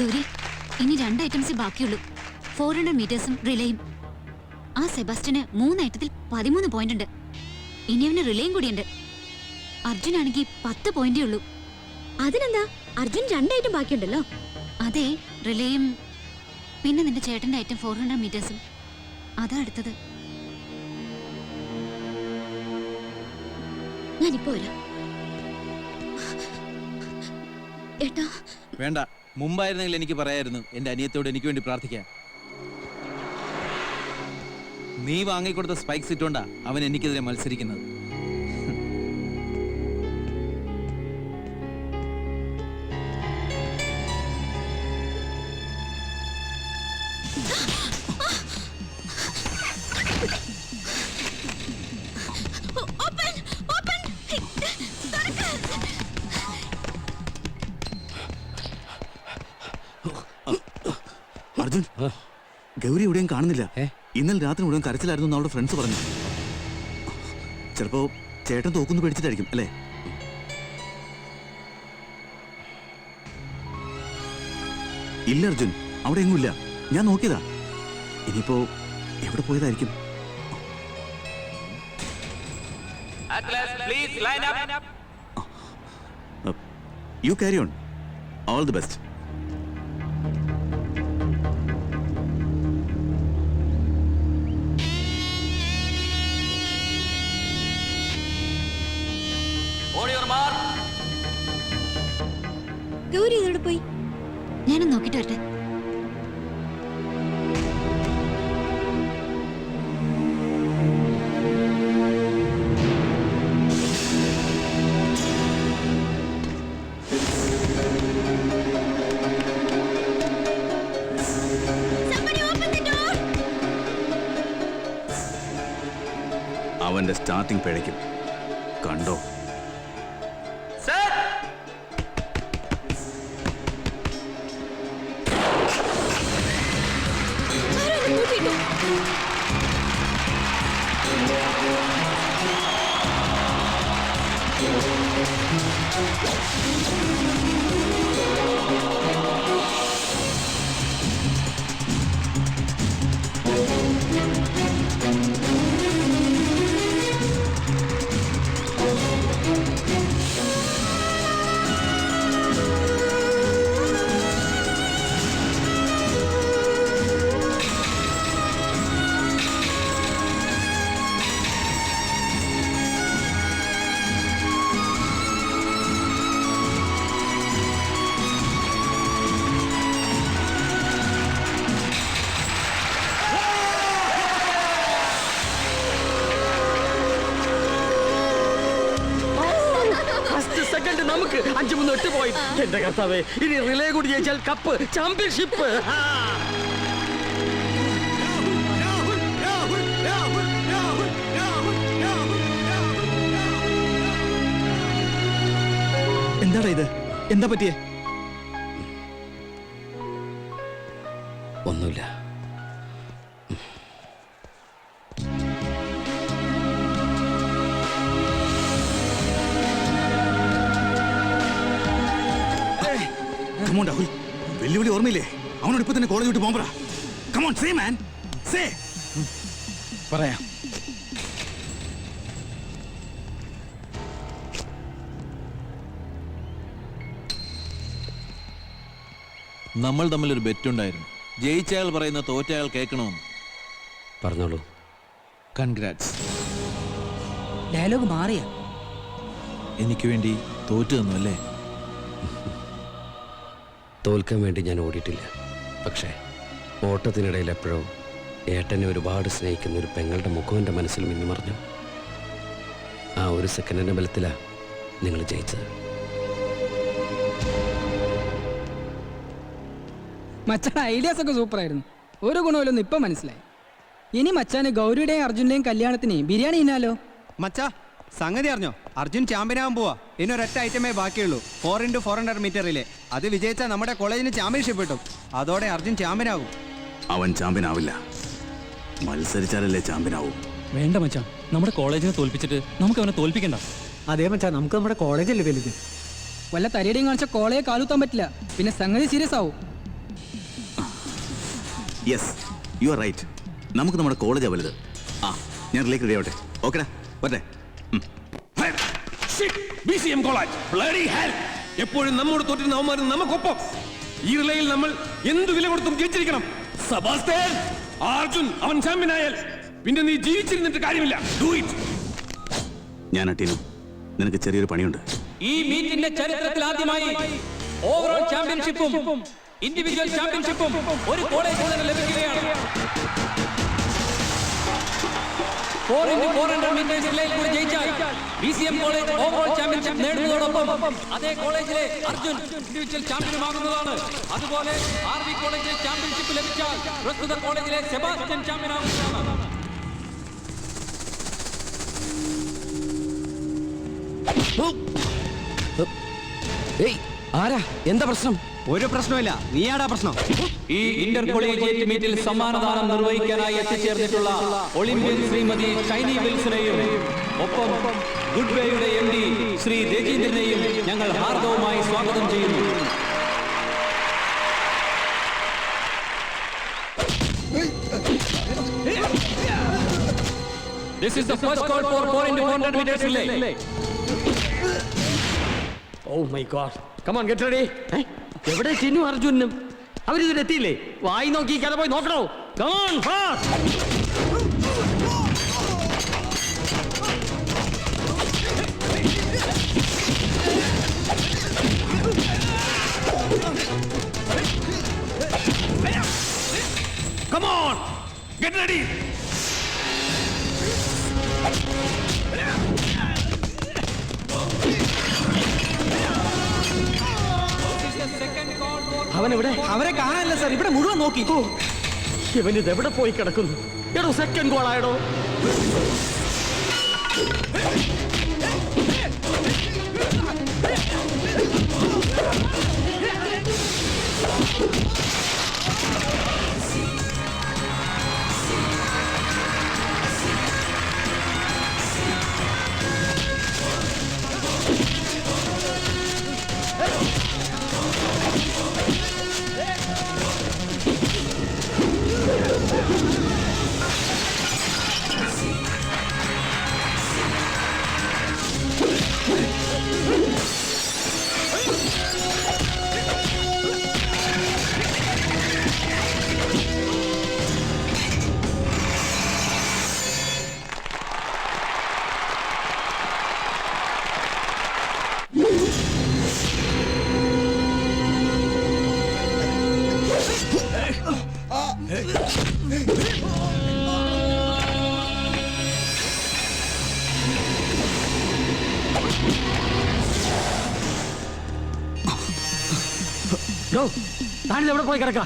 ഗൗരി, ഇനി 2 ഐറ്റംസേ ബാക്കിയുള്ളൂ. 400 മീറ്റേഴ്സും റിലേയും. ആ സെബാസ്റ്റ്യന് 3 ഐറ്റത്തിൽ 13 പോയിന്റ് ഉണ്ട്. ഇനി അവന് റിലേയും കൂടിയുണ്ട്. അർജുനാണെങ്കിൽ 10 പോയിന്റേ ഉള്ളൂ. അതിനെന്താ, അർജുൻ 2 ഐറ്റം ബാക്കിയുണ്ടല്ലോ. അതെ, റിലേയും പിന്നെ നിന്റെ ചേട്ടന്റെ ഐറ്റം 400 മീറ്റേഴ്സും. അതാ അടുത്തത്. ഞാനിപ്പോ വരാം. ഏട്ടാ വേണ്ട, മുമ്പായിരുന്നെങ്കിൽ എനിക്ക് പറയായിരുന്നു എന്റെ അനിയത്തോട് എനിക്ക് വേണ്ടി പ്രാർത്ഥിക്കാൻ. നീ വാങ്ങിക്കൊടുത്ത സ്പൈക്സ് ഇട്ടോണ്ടാ അവൻ എനിക്കെതിരെ മത്സരിക്കുന്നത്. അർജുൻ, ഗൗരി എവിടെയും കാണുന്നില്ല. ഇന്നലെ രാത്രി മുഴുവൻ കരച്ചിലായിരുന്നു അവളുടെ ഫ്രണ്ട്സ് പറഞ്ഞു. ചിലപ്പോ ചേട്ടൻ തോക്കുന്നു പേടിച്ചിട്ടായിരിക്കും അല്ലേ? ഇല്ല അർജുൻ, അവിടെ എങ്ങുമില്ല. ഞാൻ നോക്കിയതാ. ഇനിയിപ്പോ എവിടെ പോയതായിരിക്കും? You carry on. All the best. Gauri ഇതോടെ പോയി. ഞാനൊന്ന് നോക്കിട്ട് വരട്ടെ. അവന്റെ സ്റ്റാർട്ടിംഗ് പിഴയ്ക്കും. കണ്ടോ? നമുക്ക് 5-3-8 പോയി. എന്റെ കർത്താവേ, ഇനി റിലേ കൂടി ജയിച്ചാൽ കപ്പ്, ചാമ്പ്യൻഷിപ്പ്. എന്താടാ ഇത്? എന്താ പറ്റിയേ? ഒന്നുമില്ല. രാഹുൽ, വെല്ലുവിളി ഓർമ്മയില്ലേ? അവനോട് ഇപ്പൊ തന്നെ കോളേജ് വിട്ട് പോകാൻ പറ. Come on, say man, say. പറയാം. നമ്മൾ തമ്മിലൊരു ബെറ്റുണ്ടായിരുന്നു. ജയിച്ചയാൾ പറയുന്ന തോറ്റയാൾ കേൾക്കണമെന്ന്. പറഞ്ഞോളൂ. കൺഗ്രാറ്റ്സ്. ഡയലോഗ് മാറിയ എനിക്ക് വേണ്ടി തോറ്റു തന്നു അല്ലേ? തോൽക്കാൻ വേണ്ടി ഞാൻ ഓടിയിട്ടില്ല. പക്ഷേ ഓട്ടത്തിനിടയിൽ എപ്പോഴോ ഏട്ടനെ ഒരുപാട് സ്നേഹിക്കുന്ന ഒരു പെങ്ങളുടെ മുഖം എൻ്റെ മനസ്സിൽ മിന്നിമറിഞ്ഞു. ആ ഒരു സെക്കൻഡിൻ്റെ ബലത്തിലാണ് നിങ്ങൾ ജയിച്ചത്. മച്ചാൻ ഐഡിയാസ് ഒക്കെ സൂപ്പറായിരുന്നു. ഒരു ഗുണമില്ലെന്ന് ഇപ്പം മനസ്സിലായി. ഇനി മച്ചാന് ഗൗരിയുടെയും അർജുൻ്റെയും കല്യാണത്തിന് ബിരിയാണി ഇന്നാലോ? മച്ചാ സംഗതി അറിഞ്ഞോ? അർജുൻ ചാമ്പ്യനാകാൻ പോവാ. ഇനി ഒരൊറ്റ ഐറ്റമേ ബാക്കിയുള്ളൂ, 4x400 മീറ്റർ റിലേ. അത് വിജയിച്ചാൽ നമ്മുടെ കോളേജിന് ചാമ്പ്യൻഷിപ്പ് കിട്ടും. അതോടെ അർജുൻ ചാമ്പ്യനാകും. അവൻ ചാമ്പ്യൻ ആവില്ല, മത്സരിച്ചാലല്ലേ ചാമ്പ്യനാവും. വേണ്ട മച്ചാ, നമ്മുടെ കോളേജിനെ തോൽപ്പിച്ചിട്ട് നമുക്ക് അവനെ തോൽപ്പിക്കണ്ട. അതേ മച്ചാ, നമുക്ക് നമ്മുടെ കോളേജല്ലേ വലുത്. വല്ല തരിയടിയും കാണിച്ച കോളേജ് കാലുത്താൻ പറ്റില്ല, പിന്നെ സംഗതി സീരിയസ് ആവും. Yes, you are right. നമുക്ക് നമ്മുടെ കോളേജാ വലുത്. ആ, ഞാൻ റിലേക്ക് റെഡി ആവട്ടെ. ഓക്കെടാ, പറ്റേ. എപ്പോഴും നമ്മോട് തോറ്റിരുന്ന അവന്മാരും നമുക്കൊപ്പം. ഈ റിലേയിൽ നമ്മൾ എന്ത് വില കൊടുത്തും ജയിച്ചിരിക്കണം. സെബാസ്റ്റ്യൻ, അർജുൻ അവൻ ചാമ്പ്യനായാൽ പിന്നെ നീ ജീവിച്ചിരുന്നിട്ട് കാര്യമില്ല. Do it. ഞാൻ അട്ടീനു, നിനക്ക് ചെറിയൊരു പണിയുണ്ട്. ഈ മീറ്റിന്റെ ചരിത്രത്തിൽ ആദ്യമായി ഓവറോൾ ചാമ്പ്യൻഷിപ്പും ഇൻഡിവിജ്വൽ ചാമ്പ്യൻഷിപ്പും ഒരു കോളേജിൽ നിന്ന് ലഭിക്കുകയാണ്. 4x400 മീറ്റേഴ്സ് റിലേയിൽ കൂടി ജയിച്ചാൽ BCM കോളേജ് ഓവറോൾ ചാമ്പ്യൻഷിപ്പ് നേടുന്നതോടൊപ്പം അതേ കോളേജിലെ അർജുൻ ഇൻഡിവിജ്വൽ ചാമ്പ്യനുമാകുന്നതാണ്. അതുപോലെ RV കോളേജിലെ ചാമ്പ്യൻഷിപ്പ് ലഭിച്ചാൽ പ്രസ്തുത കോളേജിലെ സെബാസ്റ്റ്യൻ ചാമ്പ്യനാകുന്നതാണ്. ആരാ? എന്താ പ്രശ്നം? ഒരു പ്രശ്നമില്ല, നീയാടാ പ്രശ്നം. ഈ ഇന്റർ കോളേജിയേറ്റ് മീറ്റിൽ സമ്മാനദാനം നിർവഹിക്കാനായി എത്തിച്ചേർന്നിട്ടുള്ള ഒളിമ്പ്യൻ ശ്രീമതി ഷൈനി വിൽസനെയും ഒപ്പം ഗുഡ്വേയുടെ MD ശ്രീ രജീന്ദ്രനെയും ഞങ്ങൾ ഹാർദവമായി സ്വാഗതം ചെയ്യുന്നു. This is the first call for 4x400 meters relay. Oh my God. Come on, get ready. എവിടെ ചിന്നു അർജുനും? അവരിതുവരെ എത്തിയില്ലേ? വായി നോക്കി കഥ പോയി നോക്കണോ? Come on, fast. Come on, get ready. അവനെവിടെ? അവരെ കാണാനില്ല സാർ, ഇവിടെ മുഴുവൻ നോക്കി. ഇവനിത് എവിടെ പോയി കിടക്കുന്നു? എടോ സെക്കൻഡ് ഗോൾ ആയടോ. താനിത് എവിടെ പോയി കിടക്ക?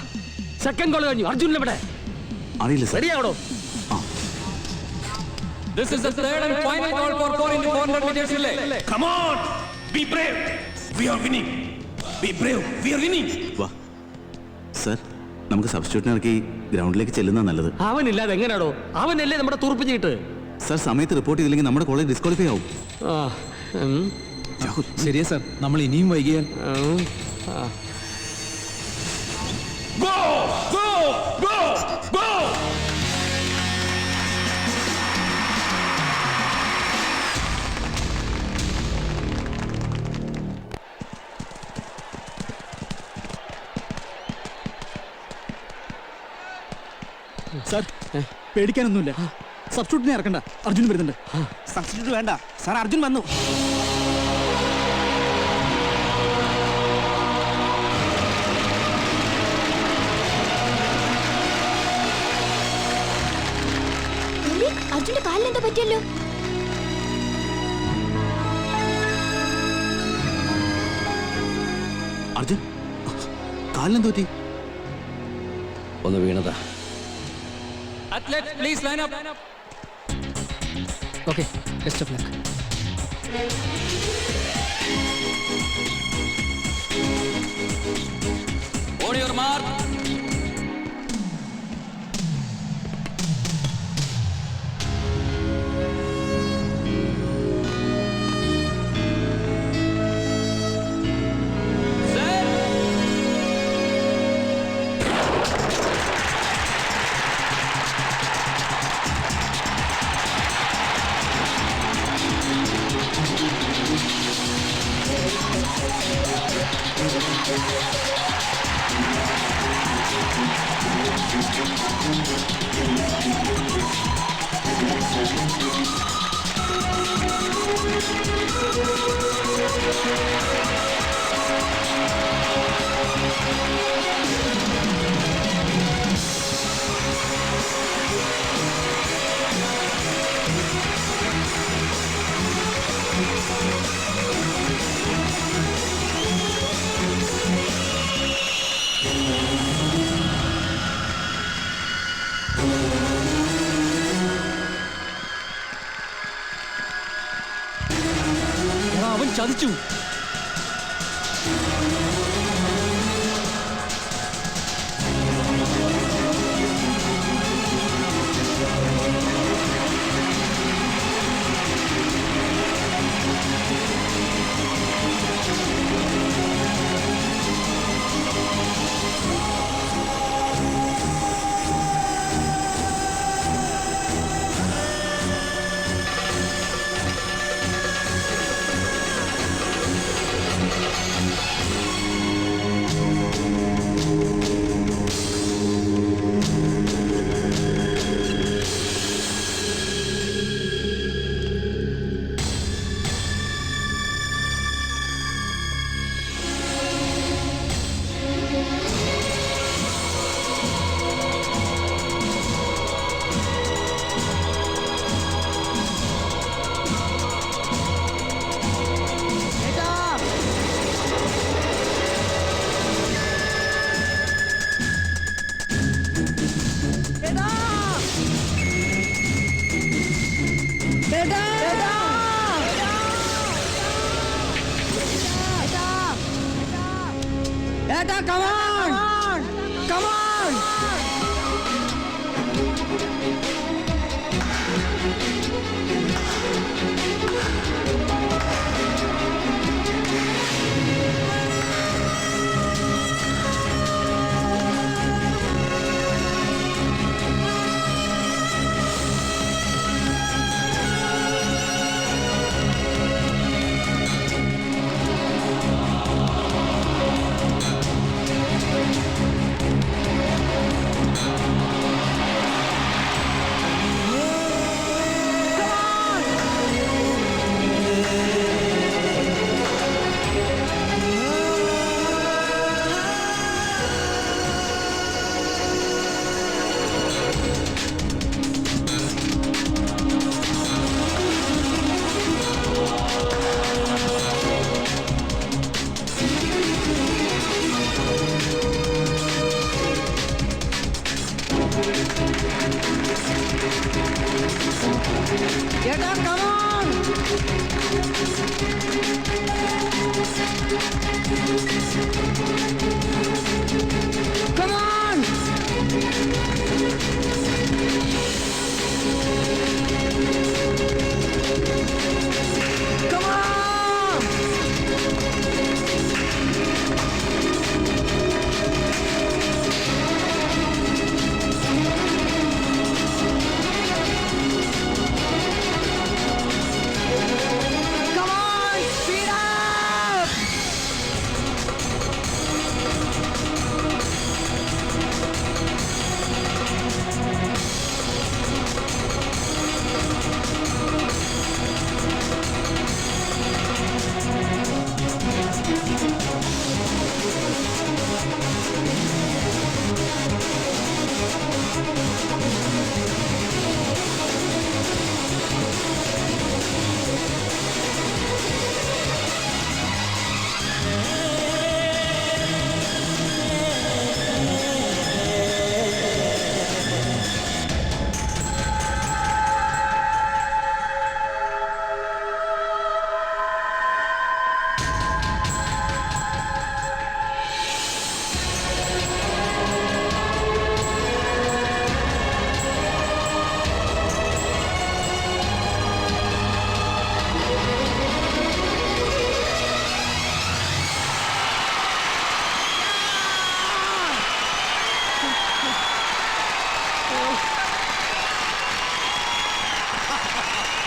സെക്കൻഡ് ഗോൾ കഴിഞ്ഞു. അർജുൻ എവിടെ? അറിയില്ല sir. റെഡിയാവണോ? This is the third and final call for 4x400 meters relay. Come on, be brave. We are winning. Be brave. We are winning. വാ സർ, നമുക്ക് സബ്സ്റ്റിറ്റ്യൂട്ടിനെ ഇറക്കി ഗ്രൗണ്ടിലേക്ക് ചെല്ലുന്ന നല്ലത്. അവനില്ലാതെ എങ്ങനെയാണോ? അവനല്ലേ നമ്മുടെ തുറപ്പിച്ചിട്ട്. സർ, സമയത്ത് റിപ്പോർട്ട് ചെയ്തില്ലെങ്കിൽ നമ്മുടെ കോളേജ് ഡിസ്ക്വാളിഫൈ ആവും. ശരിയാ സർ, നമ്മൾ ഇനിയും വൈകിയാൽ. Go! Go! Go! Go! Sir, പേടിക്കാനൊന്നുമില്ല. സബ്സ്റ്റിറ്റ്യൂട്ടിനെ ഇറക്കണ്ട, അർജുൻ വരുന്നുണ്ട്. സബ്സ്റ്റിറ്റ്യൂട്ട് വേണ്ട സാർ, അർജുൻ വന്നു. പറ്റിയല്ലോ. അർജുൻ, കാലിനെന്ത് പറ്റി? ഒന്ന് വീണതാ. Athletes, please line up. Okay, best of luck. On your mark. അവൻ ചതിച്ചു.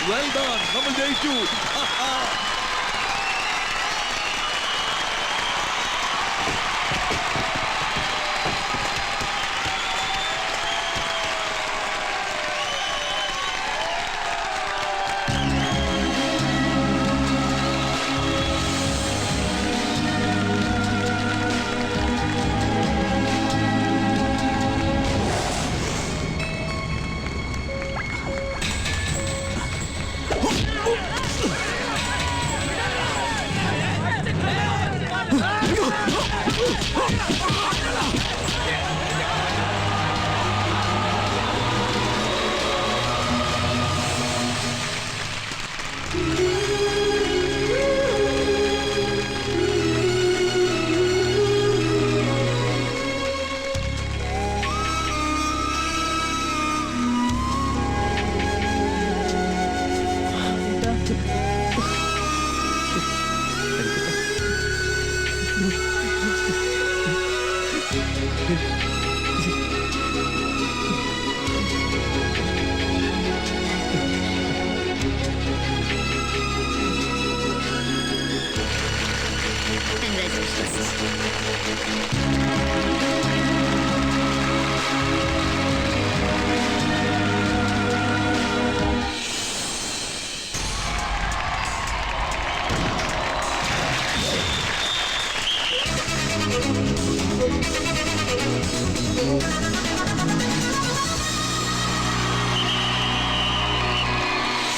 Well done. നമ്മൾ ജയിച്ചു. Congratulations.